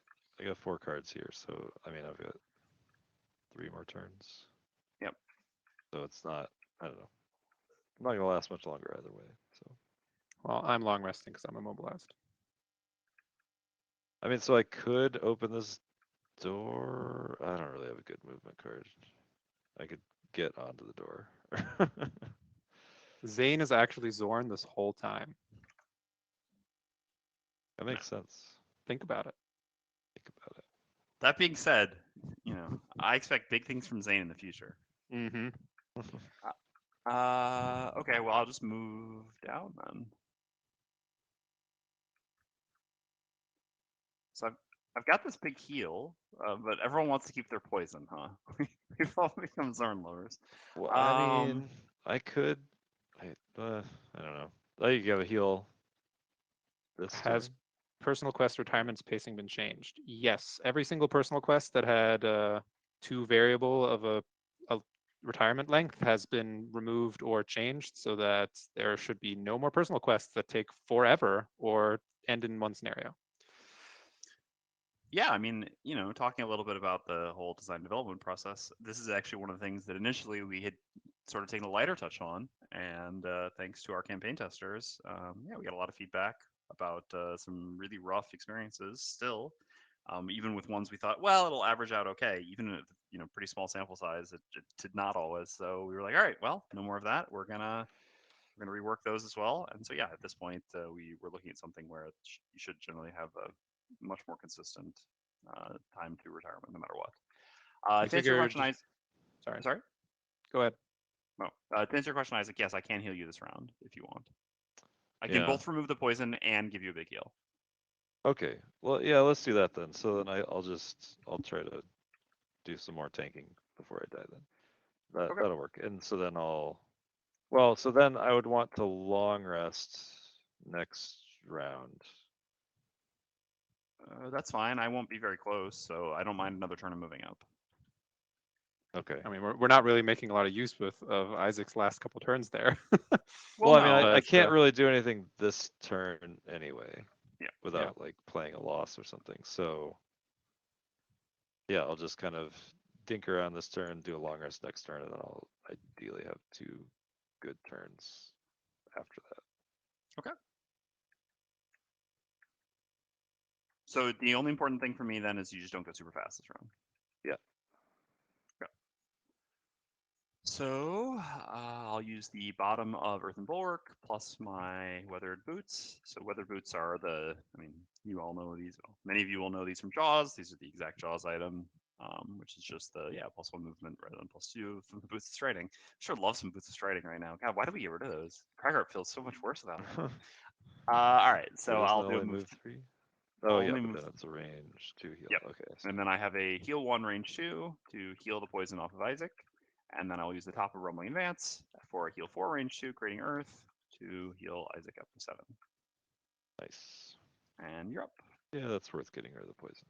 4 cards here, so I mean I've got 3 more turns. Yep. So it's not. I don't know. I'm not gonna last much longer either way. So. Well, I'm long resting because I'm immobilized. I mean, so I could open this door. I don't really have a good movement card. I could get onto the door. Zane is actually Zorn this whole time. That makes sense. Think about it. Think about it. That being said, I expect big things from Zane in the future. Mm-hmm. Okay, well I'll just move down then. So I've got this big heal, but everyone wants to keep their poison, huh? We've all become Zorn lovers. Well, I mean, I could. I don't know. I could have a heal. This Has turn. personal quest retirement's pacing been changed? Yes. Every single personal quest that had 2 variable of a retirement length has been removed or changed so that there should be no more personal quests that take forever or end in one scenario. Yeah, I mean, talking a little bit about the whole design development process, this is actually one of the things that initially we had sort of taken a lighter touch on, and thanks to our campaign testers, we got a lot of feedback about some really rough experiences still, even with ones we thought, well, it'll average out okay, even at pretty small sample size, it did not always. So we were like, all right, well, no more of that. We're gonna rework those as well. And so yeah, at this point, we were looking at something where you should generally have a much more consistent time to retirement, no matter what. To answer your question, sorry. Go ahead. No. To answer your question, Isaac, yes, I can heal you this round if you want. I can Yeah. both remove the poison and give you a big heal. Okay. Well, yeah. Let's do that then. So then I'll try to do some more tanking before I die. Then that'll work. And so then so then I would want to long rest next round. That's fine. I won't be very close, so I don't mind another turn of moving up. Okay. I mean, we're not really making a lot of use of Isaac's last couple turns there. Well, I mean, no, I can't really do anything this turn anyway. Yeah. Without like playing a loss or something. So yeah, I'll just kind of dink around this turn, do a long rest next turn, and then I'll ideally have 2 good turns after that. Okay. So the only important thing for me then is you just don't go super fast this round. Yeah. So I'll use the bottom of Earthen Bulwark plus my weathered boots. So weathered boots are you all know these. Well, many of you will know these from Jaws. These are the exact Jaws item, which is just the +1 movement rather than +2 from the boots of striding. Sure, love some boots of striding right now. God, why do we get rid of those? Crackart feels so much worse without them. All right, so Doesn't I'll it do a only move. move 3? Oh yeah, Only but move. then it's a range 2 heal. Yep. Okay. I see. And then I have a heal 1, range 2 to heal the poison off of Isaac. And then I'll use the top of Rumbling Advance for a heal 4, range 2, creating Earth to heal Isaac up to 7. Nice. And you're up. Yeah, that's worth getting rid of the poison.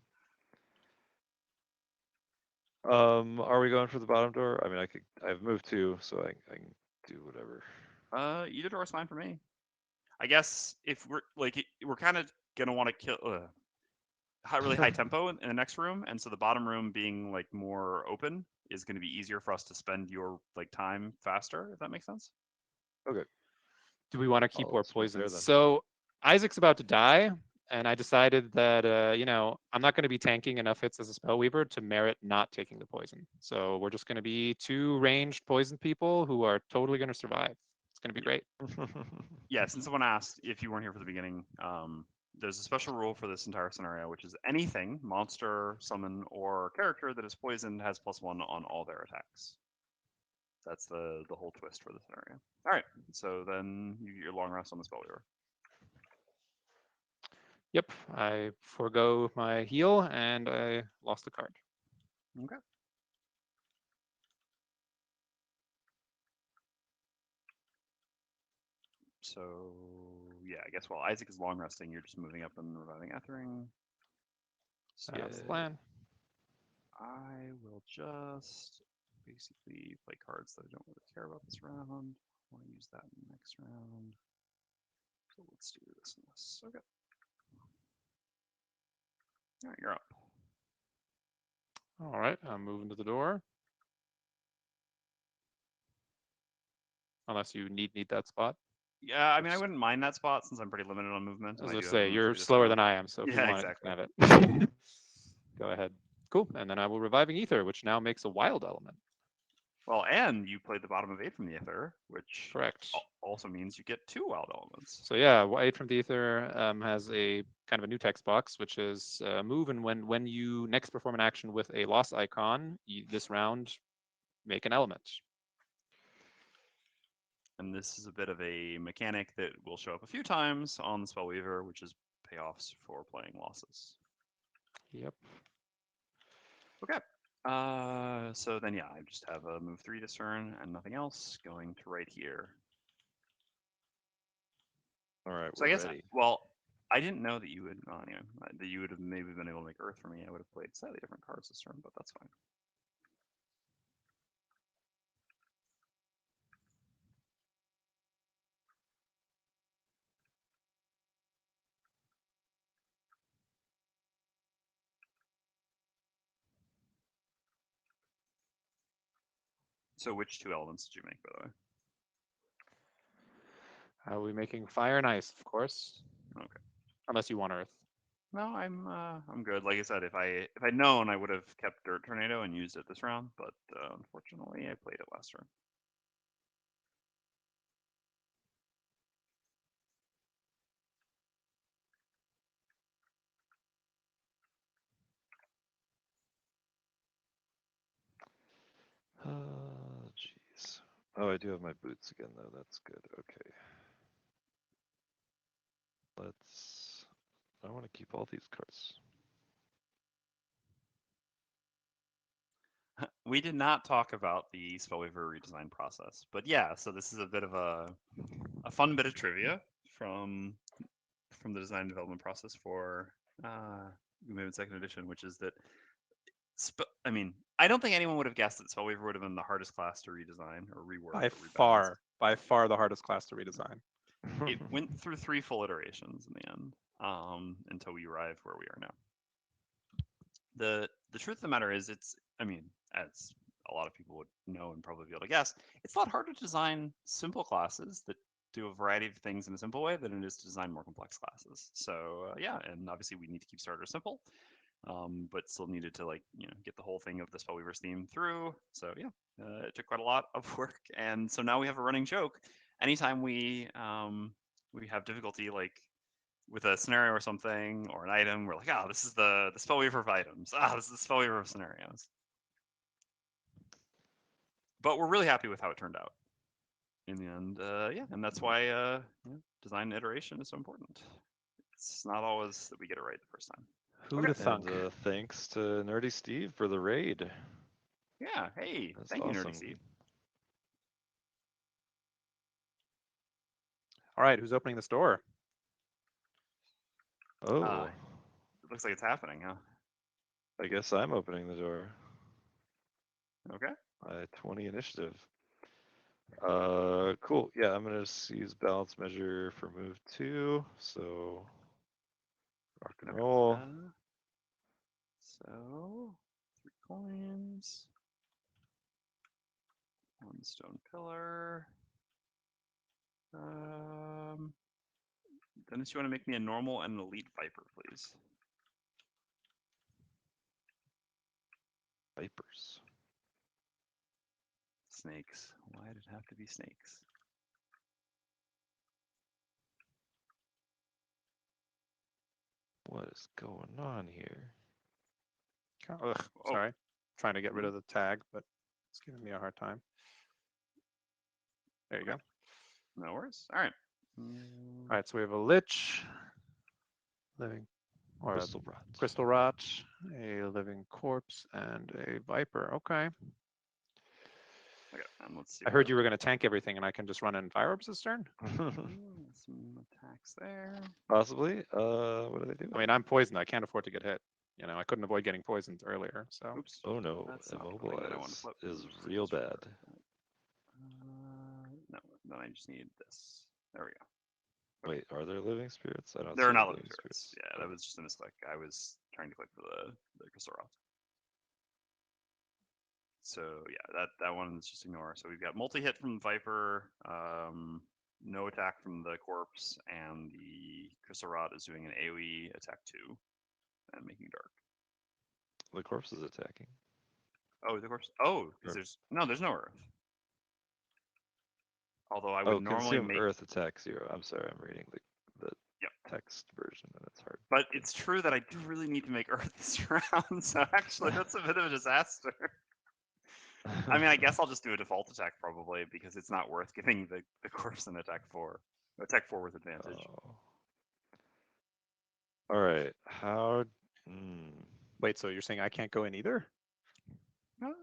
Are we going for the bottom door? I mean, I've moved 2, so I can do whatever. Either door is fine for me. I guess if we're kind of gonna want to kill really high tempo in the next room, and so the bottom room being like more open is going to be easier for us to spend your time faster, if that makes sense. Okay. Do we want to keep I'll our swing there poisons? then. So Isaac's about to die, and I decided that I'm not going to be tanking enough hits as a spellweaver to merit not taking the poison. So we're just going to be 2 ranged poison people who are totally going to survive. It's going to be great. Yeah, since someone asked if you weren't here for the beginning, there's a special rule for this entire scenario, which is anything, monster, summon, or character that is poisoned has +1 on all their attacks. That's the whole twist for the scenario. All right, so then you get your long rest on the spellweaver. Yep, I forego my heal and I lost a card. Okay. So yeah, I guess while Isaac is long resting, you're just moving up and reviving Ethering. That's the plan. I will just basically play cards that I don't really care about this round. I want to use that in the next round. So let's do this and this. Okay. All right, you're up. All right, I'm moving to the door. Unless you need that spot. Yeah, I mean, I wouldn't mind that spot since I'm pretty limited on movement. As I say, you're slower than I am, so if you want exactly. it, you can have it. Go ahead. Cool. And then I will Reviving Ether, which now makes a wild element. Well, and you played the bottom of 8 from the Ether, which Correct. Also means you get 2 wild elements. So yeah, 8 from the Ether has a kind of a new text box, which is move, and when you next perform an action with a loss icon, this round make an element. And this is a bit of a mechanic that will show up a few times on the Spellweaver, which is payoffs for playing losses. Yep. Okay. So then, yeah, I just have a move 3 this turn and nothing else, going to right here. All right, So we're I guess, ready. well, I didn't know that you would, anyway, that you would have maybe been able to make Earth for me. I would have played slightly different cards this turn, but that's fine. So which 2 elements did you make, by the way? Are we making fire and ice, of course? Okay. Unless you want earth. No, I'm good. Like I said, if I'd known, I would have kept Dirt Tornado and used it this round, but unfortunately, I played it last turn. Jeez. Oh, I do have my boots again, though. That's good. Okay. I want to keep all these cards. We did not talk about the Spellweaver redesign process, but yeah, so this is a bit of a fun bit of trivia from the design and development process for Gloomhaven Second Edition, which is that I don't think anyone would have guessed that Spellweaver would have been the hardest class to redesign or rework. By far the hardest class to redesign. It went through 3 full iterations in the end, until we arrive where we are now. The truth of the matter is, as a lot of people would know and probably be able to guess, it's a lot harder to design simple classes that do a variety of things in a simple way than it is to design more complex classes. So yeah, and obviously we need to keep starters simple. but still needed to get the whole thing of the Spellweaver's theme through. So yeah, it took quite a lot of work, and so now we have a running joke. Anytime we have difficulty with a scenario or something or an item, we're like, this is the Spellweaver of items. This is the Spellweaver of scenarios. But we're really happy with how it turned out in the end. Yeah, and that's why design iteration is so important. It's not always that we get it right the first time. Who'd have thunk? And thanks to Nerdy Steve for the raid. Yeah, hey, That's thank you, awesome. Nerdy Steve. All right, who's opening this door? Oh, It looks like it's happening, huh? I guess I'm opening the door. Okay. 20 initiative. Cool. Yeah, I'm gonna just use balance measure for move 2. So rock and Okay. roll. So 3 coins, 1 stone pillar. Dennis, you want to make me a normal and an elite viper, please? Vipers. Snakes. Why did it have to be snakes? What is going on here? Ugh, sorry. Trying to get rid of the tag, but it's giving me a hard time. There you go. No worries. All right. All right, so we have a lich, living, or Crystal rot. crystal rot, a living corpse, and a viper. Okay. Okay, and let's see. I heard you were going to tank everything, and I can just run in fire orbs this turn. Some attacks there. Possibly. What do they do? I mean, I'm poisoned. I can't afford to get hit. I couldn't avoid getting poisoned earlier. So. Oops. Oh no, That's not the thing that I want to immobilize flip. is real bad. No, then I just need this. There we go. Wait, are there living spirits? I don't There are see not any living spirits. Yeah, Okay. that was just a misclick. I was trying to click for the crystal rod. So yeah, that one is just ignore. So we've got multi-hit from the Viper, no attack from the corpse, and the crystal rod is doing an AoE attack 2 and making dark. The corpse is attacking. Oh, the corpse. Oh, because there's no earth. Although I would normally consume make earth attack 0. I'm sorry, I'm reading the Yep. text version and it's hard. But it's true that I do really need to make earth this round, so actually that's a bit of a disaster. I mean, I guess I'll just do a default attack probably because it's not worth giving the corpse an attack 4. Attack 4 with advantage. Oh. All right. How? Wait, so you're saying I can't go in either? Oh,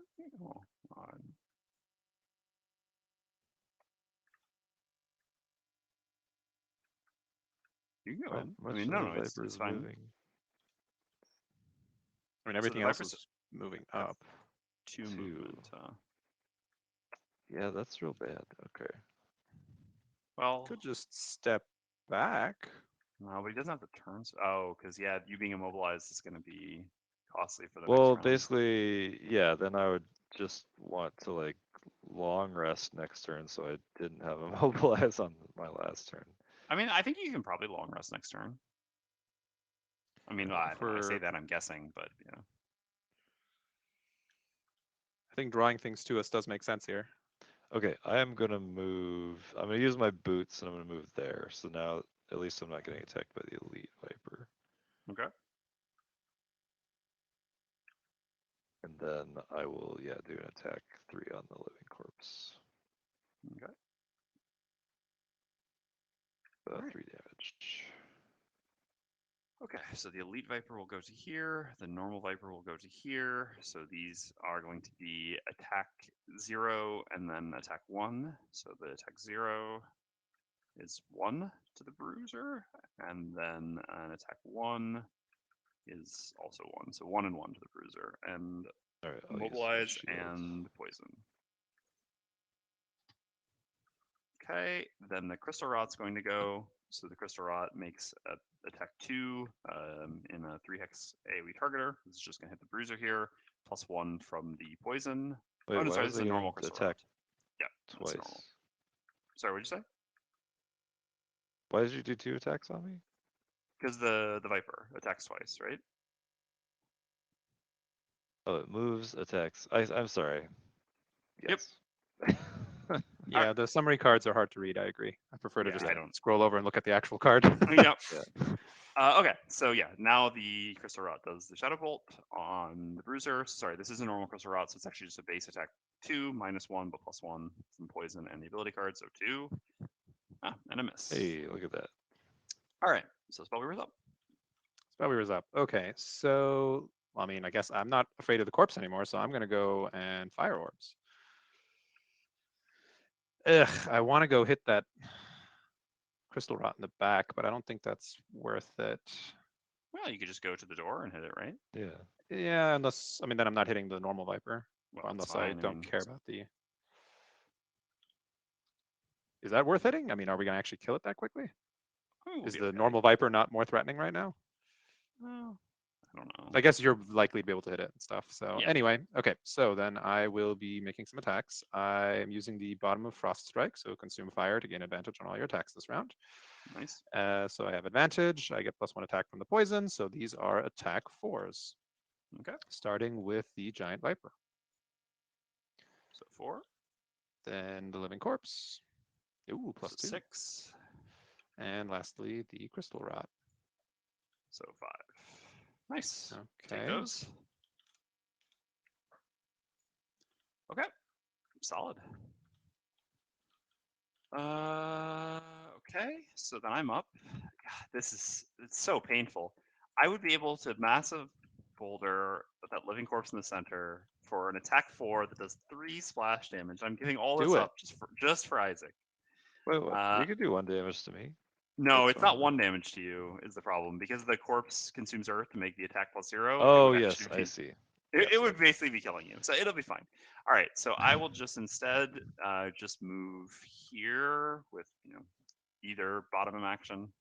you can go in. I mean, no, it's fine. Moving? I mean, everything else is moving up. 2 movement. Yeah, that's real bad. Okay. Well, could just step back. No, but he doesn't have the turns. Oh, because yeah, you being immobilized is going to be costly for the well, next round. basically, yeah. Then I would just want to long rest next turn, so I didn't have immobilize on my last turn. I mean, I think you can probably long rest next turn. I mean, I say that I'm guessing, but yeah. I think drawing things to us does make sense here. Okay, I am gonna move. I'm gonna use my boots, and I'm gonna move there. So now, at least I'm not getting attacked by the elite viper. Okay. And then I will, do an attack 3 on the living corpse. Okay. 3 damage. Okay, so the elite viper will go to here. The normal viper will go to here. So these are going to be attack 0 and then attack 1. So the attack 0 is 1 to the bruiser, and then an attack 1 is also 1. So 1 and 1 to the bruiser, and immobilize and poison. Okay, then the crystal rod's going to go. So the crystal rod makes attack 2 in a 3-hex AoE targeter. This is just going to hit the bruiser here, plus 1 from the poison. Wait, oh, no, sorry, this is a normal crystal attack rod. Yeah, twice. normal. Sorry, what'd you say? Why did you do 2 attacks on me? Because the viper attacks twice, right? Oh, it moves, attacks. I'm sorry. Yep. Yes. Yeah, the summary cards are hard to read. I agree. I prefer to Yeah, just I don't. scroll over and look at the actual card. Yep. Yeah. Okay, so yeah, now the Crystal Rot does the Shadow Bolt on the Bruiser. Sorry, this is a normal Crystal Rot, so it's actually just a base attack 2, -1, but +1 from poison and the ability card, so 2. And a miss. Hey, look at that. All right, so Spellweaver's up. Spellweaver's up. Okay, so I mean, I guess I'm not afraid of the corpse anymore, so I'm gonna go and fire orbs. Ugh, I want to go hit that Crystal Rot in the back, but I don't think that's worth it. Well, you could just go to the door and hit it, right? Yeah. Yeah, unless I mean then I'm not hitting the normal Viper, Well, or that's unless I fine. don't mean, care about the. Is that worth hitting? I mean, are we gonna actually kill it that quickly? we'll Is be the okay. normal Viper not more threatening right now? Well, I don't know. I guess you're likely to be able to hit it and stuff. So Yeah. anyway, okay. So then I will be making some attacks. I'm using the bottom of Frost Strike, so consume fire to gain advantage on all your attacks this round. Nice. So I have advantage. I get +1 attack from the poison. So these are attack 4s. Okay. Starting with the Giant Viper. So 4. Then the Living Corpse. Ooh, +2. So 6. And lastly, the Crystal Rot. So 5. Nice. Okay. Take those. Okay. Solid. Okay. So then I'm up. God, it's so painful. I would be able to massive boulder with that living corpse in the center for an attack 4 that does 3 splash damage. I'm giving all this Do it. up just for Isaac. Wait, Uh, you could do 1 damage to me. No, That's it's not fine. 1 damage to you is the problem because the corpse consumes earth to make the attack +0. Oh, yes, I see. It Yes, would I see. basically be killing you, so it'll be fine. All right, so I will just instead just move here with either bottom of action.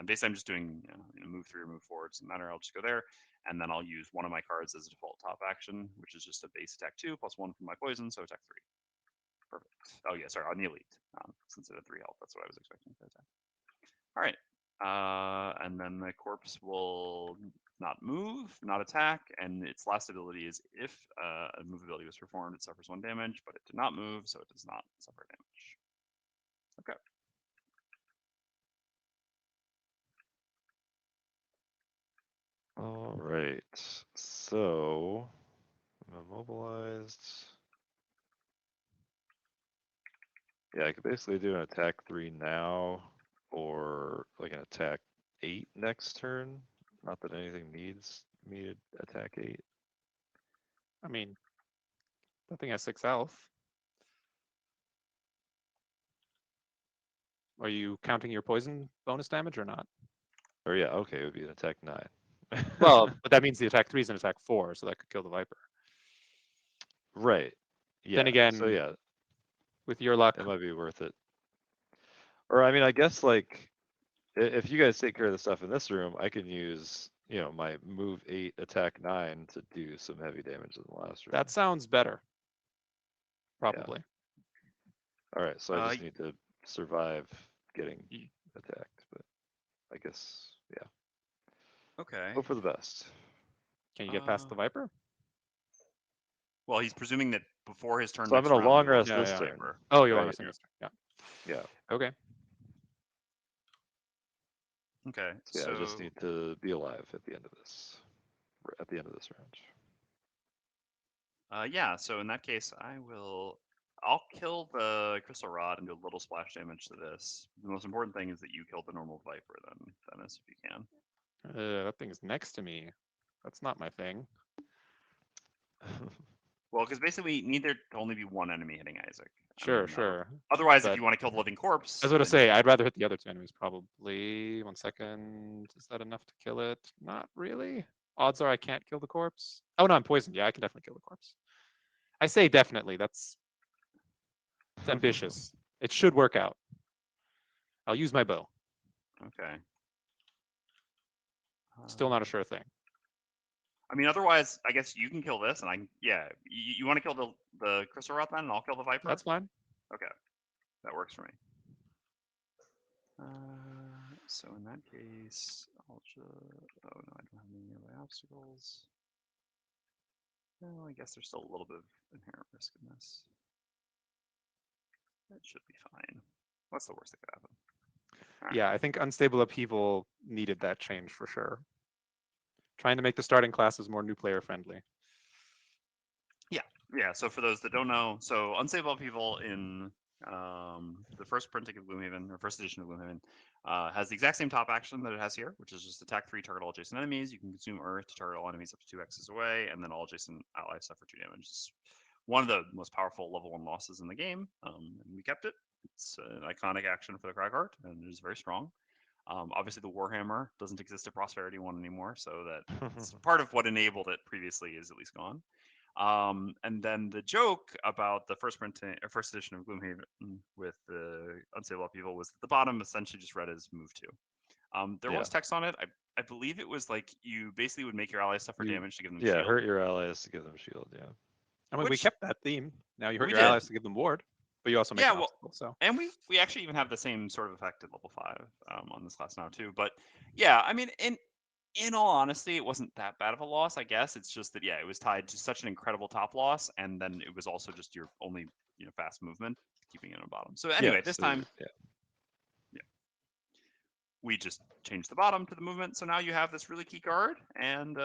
Basically, I'm just doing move 3 or move 4. It doesn't matter. I'll just go there, and then I'll use one of my cards as a default top action, which is just a base attack 2 +1 from my poison, so attack 3. Perfect. Oh yeah, sorry, on the elite. Since it had 3 health, that's what I was expecting to attack. All right. And then the corpse will not move, not attack, and its last ability is if a move ability was performed, it suffers 1 damage, but it did not move, so it does not suffer damage. Okay. All right. So I'm immobilized. Yeah, I could basically do an attack 3 now, or like an attack 8 next turn. Not that anything needs me to attack 8. I mean, that thing has 6 health. Are you counting your poison bonus damage or not? Or yeah, okay, it would be an attack 9. Well, but that means the attack 3 is an attack 4, so that could kill the Viper. Right. Yeah. Then again, so yeah, with your luck, it might be worth it. Or I mean, I guess like if you guys take care of the stuff in this room, I can use my move 8, attack 9 to do some heavy damage in the last room. that sounds better. Probably. All right, so I just need to survive getting attacked, but I guess yeah. Okay. Hope for the best. Can you get past the Viper? Well, he's presuming that before his turn. So I'm next gonna round, long we will rest do this the turn. Viper. Oh, you want right? to this turn? Yeah. Yeah. Okay. Okay. So yeah, So I just need to be alive at the end of this. At the end of this round. yeah. So in that case, I'll kill the Crystal Rod and do a little splash damage to this. The most important thing is that you kill the normal Viper, then, Dennis, if you can. That thing's next to me. That's not my thing. Well, because basically we need there to only be one enemy hitting Isaac. Sure. Otherwise, if But you want to kill the living corpse, I was going to then say, I'd rather hit the other 2 enemies, probably. 1 second. Is that enough to kill it? Not really. Odds are I can't kill the corpse. Oh, no, I'm poisoned. Yeah, I can definitely kill the corpse. I say definitely. It's ambitious. It should work out. I'll use my bow. Okay. Still not a sure thing. I mean, otherwise, I guess you can kill this, and you want to kill the Crystal Rot then, and I'll kill the Viper. That's fine. Okay, that works for me. So in that case, I'll just. Oh no, I don't have any nearby obstacles. Well, I guess there's still a little bit of inherent risk in this. That should be fine. What's the worst that could happen? Right. Yeah, I think unstable upheaval needed that change for sure. Trying to make the starting classes more new player friendly. Yeah, so for those that don't know, so Unstable Upheaval in the first printing of Gloomhaven, or first edition of Gloomhaven, has the exact same top action that it has here, which is just attack 3, target all adjacent enemies. You can consume Earth to target all enemies up to 2x's away, and then all adjacent allies suffer 2 damage. It's one of the most powerful level 1 losses in the game, and we kept it. It's an iconic action for the Cragheart, and it is very strong. Obviously, the Warhammer doesn't exist at Prosperity 1 anymore, so that's part of what enabled it previously is at least gone. And then the joke about the first printing or first edition of Gloomhaven with the Unstable Upheaval was that the bottom essentially just read as move 2. There was text on it. I believe it was like you basically would make your allies suffer damage to give them shield. hurt your allies to give them shield. Yeah. I mean, we kept that theme. Now you hurt we your did. allies to give them ward, but you also make Yeah, an well, obstacle. So and we actually even have the same sort of effect at level 5 on this class now too. But yeah, I mean, in all honesty, it wasn't that bad of a loss, I guess. It's just that, yeah, it was tied to such an incredible top loss, and then it was also just your only, fast movement, keeping it on the bottom. So anyway, this time, we just changed the bottom to the movement. So now you have this really key card, and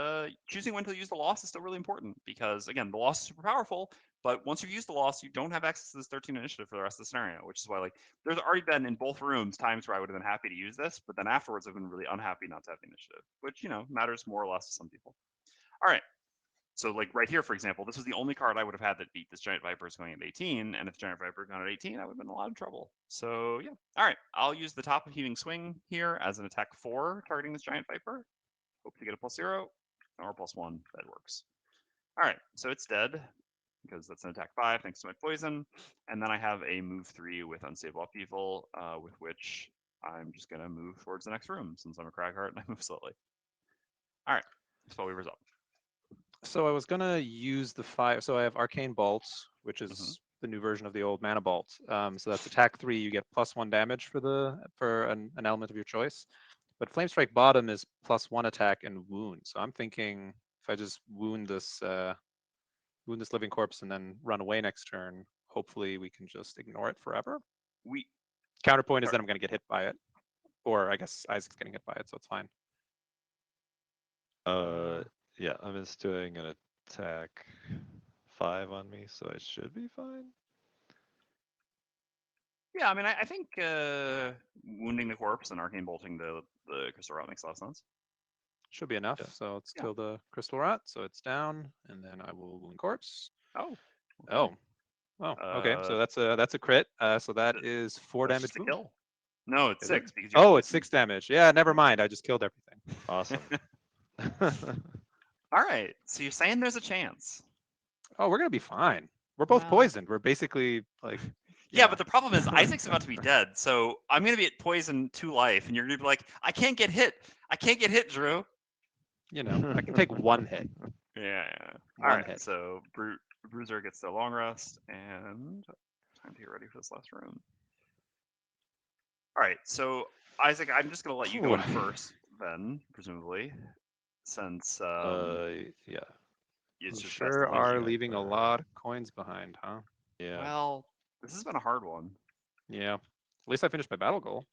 choosing when to use the loss is still really important because, again, the loss is super powerful, but once you've used the loss, you don't have access to this 13 initiative for the rest of the scenario, which is why, like, there's already been in both rooms times where I would have been happy to use this, but then afterwards I've been really unhappy not to have the initiative, which, matters more or less to some people. All right. So, like, right here, for example, this was the only card I would have had that beat this Giant Viper is going at 18, and if Giant Viper had gone at 18, I would have been in a lot of trouble. So, yeah. All right, I'll use the top of Heaving Swing here as an attack 4, targeting this Giant Viper. Hope to get a +0, or +1, that works. All right, so it's dead, because that's an attack 5, thanks to my poison. And then I have a move 3 with Unstable Upheaval, with which I'm just going to move towards the next room, since I'm a Cragheart and I move slowly. All right, Spellweaver's up. So I was gonna use the 5. So I have Arcane Bolts, which is the new version of the old Mana Bolt. So that's attack 3. You get +1 damage for an element of your choice. But Flame Strike bottom is +1 attack and wound. So I'm thinking if I just wound this living corpse and then run away next turn, hopefully we can just ignore it forever. Counterpoint is that I'm gonna get hit by it, or I guess Isaac's getting hit by it, so it's fine. Yeah, I'm just doing an attack 5 on me, so I should be fine. Yeah, I mean, I think wounding the corpse and arcane bolting the crystal rot makes a lot of sense. Should be enough. So it's kill the crystal rot, so it's down, and then I will wound corpse. Okay. So that's a crit. So that is 4 damage. Just a kill. No, it's 6 because it's 6 damage. Yeah, never mind. I just killed everything. Awesome. All right. So you're saying there's a chance? Oh, we're gonna be fine. We're both poisoned. We're basically like. Yeah, but the problem is Isaac's about to be dead, so I'm gonna be at poison 2 life, and you're gonna be like, I can't get hit. I can't get hit, Drew. I can take 1 hit. Yeah. All right. So Bruiser gets the long rest, and time to get ready for this last room. All right. So Isaac, I'm just gonna let you go in first, then presumably, since yeah. You sure are leaving a lot of coins behind, huh? Yeah. Well, this has been a hard one. Yeah. At least I finished my battle goal.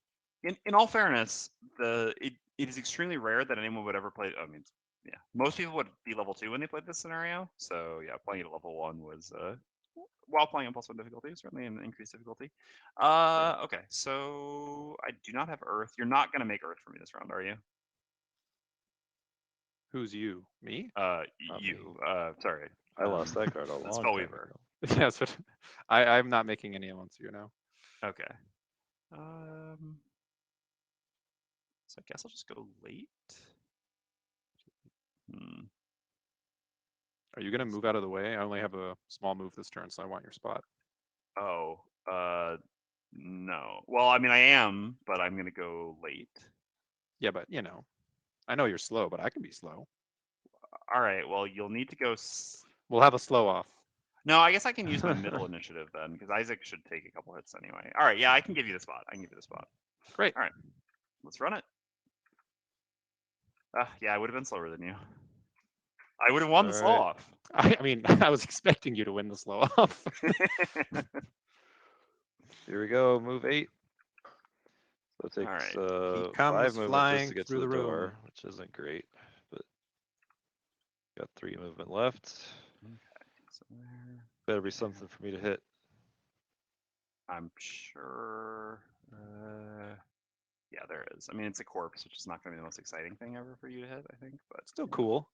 In all fairness, it is extremely rare that anyone would ever play. I mean, yeah, most people would be level 2 when they played this scenario. So yeah, playing it at level 1 was while playing on +1 difficulty, certainly an increased difficulty. Okay, so I do not have Earth. You're not gonna make Earth for me this round, are you? Who's you? Me? You. Sorry. I lost that card a long time ago. Yeah, so I'm not making any elements here now. Okay. So I guess I'll just go late. Are you gonna move out of the way? I only have a small move this turn, so I want your spot. Oh, no. Well, I mean, I am, but I'm gonna go late. Yeah, but I know you're slow, but I can be slow. All right. Well, you'll need to go. We'll have a slow off. No, I guess I can use my middle initiative then, because Isaac should take a couple hits anyway. All right. Yeah, I can give you the spot. Great. All right. Let's run it. Yeah, I would have been slower than you. I would have won the slow Alright. off. I mean, I was expecting you to win the slow off. Here we go. Move 8. So it takes Alright. He comes 5 movement just flying to get through to the the door, room. which isn't great. But got 3 movement left. Okay, so there. Better be something for me to hit. I'm sure. Yeah, there is. I mean, it's a corpse, which is not going to be the most exciting thing ever for you to hit, I think. But Still you know, cool.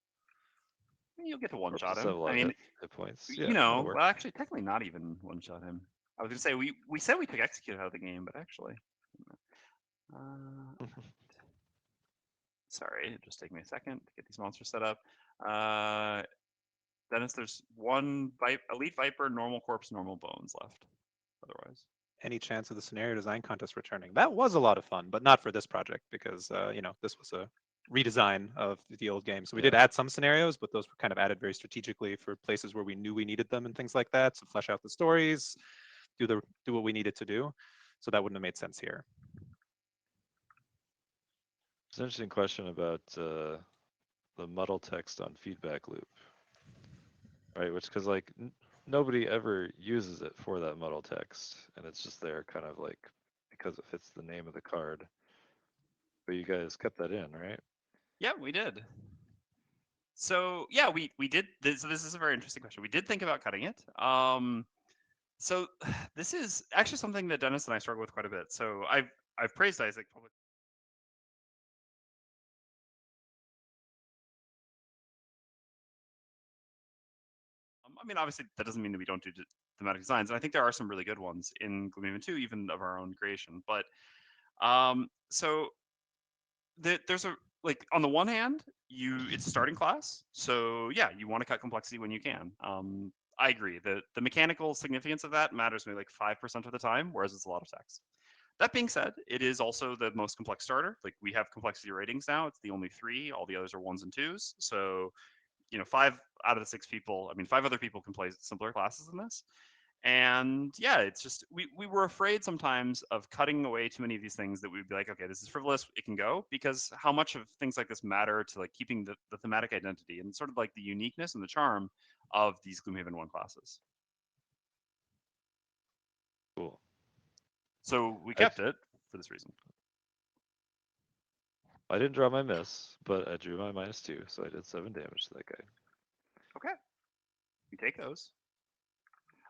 you'll get to one shot Corpses him. have a lot I of mean, hit points. you Yeah, that'll know, work. well, actually, technically not even one shot him. I was going to say we said we took execute out of the game, but actually, sorry, it just take me a second to get these monsters set up. Dennis, there's one elite viper, normal corpse, normal bones left. Otherwise, Any chance of the scenario design contest returning? That was a lot of fun, but not for this project because you know, this was a redesign of the old game. So we did Yeah. add some scenarios, but those were kind of added very strategically for places where we knew we needed them and things like that to flesh out the stories, do what we needed to do. So that wouldn't have made sense here. It's an interesting question about the muddle text on feedback loop, right? Which, because like nobody ever uses it for that muddle text, and it's just there kind of like because it fits the name of the card. But you guys kept that in, right? yeah, we did. So yeah, we did. So this is a very interesting question. We did think about cutting it. So this is actually something that Dennis and I struggle with quite a bit. So I've praised Isaac publicly. I mean, obviously that doesn't mean that we don't do thematic designs, and I think there are some really good ones in Gloomhaven 2, even of our own creation. But so there's a like on the one hand, it's a starting class, so yeah, you want to cut complexity when you can. I agree. The mechanical significance of that matters maybe like 5% of the time, whereas it's a lot of text. That being said, it is also the most complex starter. Like we have complexity ratings now. It's the only 3. All the others are 1s and 2s. So, 5 out of the 6 people, I mean, 5 other people can play simpler classes than this. And yeah, it's just we were afraid sometimes of cutting away too many of these things that we'd be like, okay, this is frivolous, it can go, because how much of things like this matter to like keeping the thematic identity and sort of like the uniqueness and the charm of these Gloomhaven 1 classes. Cool. So we kept it for this reason. I didn't draw my miss, but I drew my -2, so I did 7 damage to that guy. Okay. We take those.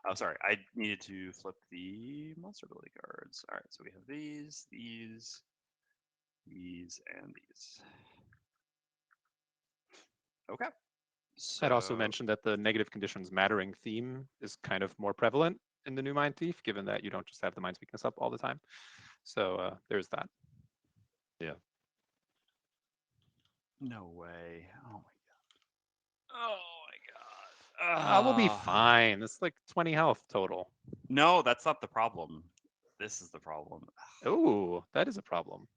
Oh, sorry. I needed to flip the monster ability cards. All right, so we have these, and these. Okay. So, I'd also mentioned that the negative conditions mattering theme is kind of more prevalent in the new Mind Thief, given that you don't just have the Mind's Weakness up all the time. So there's that. Yeah. no way. Oh my god. Oh my god. We'll be fine. It's like 20 health total. No, that's not the problem. This is the problem. Oh, that is a problem.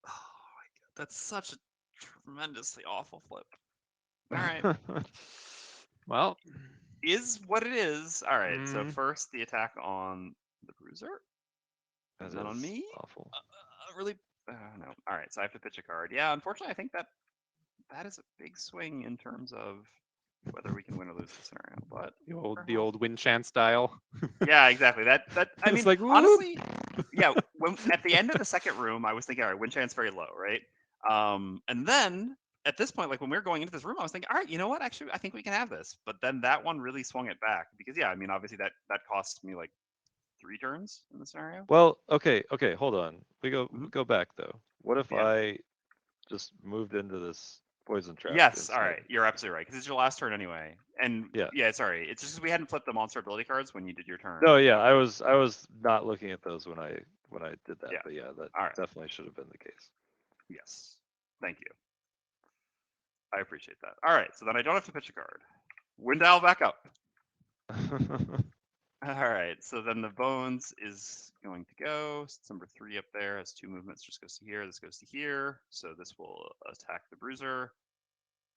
Oh my god. That's such a tremendously awful flip. All right. Well, Is what it is. All right. So first the attack on the bruiser. And then on me. Awful. Really. No. All right. So I have to pitch a card. Yeah. Unfortunately, I think that is a big swing in terms of whether we can win or lose the scenario. But the old win chance style. yeah, exactly. That I It's mean, like, honestly, yeah. When at the end of the second room, I was thinking, all right, win chance very low, right? And then at this point, like when we were going into this room, I was thinking, all right, you know what? Actually, I think we can have this. But then that one really swung it back because yeah, I mean, obviously that cost me like 3 turns in the scenario. Well, okay, hold on. We Mhm. go back though. What if Yeah. I just moved into this poison trap? Yes, instead? all right. You're absolutely right because it's your last turn anyway. And Yeah. sorry, it's just 'cause we hadn't flipped the monster ability cards when you did your turn. No, yeah, I was not looking at those when I did that, Yeah. but yeah, that All right. definitely should have been the case. Yes. Thank you. I appreciate that. All right, so then I don't have to pitch a card. Wind dial back up. All right, so then the bones is going to go. So it's number 3 up there, has 2 movements, just goes to here, this goes to here. So this will attack the bruiser.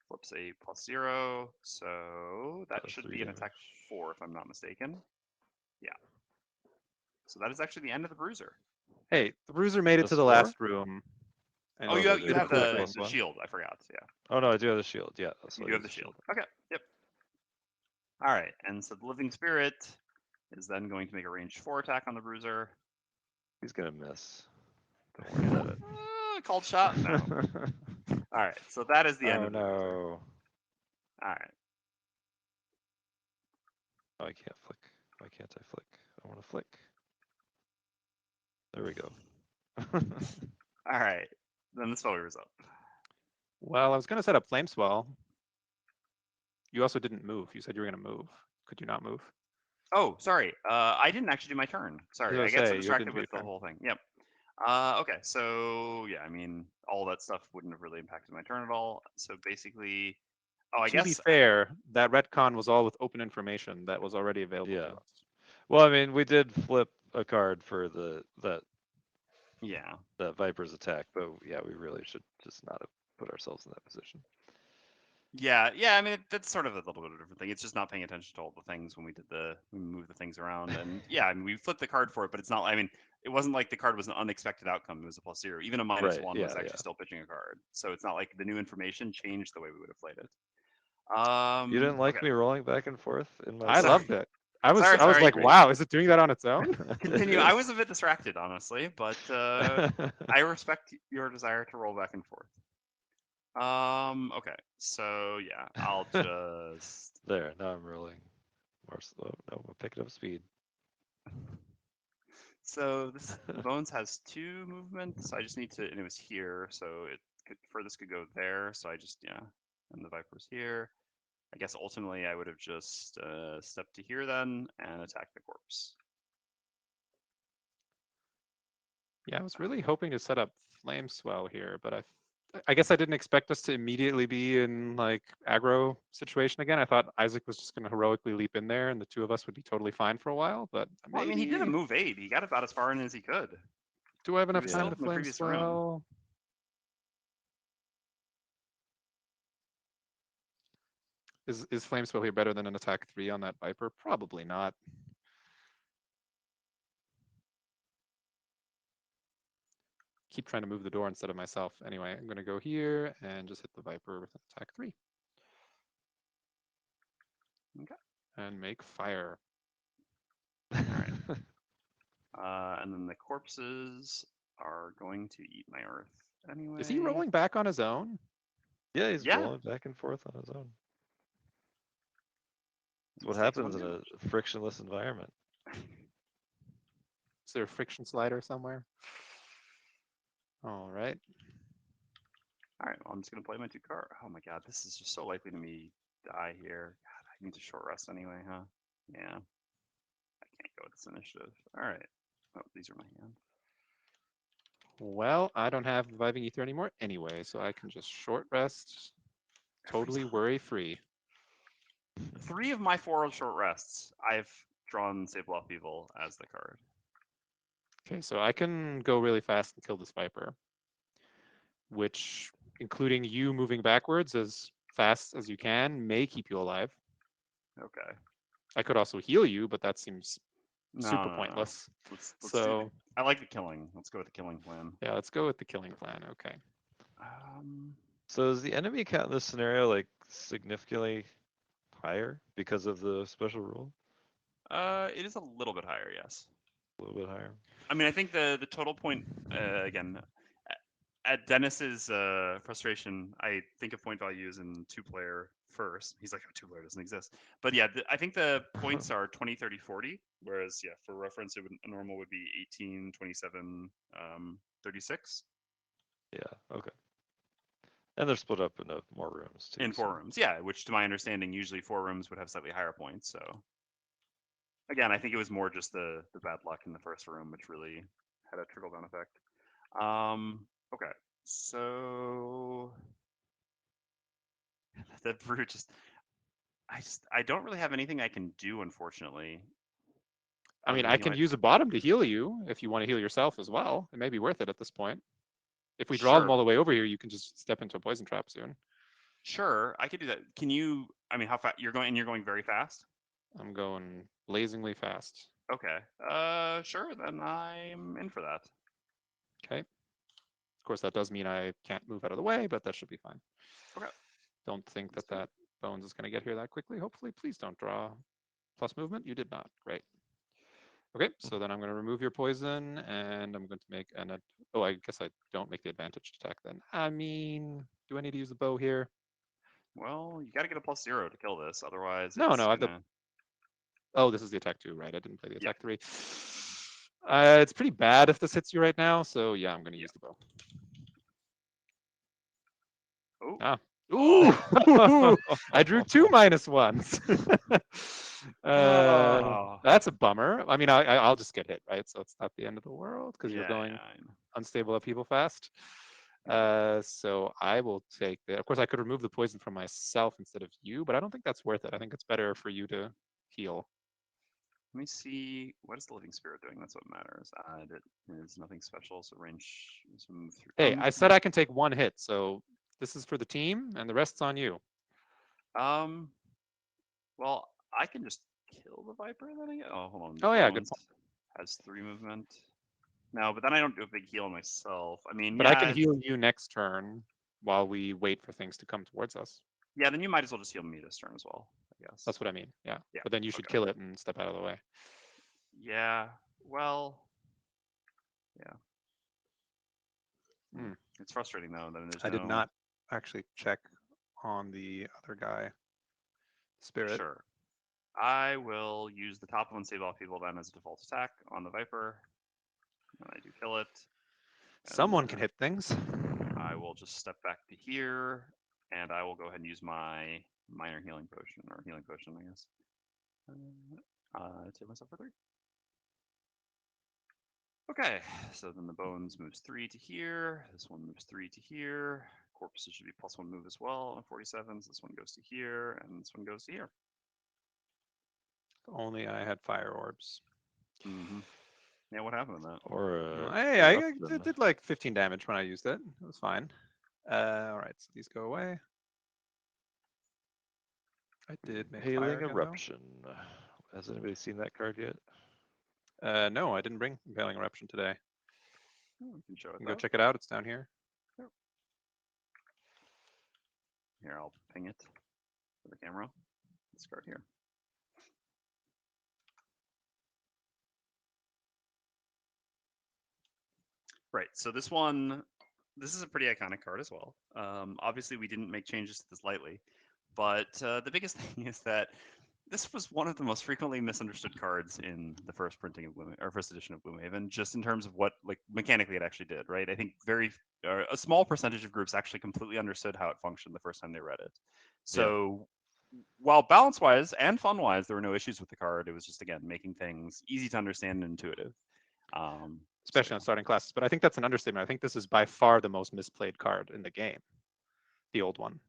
Flips a +0, so that should be an attack 4 if I'm not mistaken. Yeah. So that is actually the end of the bruiser. Hey, the bruiser made it Just to the 4? last room, And Oh, Oh, you no, have they you have have that the, plus the one? shield. I forgot. Yeah, Oh no, I do have the shield. Yeah, so you I do have use the shield. Okay. Yep. All right. And so the living spirit is then going to make a ranged 4 attack on the bruiser. He's gonna miss. Don't worry about it. Called shot? No. All right. So that is the end Oh of the bruiser. no. All right. Oh, I can't flick. Why can't I flick? I want to flick. There we go. All right. Then the spell is up. Well, I was going to set up Flame Swell. You also didn't move. You said you were going to move. Could you not move? Oh, sorry. I didn't actually do my turn. Sorry, gonna I get so say, you didn't distracted do with the your turn. whole thing. Yep. Okay. So yeah, I mean, all that stuff wouldn't have really impacted my turn at all. So basically, I To be guess fair, that retcon was all with open information that was already available Yeah. to us. Well, I mean, we did flip a card for that yeah. Viper's attack, but yeah, we really should just not have put ourselves in that position. Yeah, I mean that's sort of a little bit of a different thing. It's just not paying attention to all the things when we moved the things around, and yeah, I mean we flipped the card for it, but it's not. I mean, it wasn't like the card was an unexpected outcome. It was a +0. Even a Right, -1 yeah, was actually yeah. still pitching a card. So it's not like the new information changed the way we would have played it. You didn't like Okay. me rolling back and forth in my I Sorry. loved it. I was Sorry, like, great. wow, is it doing that on its own? Continue. I was a bit distracted, honestly, but I respect your desire to roll back and forth. Okay. So yeah, I'll just. There, now I'm rolling more slow. No, I'm picking up speed. So the bones has 2 movements. I just need to, and it was here, so it furthest could go there. So I just and the viper's here. I guess ultimately I would have just stepped to here then and attacked the corpse. Yeah, I was really hoping to set up Flame Swell here, but I guess I didn't expect us to immediately be in like aggro situation again. I thought Isaac was just going to heroically leap in there and the two of us would be totally fine for a while, but Well, I mean, he did a move 8. He got about as far in as he could. Do I have enough was time still to in the Flame previous room. Swell? Is Flame Swell here better than an attack 3 on that Viper? Probably not. Keep trying to move the door instead of myself. Anyway, I'm going to go here and just hit the Viper with an attack 3. Okay. And make fire. All right. And then the corpses are going to eat my earth anyway. Is he rolling back on his own? Yeah, he's rolling back and forth on his own. That's what happens in a frictionless environment. Is there a friction slider somewhere? All right. All right. Well, I'm just gonna play my 2 cards. Oh my god, this is just so likely to me die here. God, I need to short rest anyway, huh? Yeah. I can't go with this initiative. All right. Oh, these are my hand. Well, I don't have Reviving Ether anymore anyway, so I can just short rest, totally worry-free. 3 of my 4 short rests, I've drawn Cephalofair Evil as the card. Okay, so I can go really fast and kill this Viper, which, including you moving backwards as fast as you can, may keep you alive. Okay. I could also heal you, but that seems super No. pointless. Let's So I like the killing. Let's go with the killing plan. yeah, let's go with the killing plan. Okay. So is the enemy count in this scenario like significantly higher because of the special rule? It is a little bit higher, yes. A little bit higher. I mean, I think the total point again at Dennis's frustration, I think of point value as in 2-player first. He's like, oh, 2-player doesn't exist. But yeah, I think the points are 20, 30, 40. Whereas, yeah, for reference, a normal would be 18, 27, 36. Yeah, okay. And they're split up into more rooms, too. In 4 rooms, yeah, which to my understanding, usually 4 rooms would have slightly higher points. So, again, I think it was more just the bad luck in the first room, which really had a trickle-down effect. Okay, so the brute I don't really have anything I can do, unfortunately. I mean, I can use a bottom to heal you if you want to heal yourself as well. It may be worth it at this point. If we draw them all the way over here, you can just step into a poison trap soon. Sure, I could do that. Can you? I mean, how fast you're going? And you're going very fast. I'm going blazingly fast. Okay. Sure. Then I'm in for that. Okay. Of course, that does mean I can't move out of the way, but that should be fine. Okay. Don't think Let's that do it. that bones is going to get here that quickly. Hopefully, please don't draw plus movement. You did not. Great. Okay, so then I'm going to remove your poison, and I'm going to make an. Oh, I guess I don't make the advantage attack then. I mean, do I need to use the bow here? Well, you got to get a +0 to kill this, otherwise No, it's no, I have the. gonna. Oh, this is the attack 2, right? I didn't play the Yeah. attack 3. It's pretty bad if this hits you right now, so yeah, I'm going to use the bow. Oh. Ah. Ooh! I drew 2 -1s. Oh. That's a bummer. I mean, I'll just get hit, right? So it's not the end of the world because you're Yeah, going yeah, I know. unstable upheaval fast. So I will take the. Of course, I could remove the poison from myself instead of you, but I don't think that's worth it. I think it's better for you to heal. Let me see. What is the living spirit doing? That's what matters. There's nothing special, so range is move through. Hey, Move I through. said I can take 1 hit, so this is for the team, and the rest's on you. Well, I can just kill the viper then. Oh, hold on. Oh yeah, good Bones has 3 movement. No, but then I don't do a big heal on myself. I mean, But I can yeah, heal you next turn while we wait for things to come towards us. yeah. Then you might as well just heal me this turn as well, I guess. That's what I mean. Yeah. Yeah, But then you should okay. kill it and step out of the way. Yeah. Well. Yeah. Hmm. It's frustrating though. Then there's I no. did not actually check on the other guy. Spirit. Sure. I will use the top of unstable upheaval then as a default attack on the viper. And I do kill it. Someone can hit things. I will just step back to here, and I will go ahead and use my minor healing potion, or healing potion, I guess. To myself for 3. Okay, so then the bones moves 3 to here. This one moves 3 to here. Corpses should be +1 move as well on 47s. This one goes to here, and this one goes to here. If only I had fire orbs. Mm-hmm. Yeah, what happened to that? Or Hey, I eruption. did like 15 damage when I used it. It was fine. All right, so these go away. I did make fire Hailing again, eruption. Has anybody seen that card yet? though. No, I didn't bring Impaling Eruption today. Oh, we can show You it can go though. check it out. It's down here. Here, I'll ping it for the camera. This card here. Right, so this is a pretty iconic card as well. Obviously, we didn't make changes to this lightly, but the biggest thing is that this was one of the most frequently misunderstood cards in the first printing of or first edition of Gloomhaven, just in terms of what like mechanically it actually did. Right, I think a small percentage of groups actually completely understood how it functioned the first time they read it. So while balance-wise and fun-wise, there were no issues with the card. It was just again making things easy to understand and intuitive. Especially on starting classes. But I think that's an understatement. I think this is by far the most misplayed card in the game, the old one,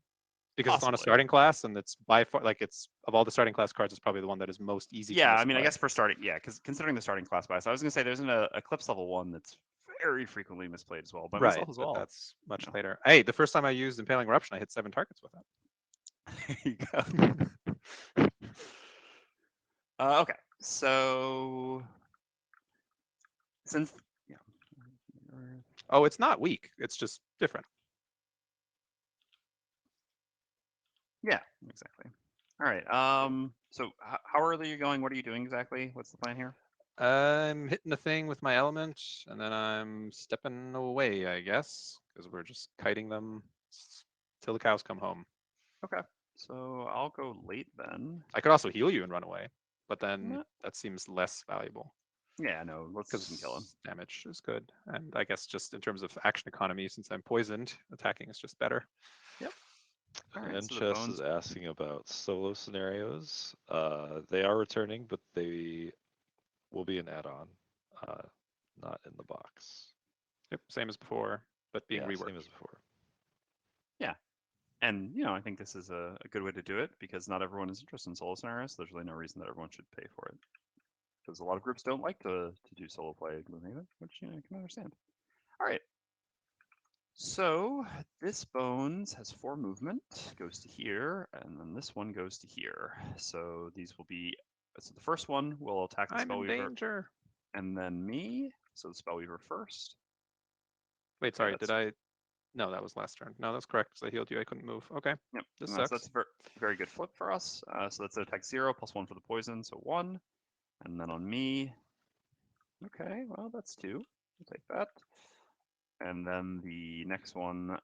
because it's on a starting class, and it's by far like it's of all the starting class cards, it's probably the one that is most easy. Yeah, to I mean, I misplay. guess for starting, yeah, because considering the starting class bias, I was gonna say there's an Eclipse level 1 that's very frequently misplayed as well, by right, myself as well. But that's much later. Hey, the first time I used Impaling Eruption, I hit 7 targets with There you go. Okay, so since Oh, it's not weak. It's just different. Yeah, exactly. All right. So how early are you going? What are you doing exactly? What's the plan here? I'm hitting the thing with my element, and then I'm stepping away, I guess, because we're just kiting them till the cows come home. Okay. So I'll go late then. I could also heal you and run away, but then that seems less valuable. Yeah, no, let's just kill him. Damage is good. And I guess just in terms of action economy, since I'm poisoned, attacking is just better. Yep. All right, And so Chess is asking about solo scenarios. They are returning, but they will be an add-on, not in the box. Yep, same as before, but being reworked. Same as before. Yeah. And, I think this is a good way to do it because not everyone is interested in solo scenarios. So there's really no reason that everyone should pay for it. Because a lot of groups don't like to do solo play in Gloomhaven, which, I can understand. All right. So this bones has 4 movement, goes to here, and then this one goes to here. So these will be, so the first one will attack the I'm in Spellweaver. danger. And then me, so the Spellweaver first. Wait, sorry, did I? No, that was last turn. No, that's correct, because I healed you. I couldn't move. Okay. Yep. This So sucks. that's a very good flip for us. So that's an attack 0 +1 for the poison, so 1. And then on me, okay, well, that's 2. We'll take that. And then the next one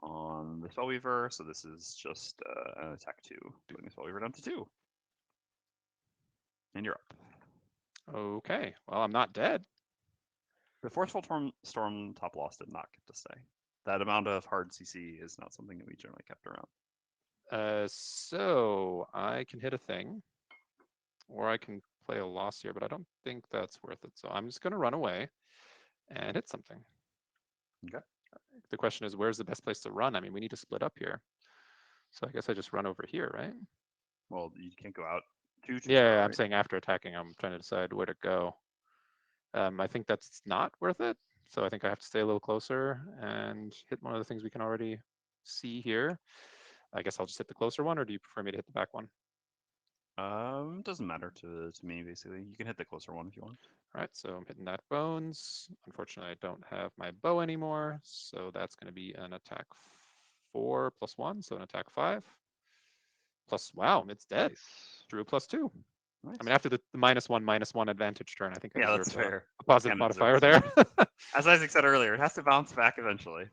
on the Spellweaver, so this is just an attack 2, doing the Spellweaver down to 2. And you're up. Okay. Well, I'm not dead. The Forceful Storm top loss did not get to stay. That amount of hard CC is not something that we generally kept around. So I can hit a thing, or I can play a loss here, but I don't think that's worth it. So I'm just going to run away and hit something. Okay. The question is, where's the best place to run? I mean, we need to split up here. So I guess I just run over here, right? Well, you can't go out too Yeah, far, I'm right? saying after attacking, I'm trying to decide where to go. I think that's not worth it. So I think I have to stay a little closer and hit one of the things we can already see here. I guess I'll just hit the closer one, or do you prefer me to hit the back one? Doesn't matter to me, basically. You can hit the closer one if you want. All right, so I'm hitting that bones. Unfortunately, I don't have my bow anymore, so that's going to be an attack 4 +1, so an attack 5. Plus, wow, it's dead. Nice. Drew +2. Nice. I mean, after the -1/-1 advantage turn, I think I Yeah, deserve that's fair. a positive Kinda modifier deserves there. As Isaac said earlier, it has to bounce back eventually.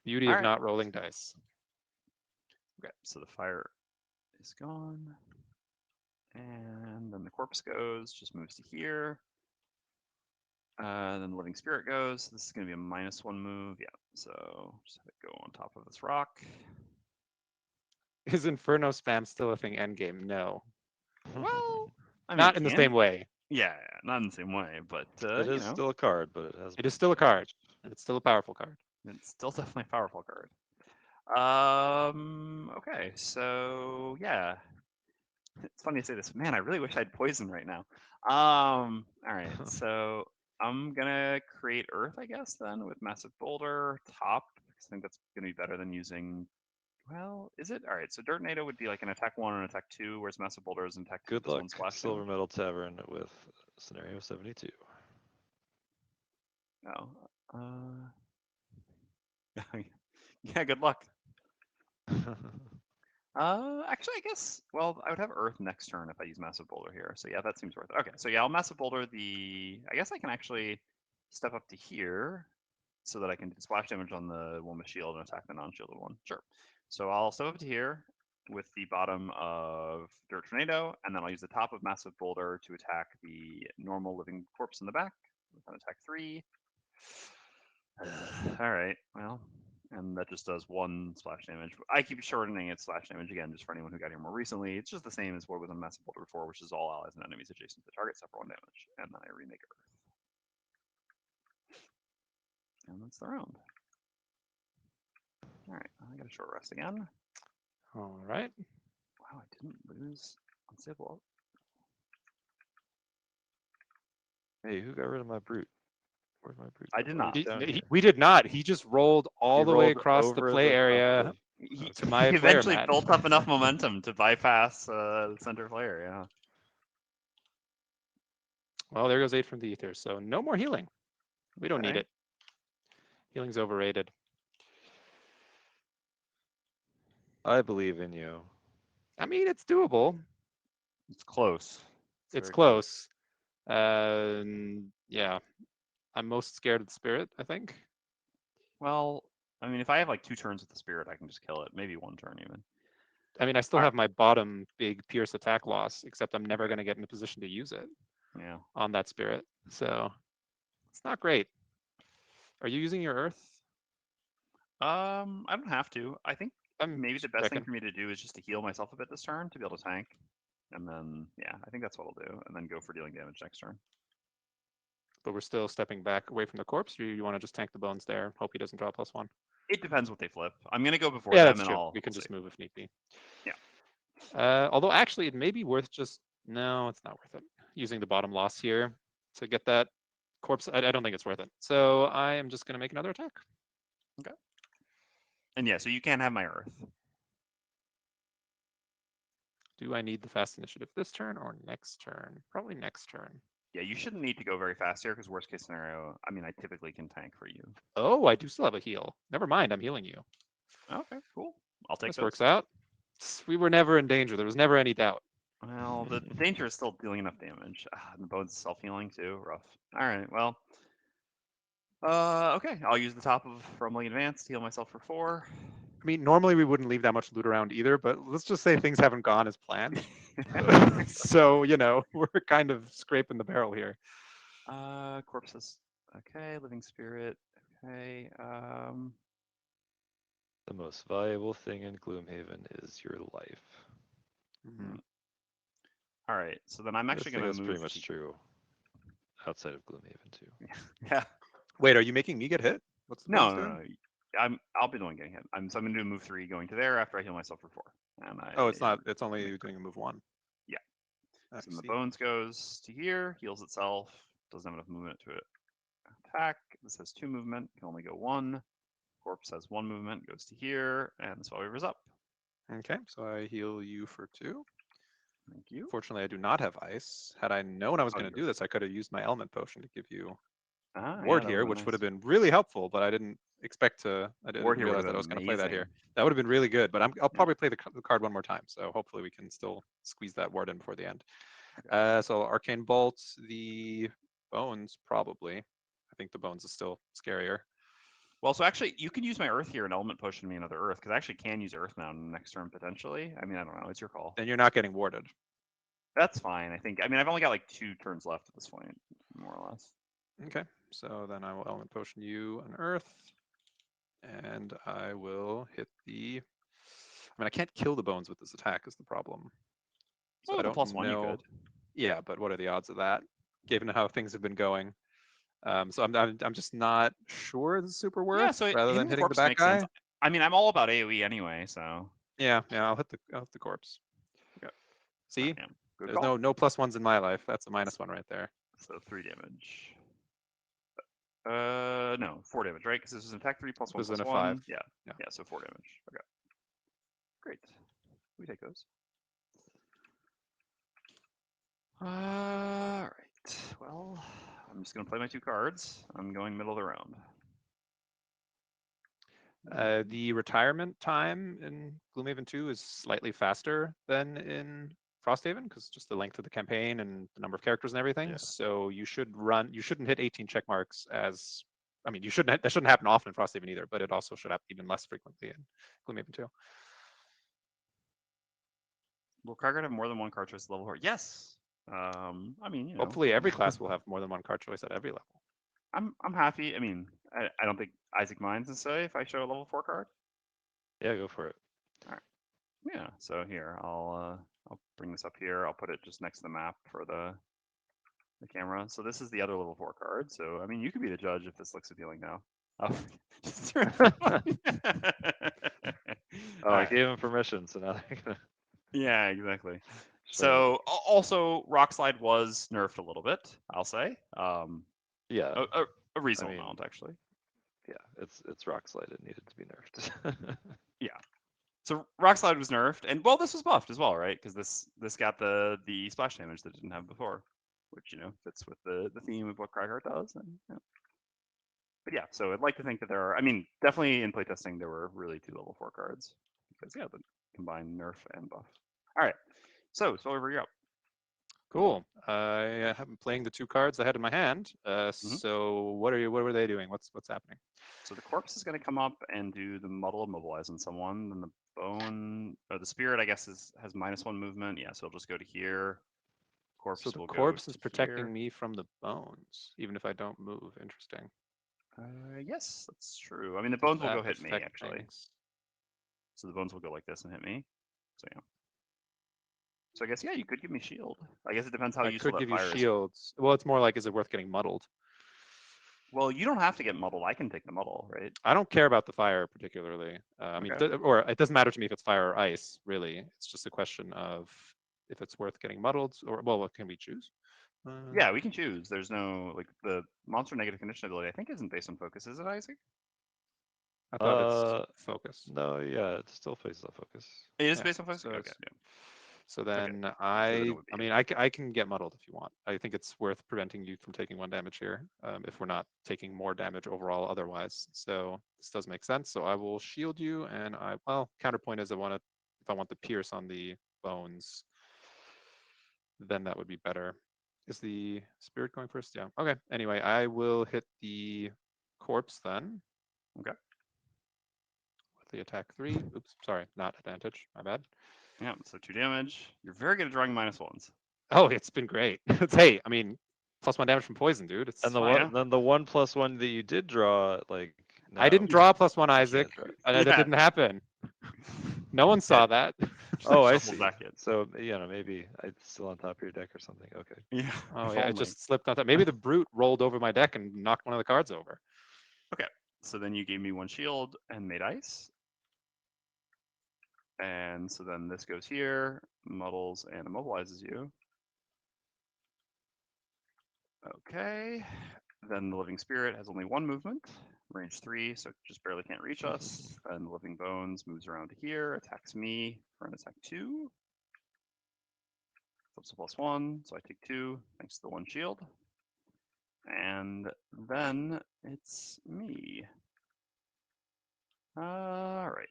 Beauty All of right. not rolling dice. Okay, so the fire is gone. And then the corpse goes, just moves to here. Then the living spirit goes. This is going to be a -1 move. Yeah, so just have it go on top of this rock. Is Inferno spam still a thing endgame? No. Well, I mean, Not in the same way. Yeah, not in the same way, but It you is know, still a card, but it has. It is still a card, and it's still a powerful card. it's still definitely a powerful card. Okay, so yeah, it's funny to say this. Man, I really wish I had poison right now. All right, so I'm gonna create Earth, I guess, then with Massive Boulder top. Because I think that's gonna be better than using. Well, is it? All right, so Dirt Tornado would be like an attack 1 and attack 2, whereas Massive Boulder is an attack 2 Good plus luck, 1 splash Silver damage. Metal Tavern with scenario 72. Oh, yeah, good luck. Actually, I guess, well, I would have Earth next turn if I use Massive Boulder here. So yeah, that seems worth it. Okay, so yeah, I'll Massive Boulder I guess I can actually step up to here so that I can do splash damage on the one with shield and attack the non-shielded one. Sure. So I'll step up to here with the bottom of Dirt Tornado, and then I'll use the top of Massive Boulder to attack the normal living corpse in the back with an attack 3. All right, well, and that just does 1 splash damage. I keep shortening its splash damage again, just for anyone who got here more recently. It's just the same as what was on Massive Boulder before, which is all allies and enemies adjacent to the target suffer 1 damage, and then I remake Earth. And that's the round. All right, I got a short rest again. All right. Wow, I didn't lose Unstable. Hey, who got rid of my brute? Where's my brute? I did Oh, not. he's down here. We did not. He just rolled all He the way rolled across the over play the top area of He, to my he player eventually mat. built up enough momentum to bypass the center player, yeah. Well, there goes 8 from the ether. So no more healing. We don't need Okay. it. Healing's overrated. I believe in you. I mean, it's doable. It's close. It's very close. Yeah. I'm most scared of the spirit, I think. Well, I mean, if I have like 2 turns with the spirit, I can just kill it. Maybe 1 turn even. I mean, I still Alright. have my bottom big pierce attack loss, except I'm never going to get in a position to use it Yeah. on that spirit. So it's not great. Are you using your earth? I don't have to. I think I'm maybe the best checking. thing for me to do is just to heal myself a bit this turn to be able to tank. And then, yeah, I think that's what I'll do. And then go for dealing damage next turn. But we're still stepping back away from the corpse, or you want to just tank the bones there, hope he doesn't draw +1? It depends what they flip. I'm going to go before Yeah, them that's and true. We can we'll just see. move if need be. Yeah. Although actually, it may be worth just... No, it's not worth it. Using the bottom loss here to get that corpse. I don't think it's worth it. So I am just going to make another attack. Okay. And yeah, so you can't have my Earth. Do I need the fast initiative this turn or next turn? Probably next turn. Yeah, you shouldn't need to go very fast here because worst case scenario, I mean, I typically can tank for you. Oh, I do still have a heal. Never mind, I'm healing you. Okay, cool. I'll take This those. works out. We were never in danger. There was never any doubt. Well, the danger is still dealing enough damage. And the bone's self-healing too. Rough. All right, well. Okay, I'll use the top of Rumbling Advance to heal myself for 4. I mean, normally we wouldn't leave that much loot around either, but let's just say things haven't gone as planned. So, we're kind of scraping the barrel here. Corpses. Okay, Living Spirit. Okay. The most valuable thing in Gloomhaven is your life. All right, so then I'm actually going to That's move. pretty much true outside of Gloomhaven too. Yeah. Wait, are you making me get hit? What's the No, bonus no, doing? no. I'll be the one getting hit. So I'm going to do move 3 going to there after I heal myself for 4. And Oh, it's not. It's only doing a move 1. Yeah. I So then the see. bones goes to here, heals itself, doesn't have enough movement to attack. This has 2 movement, can only go 1. Corpse has 1 movement, goes to here, and the Spellweaver's up. Okay, so I heal you for 2. Thank you. Fortunately, I do not have ice. Had I known I was Oh, going to do this, I could have used my element potion to give you Yeah, ward that here, would've which been would have nice. been really helpful, but I didn't expect to. I Ward didn't here realize would've that I was been going to play that here. amazing. That would have been really good, but I'll Yeah. probably play the card one more time. So hopefully we can still squeeze that ward in before the end. So Arcane Bolt, the bones probably. I think the bones is still scarier. Well, so actually, you can use my Earth here and Element Potion me another Earth, because I actually can use Earth now next turn, potentially. I mean, I don't know. It's your call. Then you're not getting warded. That's fine, I think. I mean, I've only got like 2 turns left at this point, more or less. Okay, so then I will element potion you an earth, and I will hit the. I mean, I can't kill the bones with this attack is the problem. So Well, I the don't +1 you know. could. Yeah, but what are the odds of that, given how things have been going? So I'm just not sure this is super worth Yeah, so rather hitting than the hitting the corpse back makes sense. guy. I mean, I'm all about AoE anyway, so. Yeah, I'll hit the corpse. Okay. See, Damn. Good there's call. no +1s in my life. That's a -1 right there. So 3 damage. No, 4 damage, right? Because this is an attack 3 +1 This is in a +1. 5. Yeah. Yeah. Yeah, so 4 damage. Okay. Great. We take those. All right. Well, I'm just gonna play my 2 cards. I'm going middle of the round. The retirement time in Gloomhaven 2 is slightly faster than in Frosthaven because just the length of the campaign and the number of characters and everything. Yeah. So you shouldn't hit 18 check marks as, I mean, that shouldn't happen often in Frosthaven either, but it also should happen even less frequently in Gloomhaven 2. Will Kargard have more than 1 card choice level 4? Yes. I mean, Hopefully every class will have more than 1 card choice at every level. I'm happy. I mean, I don't think Isaac minds necessarily if I show a level 4 card. Yeah, go for it. Yeah. So here, I'll bring this up here. I'll put it just next to the map for the camera. So this is the other level 4 card. So I mean, you could be the judge if this looks appealing now. Oh, Oh, I gave him permission, so now they're gonna. Yeah, exactly. show me So also, Rock Slide was nerfed a little bit. I'll say. Yeah, A reasonable mean- amount actually. yeah, it's rock slide. It needed to be nerfed. So Rock Slide was nerfed, and well, this was buffed as well, right? Because this got the splash damage that it didn't have before, which fits with the theme of what Cryheart does. And, But yeah, so I'd like to think that there are. I mean, definitely in playtesting there were really 2 level 4 cards because the combined nerf and buff. All right, so Spellweaver, you're up. Cool. I have been playing the 2 cards I had in my hand. Mm-hmm. So what were they doing? What's happening? So the corpse is going to come up and do the muddle immobilize on someone. Then the bone or the spirit, I guess, has -1 movement. Yeah, so it'll just go to here. Corpse So the will corpse go is to protecting here. me from the bones, even if I don't move. Interesting. Yes, that's true. I mean, the Does bones will that go hit me affect actually. things? So the bones will go like this and hit me. So yeah. So I guess you could give me shield. I guess it depends how I useful could that give you fire is. shields. Well, it's more like, is it worth getting muddled? Well, you don't have to get muddled. I can take the muddle, right? I don't care about the fire particularly. I mean, Okay. or it doesn't matter to me if it's fire or ice, really. It's just a question of if it's worth getting muddled, or, well, what can we choose? Yeah, we can choose. There's no the monster negative condition ability. I think isn't based on focus, is it, Isaac? I thought it's focus. No, yeah, it still faces off focus. It is Yeah, based on focus. so Okay. it's- Yeah. So then then I it would be mean, I can get muddled if you want. I think it's worth preventing you from taking 1 damage here, if we're not taking more damage overall otherwise. So this does make sense. So I will shield you, and well, counterpoint is if I want the pierce on the bones, then that would be better. Is the spirit going first? Yeah. Okay. Anyway, I will hit the corpse then. Okay. With the attack 3. Oops, sorry, not advantage. My bad. Yeah, so 2 damage. You're very good at drawing -1s. Oh, it's been great. Hey, I mean, +1 damage from poison, dude. It's And the fine. one, then the 1+1 that you did draw, like I didn't now, draw +1, you can't Isaac. draw. That Yeah. didn't happen. No one saw that. Oh, I shuffled see. back in. So maybe it's still on top of your deck or something. Okay. Yeah. Oh if yeah, it only. just slipped on top. Maybe the brute rolled over my deck and knocked one of the cards over. So then you gave me 1 shield and made ice. And so then this goes here, muddles and immobilizes you. Okay. Then the living spirit has only 1 movement, range 3, so it just barely can't reach us. And the living bones moves around to here, attacks me for an attack 2. Flips a +1, so I take 2 thanks to the 1 shield. And then it's me. All right.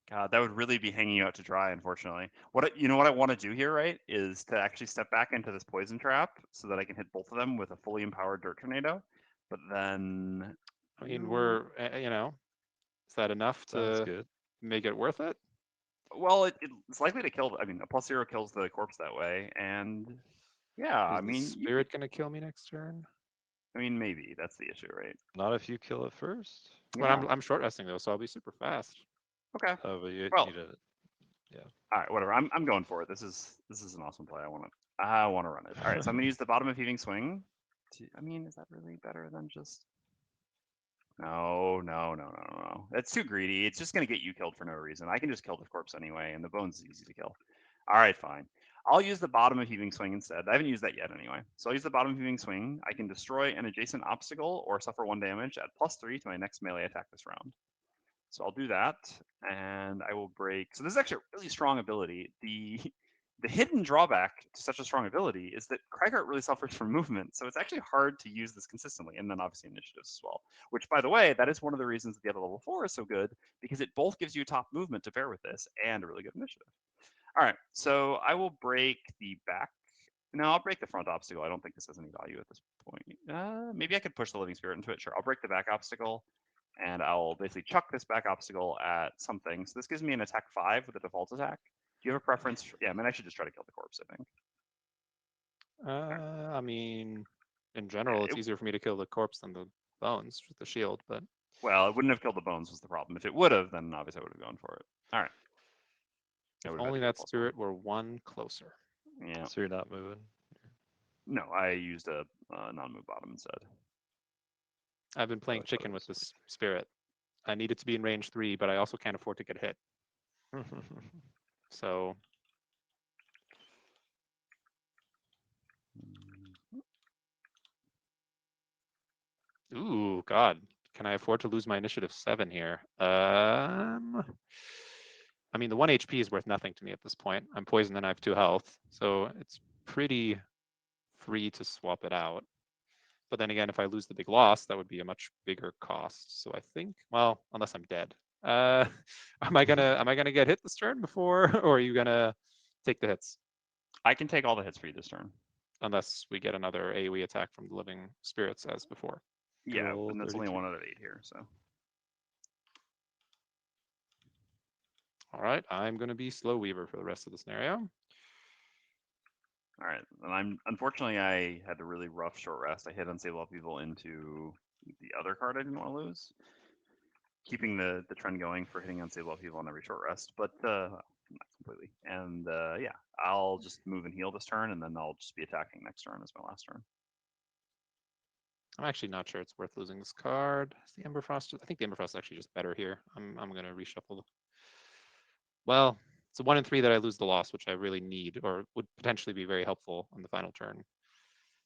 God, that would really be hanging you out to dry, unfortunately. What I want to do here, right, is to actually step back into this poison trap so that I can hit both of them with a fully empowered dirt tornado. But then, I mean, we're is that enough Sounds to good. make it worth it? well, it's likely to kill. I mean, a +0 kills the corpse that way, and yeah, Is I the mean, spirit gonna kill me next turn? maybe that's the issue, right? Not if you kill it first. Well, Yeah. I'm short resting though, so I'll be super fast. Okay. Oh, but you Well, need a. all right, whatever. I'm going for it. This is an awesome play. I want to run it. All right, so I'm gonna use the bottom of heaving swing. I mean, is that really better than just? No. That's too greedy. It's just gonna get you killed for no reason. I can just kill the corpse anyway, and the bones is easy to kill. All right, fine. I'll use the bottom of heaving swing instead. I haven't used that yet anyway. So I'll use the bottom of heaving swing. I can destroy an adjacent obstacle or suffer 1 damage at +3 to my next melee attack this round. So I'll do that, and I will break. So this is actually a really strong ability. The hidden drawback to such a strong ability is that Cragart really suffers from movement, so it's actually hard to use this consistently, and then obviously initiatives as well. Which, by the way, that is one of the reasons that the other level 4 is so good, because it both gives you top movement to pair with this and a really good initiative. All right, so I will break the back. No, I'll break the front obstacle. I don't think this has any value at this point. Maybe I could push the living spirit into it. Sure, I'll break the back obstacle, and I'll basically chuck this back obstacle at something. So this gives me an attack 5 with a default attack. Do you have a preference? Yeah, I mean, I should just try to kill the corpse, I think. I mean, in general, it's easier for me to kill the corpse than the bones with the shield, but Well, it wouldn't have killed the bones was the problem. If it would have, then obviously I would have gone for it. All right. if only that spirit were 1 closer. Yeah. So you're not moving. No, I used a non-move bottom instead. I've been playing chicken with this spirit. I need it to be in range 3, but I also can't afford to get hit. So ooh, God. Can I afford to lose my initiative 7 here? I mean, the 1 HP is worth nothing to me at this point. I'm poisoned and I have 2 health, so it's pretty free to swap it out. But then again, if I lose the big loss, that would be a much bigger cost. So I think, well, unless I'm dead. Am I gonna get hit this turn before, or are you gonna take the hits? I can take all the hits for you this turn. Unless we get another AoE attack from the living spirits as before. Yeah, Roll and that's only 32. 1 out of 8 here, so. All right, I'm gonna be Slow Weaver for the rest of the scenario. All right, and unfortunately I had a really rough short rest. I hit Unstable Upheaval into the other card I didn't want to lose, keeping the trend going for hitting Unstable Upheaval on every short rest, but not completely. And yeah, I'll just move and heal this turn, and then I'll just be attacking next turn as my last turn. I'm actually not sure it's worth losing this card. Is the Emberfrost? I think the Emberfrost is actually just better here. I'm gonna reshuffle. Well, it's a 1 in 3 that I lose the loss, which I really need, or would potentially be very helpful on the final turn.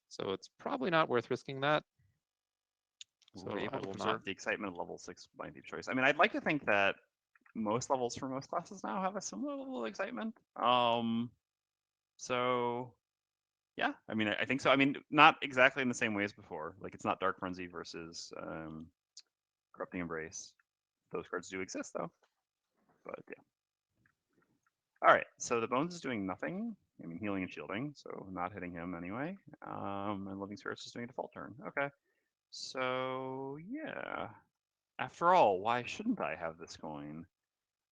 So it's probably not worth risking that. So Ooh, I I will will preserve not. the excitement of level 6 by deep choice. I mean, I'd like to think that most levels for most classes now have a similar level of excitement. So yeah, I mean, I think so. I mean, not exactly in the same way as before. Like it's not Dark Frenzy versus Corrupting Embrace. Those cards do exist though. But yeah. All right, so the Bones is doing nothing. I mean, healing and shielding, so not hitting him anyway. And Living Spirit's just doing a default turn. Okay. So yeah. After all, why shouldn't I have this coin?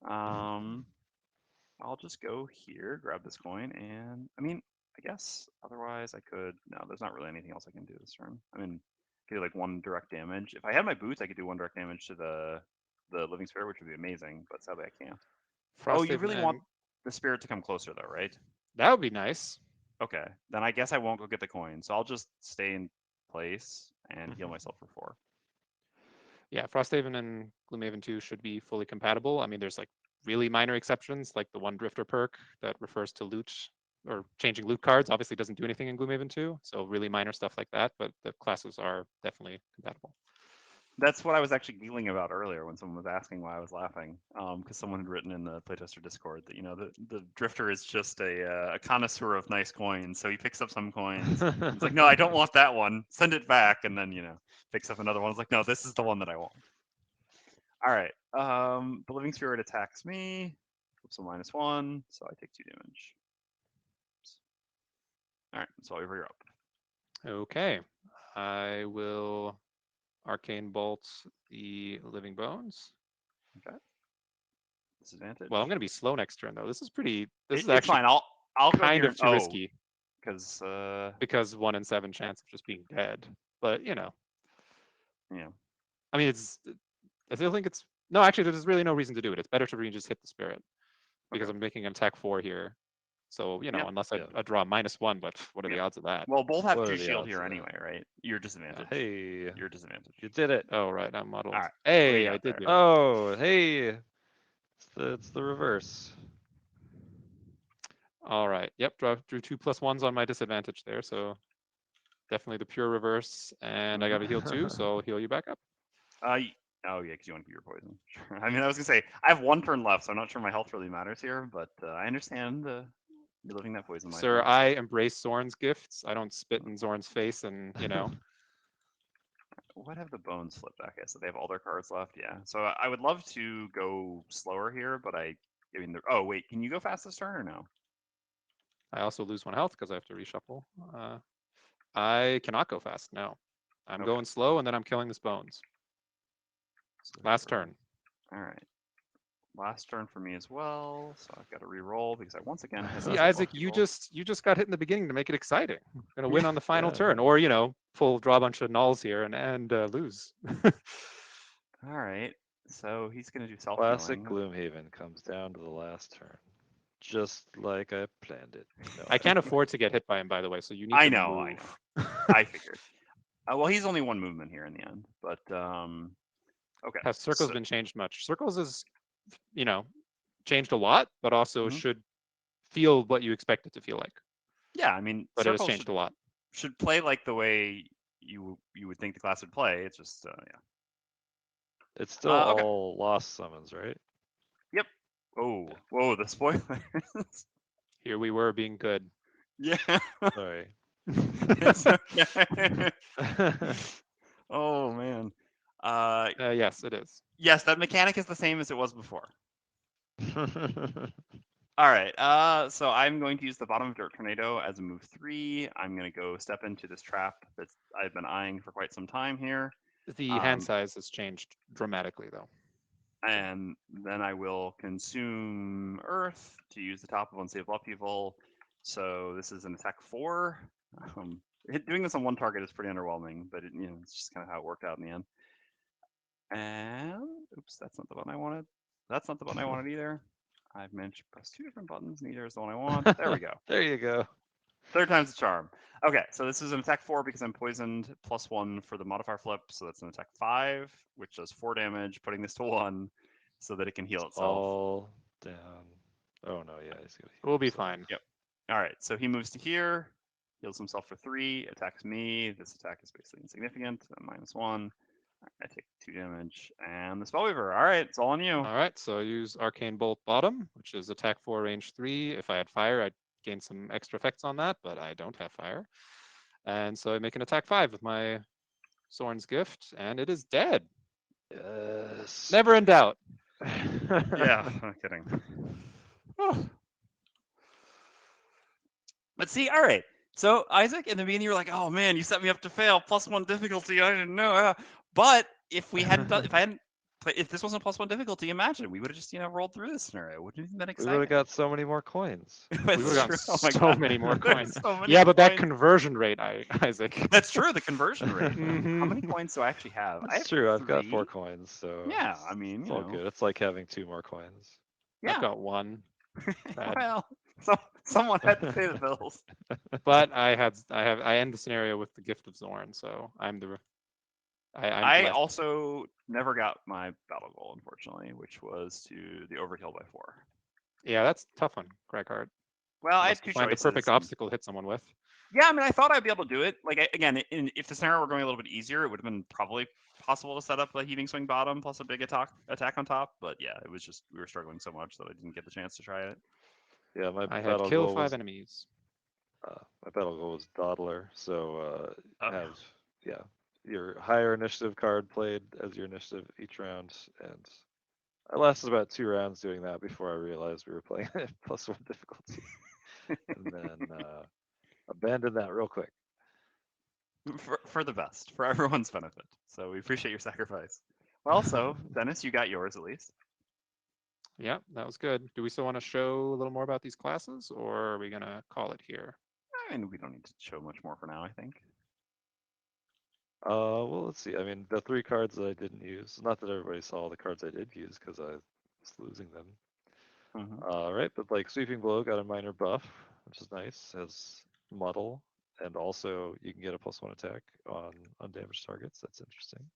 I'll just go here, grab this coin, and I mean, I guess otherwise I could. No, there's not really anything else I can do this turn. I mean, I could do like one direct damage. If I had my boots, I could do one direct damage to the Living Spirit, which would be amazing. But sadly, I can't. Oh, you Frosthaven really and want the spirit to come closer, though, right? that would be nice. Okay, then I guess I won't go get the coin. So I'll just stay in place and heal Mhm. myself for 4. Yeah, Frosthaven and Gloomhaven 2 should be fully compatible. I mean, there's like really minor exceptions, like the one Drifter perk that refers to loot or changing loot cards. Obviously, doesn't do anything in Gloomhaven 2, so really minor stuff like that. But the classes are definitely compatible. That's what I was actually giggling about earlier when someone was asking why I was laughing. Because someone had written in the playtester Discord that the drifter is just a connoisseur of nice coins, so he picks up some coins. He's like, no, I don't want that one. Send it back, and then picks up another one. It's like, no, this is the one that I want. All right. The living spirit attacks me. So -1, so I take 2 damage. All right, so you're up. Okay, I will Arcane Bolt the Living Bones. Okay. Disadvantage. Well, I'm going to be slow next turn, though. This is pretty. This is It's actually fine. I'll go kind here. of too risky because because 1 in 7 chance of just being dead. But yeah. I mean, I still think it's no. Actually, there's really no reason to do it. It's better to just hit the spirit because Okay. I'm making an attack 4 here. So Yeah. unless Yeah. I draw -1, but what are the Yeah. odds of that? Well, both have What 2 are the shield odds here of that? anyway, right? You're disadvantaged. Hey, You're disadvantaged. you did it. Oh right, I'm muddled. All right. Hey, We I got did there. do it. Oh, hey, it's the reverse. All right. Yep. Drew 2 +1s on my disadvantage there. So definitely the pure reverse, and I got a heal 2, so I'll heal you back up. Oh yeah, because you want to keep your poison. Sure. I mean, I was gonna say I have 1 turn left, so I'm not sure my health really matters here, but I understand you're living that poison life. Sir, now, I so. embrace Zorn's gifts. I don't spit in Zorn's face, and What have the bones flipped back at? So they have all their cards left. Yeah. So I would love to go slower here, but I mean, oh wait, can you go fast this turn or no? I also lose 1 health because I have to reshuffle. I cannot go fast. No, I'm Okay. going slow, and then I'm killing this bones. So Last turn. All right. Last turn for me as well, so I've got to re-roll because I once again have See, Isaac, you just got hit in the beginning to make it exciting. Gonna win on the final Yeah. turn, or full draw a bunch of nulls here and lose. All right, so he's gonna do self Classic healing. Gloomhaven comes down to the last turn, just like I planned it. No, I can't afford to get hit by him, by the way. So you need I to know, move. I figured. Well, he's only 1 movement here in the end, but okay. Has circles so, been changed much? Circles is, changed a lot, but also Mhm. should feel what you expect it to feel like. Yeah, I mean, But it has circles changed a lot. should play like the way you would think the class would play. It's just yeah. it's still Okay. all lost summons, right? Yep. Oh, whoa, the spoilers. Here we were being good. Yeah. Sorry. It's okay. Oh man. Yes, it is. Yes, that mechanic is the same as it was before. All right. So I'm going to use the bottom of Dirt Tornado as a move 3. I'm going to go step into this trap that I've been eyeing for quite some time here. The hand size has changed dramatically, though. And then I will consume Earth to use the top of Unsaved Upheaval. So this is an attack 4. Doing this on 1 target is pretty underwhelming, but it's just kind of how it worked out in the end. And oops, that's not the button I wanted. That's not the button I wanted either. I've managed to press 2 different buttons. Neither is the one I want. There we go. There you go. 3rd time's the charm. Okay, so this is an attack 4 because I'm poisoned, +1 for the modifier flip. So that's an attack 5, which does 4 damage, putting this to 1 so that it can heal itself. All down. Oh no, yeah, he's gonna. We'll be fine. Yep. All right, so he moves to here, heals himself for 3, attacks me. This attack is basically insignificant, -1. I take 2 damage. And the Spellweaver. All right, it's all on you. All right, so I use Arcane Bolt bottom, which is attack 4, range 3. If I had fire, I'd gain some extra effects on that, but I don't have fire. And so I make an attack 5 with my Soren's Gift, and it is dead. Yes. Never in doubt. Yeah, I'm kidding. But see, all right. So Isaac, in the beginning, you were like, "Oh man, you set me up to fail. +1 difficulty. I didn't know." But if we hadn't done, if this wasn't +1 difficulty, imagine we would have just rolled through this scenario. Wouldn't it have been We exciting? would have got so many more coins. We would have gotten Oh my so God. many more There's coins. so many Yeah, but that coins. conversion rate, Isaac. That's true. The conversion rate. How Mhm. many coins do I actually have? I That's have true. I've got 4 3. coins, so Yeah, I mean, it's you all know. good. It's like having 2 more coins. Yeah. I've got 1. Bad. Well, someone had to pay the bills. But I end the scenario with the Gift of Zorn, so I'm I blessed. also never got my battle goal, unfortunately, which was to the overkill by 4. Yeah, that's a tough one, Craighart. Well, I had Unless 2 you find the choices. perfect obstacle to hit someone with. Yeah, I mean, I thought I'd be able to do it. Like, again, if the scenario were going a little bit easier, it would have been probably possible to set up a heaving swing bottom plus a big attack on top. But yeah, it was just we were struggling so much that I didn't get the chance to try it. Yeah, my I had battle kill goal 5 was enemies. Dawdler. So Oh. have your higher initiative card played as your initiative each round, and I lasted about 2 rounds doing that before I realized we were playing at +1 difficulty, and then abandoned that real quick. For the best, for everyone's benefit. So we appreciate your sacrifice. Well, so Dennis, you got yours at least. Yeah, that was good. Do we still want to show a little more about these classes, or are we going to call it here? I mean, we don't need to show much more for now, I think. Well, let's see. I mean, the 3 cards that I didn't use. Not that everybody saw the cards I did use because I was losing them. Right, but like Sweeping Blow got a minor buff, which is nice. Has Muddle, and also you can get a +1 attack on undamaged targets. That's interesting.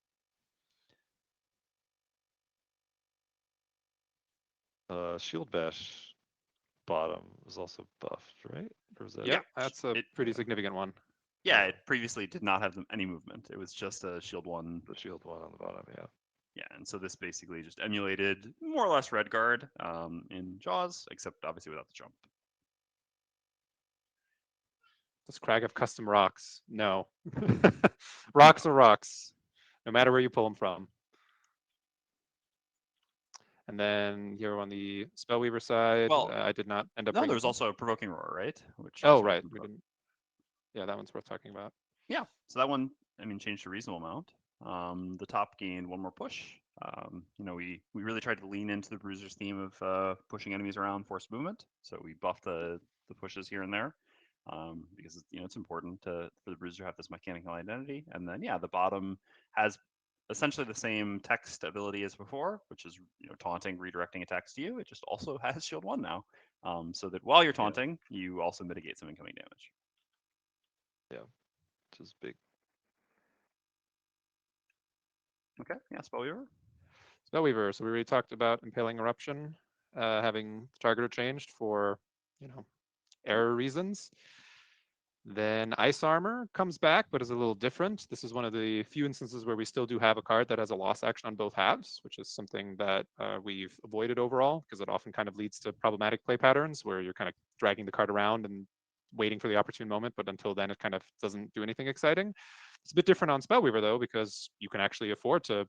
Shield Bash bottom is also buffed, right? Or is that Yeah, that's a pretty significant one. Yeah, it previously did not have any movement. It was just a shield 1. The shield 1 on the bottom, yeah. Yeah, and so this basically just emulated more or less Red Guard in Jaws, except obviously without the jump. Does Crag have custom rocks? No. Rocks are rocks, no matter where you pull them from. And then here on the Spellweaver side, Well, I did not end up. No, there's also a Provoking Roar, right? Which oh, right. We didn't. Yeah, that one's worth talking about. Yeah, so that one, I mean, changed a reasonable amount. The top gained 1 more push. We really tried to lean into the Bruiser's theme of pushing enemies around, forced movement. So we buffed the pushes here and there because it's important for the Bruiser to have this mechanical identity. And then the bottom has essentially the same text ability as before, which is taunting, redirecting attacks to you. It just also has Shield 1 now, so that while you're taunting, you also mitigate some incoming damage. Yeah, which is big. Okay, yeah, Spellweaver. Spellweaver. So we already talked about Impaling Eruption having targeter changed for, error reasons. Then Ice Armor comes back, but is a little different. This is one of the few instances where we still do have a card that has a loss action on both halves, which is something that we've avoided overall because it often kind of leads to problematic play patterns where you're kind of dragging the card around and waiting for the opportune moment, but until then it kind of doesn't do anything exciting. It's a bit different on Spellweaver though, because you can actually afford to,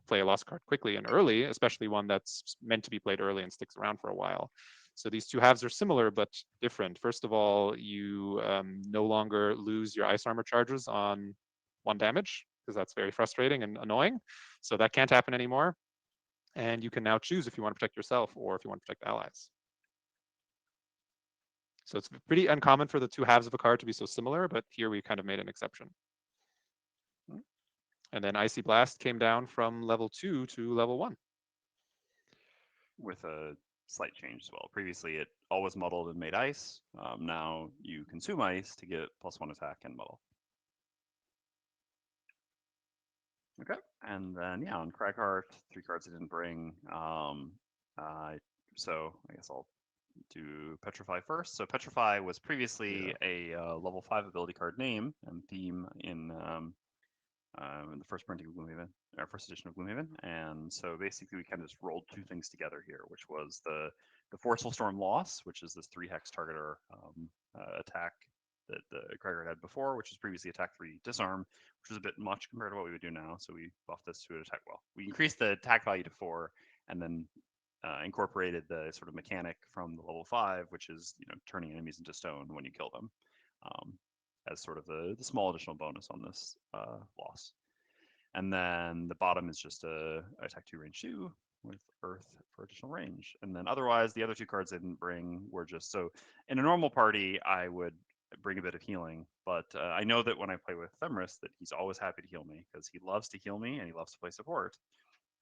play a lost card quickly and early, especially one that's meant to be played early and sticks around for a while. So these 2 halves are similar but different. First of all, you no longer lose your Ice Armor charges on 1 damage, because that's very frustrating and annoying. So that can't happen anymore. And you can now choose if you want to protect yourself or if you want to protect allies. So it's pretty uncommon for the 2 halves of a card to be so similar, but here we kind of made an exception. And then Icy Blast came down from level 2 to level 1. With a slight change as well. Previously, it always muddled and made ice. Now you consume ice to get +1 attack and muddle. Okay, and then on Cragheart, 3 cards I didn't bring. So I guess I'll do Petrify first. So Petrify was previously a level 5 ability card name and theme in in the first printing of Gloomhaven, our first edition of Gloomhaven. And so basically, we kind of just rolled two things together here, which was the Forceful Storm Loss, which is this 3 hex targeter attack that Gregor had before, which was previously attack 3 disarm, which was a bit much compared to what we would do now. So we buffed this to an attack. Well, we increased the attack value to 4, and then incorporated the sort of mechanic from the level 5, which is turning enemies into stone when you kill them, um, as sort of the small additional bonus on this loss. And then the bottom is just a attack 2 range 2 with Earth for additional range. And then otherwise, the other 2 cards I didn't bring were just so in a normal party, I would bring a bit of healing, but I know that when I play with Themris, that he's always happy to heal me because he loves to heal me and he loves to play support.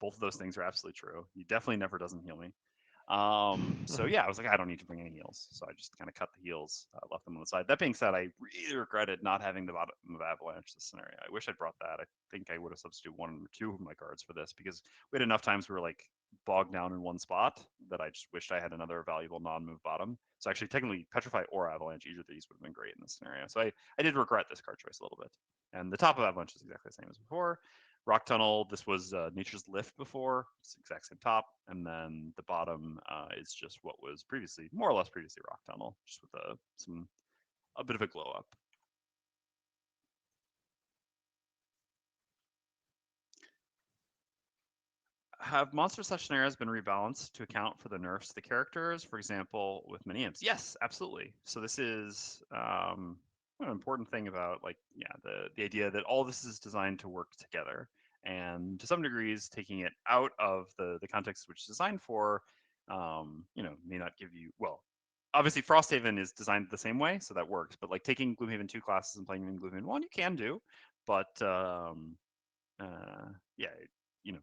Both of those things are absolutely true. He definitely never doesn't heal me. So yeah, I was like, I don't need to bring any heals. So I just kind of cut the heals, left them on the side. That being said, I really regretted not having the bottom of Avalanche this scenario. I wish I'd brought that. I think I would have substituted 1 or 2 of my cards for this because we had enough times we were like bogged down in one spot that I just wished I had another valuable non-move bottom. So actually, technically, Petrify or Avalanche, either of these would have been great in this scenario. So I did regret this card choice a little bit. And the top of Avalanche is exactly the same as before. Rock Tunnel, this was Nature's Lift before, it's the exact same top, and then the bottom is just what was previously, more or less previously Rock Tunnel, just with a bit of a glow up. Have monster slash scenarios been rebalanced to account for the nerfs to the characters, for example, with mini imps? Yes, absolutely. So this is an important thing about the idea that all this is designed to work together, and to some degrees, taking it out of the context which is designed for, may not give you well. Obviously, Frosthaven is designed the same way, so that works. But like taking Gloomhaven 2 classes and playing them in Gloomhaven 1, you can do, but yeah, you know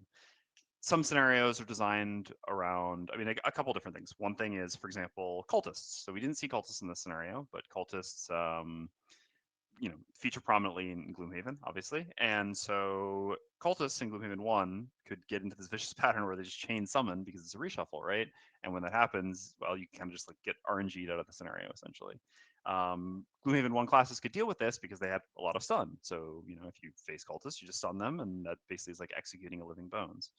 some scenarios are designed around, I mean, a couple different things. One thing is, for example, cultists. So we didn't see cultists in this scenario, but cultists, feature prominently in Gloomhaven, obviously. And so cultists in Gloomhaven 1 could get into this vicious pattern where they just chain summon because it's a reshuffle, right? And when that happens, well, you kind of just like get RNG'd out of the scenario, essentially. Gloomhaven 1 classes could deal with this because they had a lot of stun. So, if you face cultists, you just stun them, and that basically is like executing a living bones.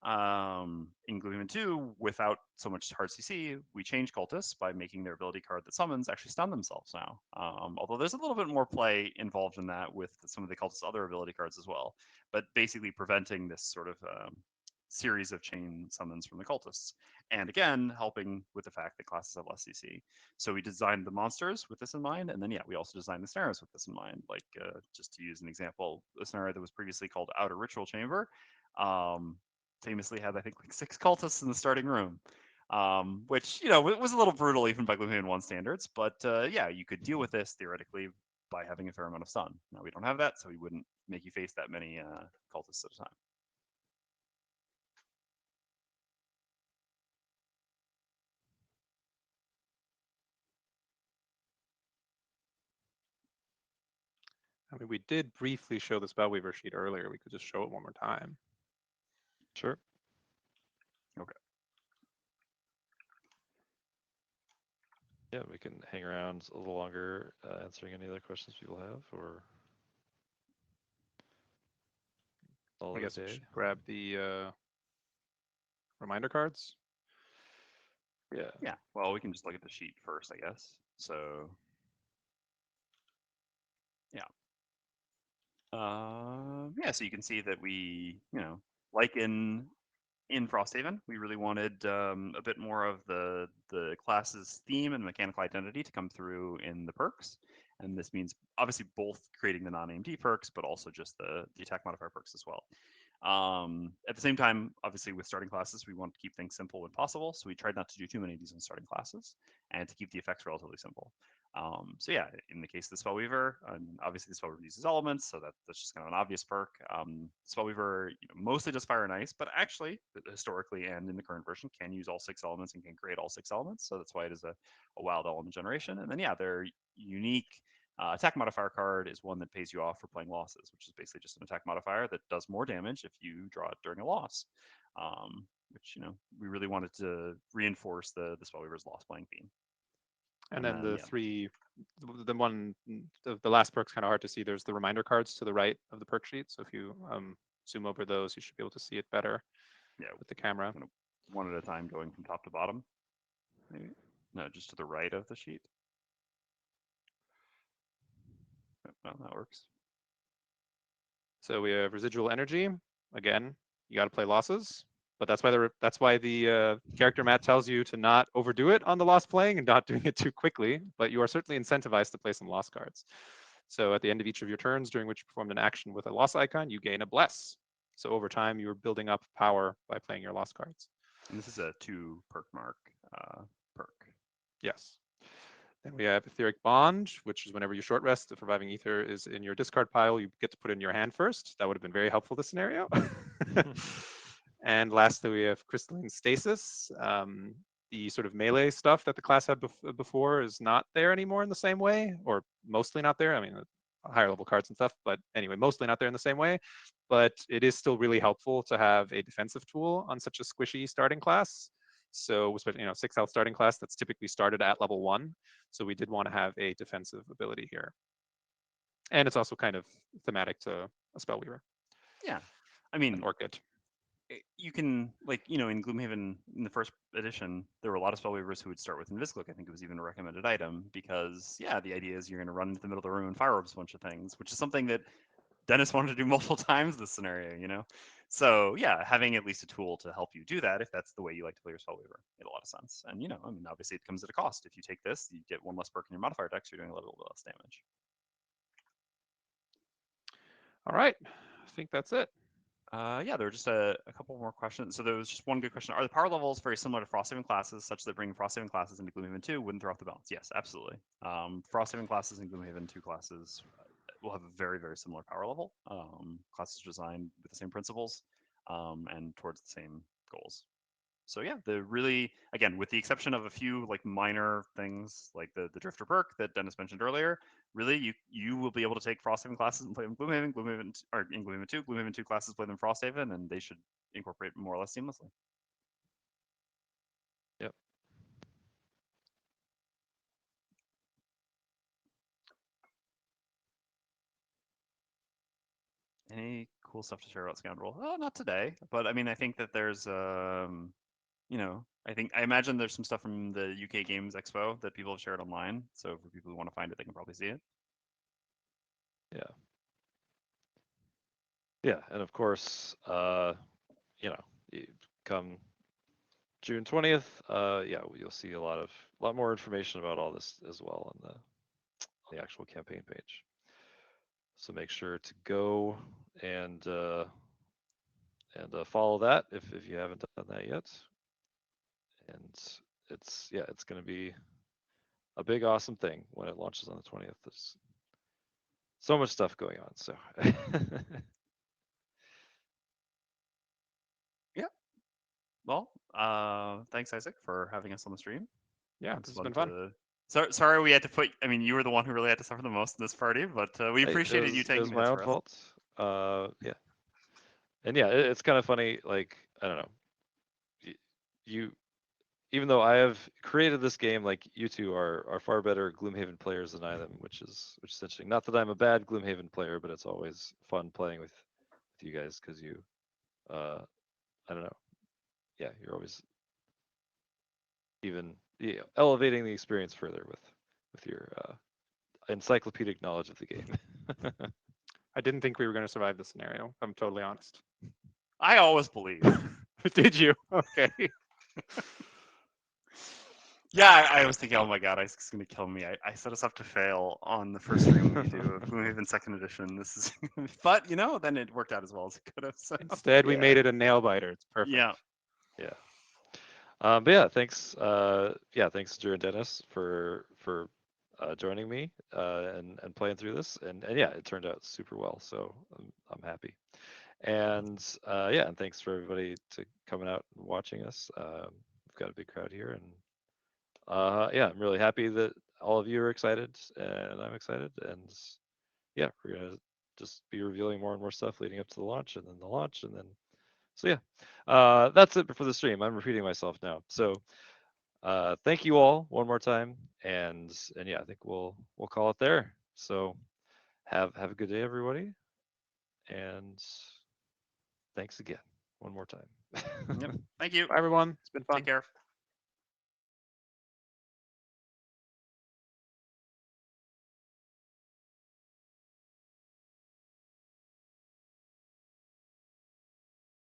In Gloomhaven 2, without so much hard CC, we change cultists by making their ability card that summons actually stun themselves now. Although there's a little bit more play involved in that with some of the cultists' other ability cards as well. But basically preventing this sort of series of chain summons from the cultists. And again, helping with the fact that classes have less CC. So we designed the monsters with this in mind, and then we also designed the scenarios with this in mind. Like just to use an example, a scenario that was previously called Outer Ritual Chamber. Famously had, I think, like 6 cultists in the starting room, which it was a little brutal even by Gloomhaven 1 standards. But you could deal with this theoretically by having a fair amount of stun. Now we don't have that, so we wouldn't make you face that many cultists at a time. I mean, we did briefly show the Spellweaver sheet earlier. We could just show it one more time. Sure. Okay. Yeah, we can hang around a little longer answering any other questions people have, or I guess we should grab the reminder cards. Yeah. Yeah. Well, we can just look at the sheet first, I guess. So so you can see that we, like in Frosthaven, we really wanted a bit more of the class's theme and mechanical identity to come through in the perks. And this means obviously both creating the non-AMD perks, but also just the attack modifier perks as well. At the same time, obviously with starting classes, we want to keep things simple when possible. So we tried not to do too many of these in starting classes and to keep the effects relatively simple. In the case of the Spellweaver, obviously the Spellweaver uses elements, so that's just kind of an obvious perk. Spellweaver mostly does fire and ice, but actually, historically and in the current version, can use all 6 elements and can create all 6 elements. So that's why it is a wild element generation. And then their unique attack modifier card is one that pays you off for playing losses, which is basically just an attack modifier that does more damage if you draw it during a loss. Which we really wanted to reinforce the Spellweaver's loss playing theme. And then the yeah. three, the last perk's kind of hard to see. There's the reminder cards to the right of the perk sheet. So if you zoom over those, you should be able to see it better Yeah, with the camera. kind of one at a time, going from top to bottom. Maybe no, just to the right of the sheet. Oh, that works. So we have residual energy. Again, you got to play losses, but that's why the character mat tells you to not overdo it on the loss playing and not doing it too quickly. But you are certainly incentivized to play some loss cards. So at the end of each of your turns, during which you performed an action with a loss icon, you gain a bless. So over time, you're building up power by playing your loss cards. And this is a 2 perk mark perk. Yes. Then we have Etheric Bond, which is whenever you short rest, if reviving ether is in your discard pile, you get to put it in your hand first. That would have been very helpful this scenario. And lastly, we have Crystalline Stasis. The sort of melee stuff that the class had before is not there anymore in the same way, or mostly not there. I mean, higher level cards and stuff, but anyway, mostly not there in the same way. But it is still really helpful to have a defensive tool on such a squishy starting class. So, especially, 6 health starting class that's typically started at level 1. So we did want to have a defensive ability here. And it's also kind of thematic to a Spellweaver. Yeah, I mean, An Orchid. You can, like, in Gloomhaven in the first edition, there were a lot of Spellweavers who would start with Inviscloak. I think it was even a recommended item because, yeah, the idea is you're going to run into the middle of the room and fire orbs a bunch of things, which is something that Dennis wanted to do multiple times this scenario. So, yeah, having at least a tool to help you do that, if that's the way you like to play your Spellweaver, made a lot of sense. And, I mean, obviously it comes at a cost. If you take this, you get 1 less perk in your modifier deck, so you're doing a little bit less damage. All right. I think that's it. Yeah, there were just a couple more questions. So there was just one good question. Are the power levels very similar to Frost-Haven classes, such that bringing Frost-Haven classes into Gloomhaven 2 wouldn't throw off the balance? Yes, absolutely. Frost-Haven classes and Gloomhaven 2 classes will have a very, very similar power level. Classes designed with the same principles and towards the same goals. So yeah, again, with the exception of a few like minor things like the Drifter perk that Dennis mentioned earlier, really you will be able to take Frosthaven classes and play them in Gloomhaven, or in Gloomhaven 2. Gloomhaven 2 classes play them Frosthaven, and they should incorporate more or less seamlessly. Yep. Any cool stuff to share about Scoundrel? Oh, not today, but I mean, I think that there's I imagine there's some stuff from the UK Games Expo that people have shared online. So for people who want to find it, they can probably see it. Yeah. Yeah, and of course, come June 20th, you'll see a lot more information about all this as well on the actual campaign page. So make sure to go and follow that if you haven't done that yet. And it's going to be a big awesome thing when it launches on the 20th. There's so much stuff going on. So yeah. Well, thanks Isaac for having us on the stream. Yeah, this has been fun. Sorry we had to put. I mean, you were the one who really had to suffer the most in this party, but we appreciated you taking it was my this own for us. fault. Yeah, and yeah, it's kind of funny. Like, I don't know, you, even though I have created this game, like you two are far better Gloomhaven players than I am, which is interesting. Not that I'm a bad Gloomhaven player, but it's always fun playing with you guys because you, I don't know, yeah, you're always even elevating the experience further with your encyclopedic knowledge of the game. I didn't think we were going to survive this scenario. If I'm totally honest. I always believe. Did you? Okay. Yeah, I was thinking, oh my god, Isaac's gonna kill me. I set us up to fail on the first stream we do of Gloomhaven Second Edition. This is, but then it worked out as well as it could have. So. Instead, we made it a nail biter. It's perfect. Yeah. But yeah, thanks. Thanks, Drew and Dennis for joining me and playing through this. And yeah, it turned out super well. So I'm happy. And and thanks for everybody to coming out and watching us. We've got a big crowd here, and I'm really happy that all of you are excited, and I'm excited. And yeah, we're gonna just be revealing more and more stuff leading up to the launch, and then the launch, and then. So yeah, that's it for the stream. I'm repeating myself now. So Thank you all one more time, and yeah, I think we'll call it there. So have a good day, everybody, and thanks again one more time. Yep. Thank you. Bye, everyone. It's been fun. Take care.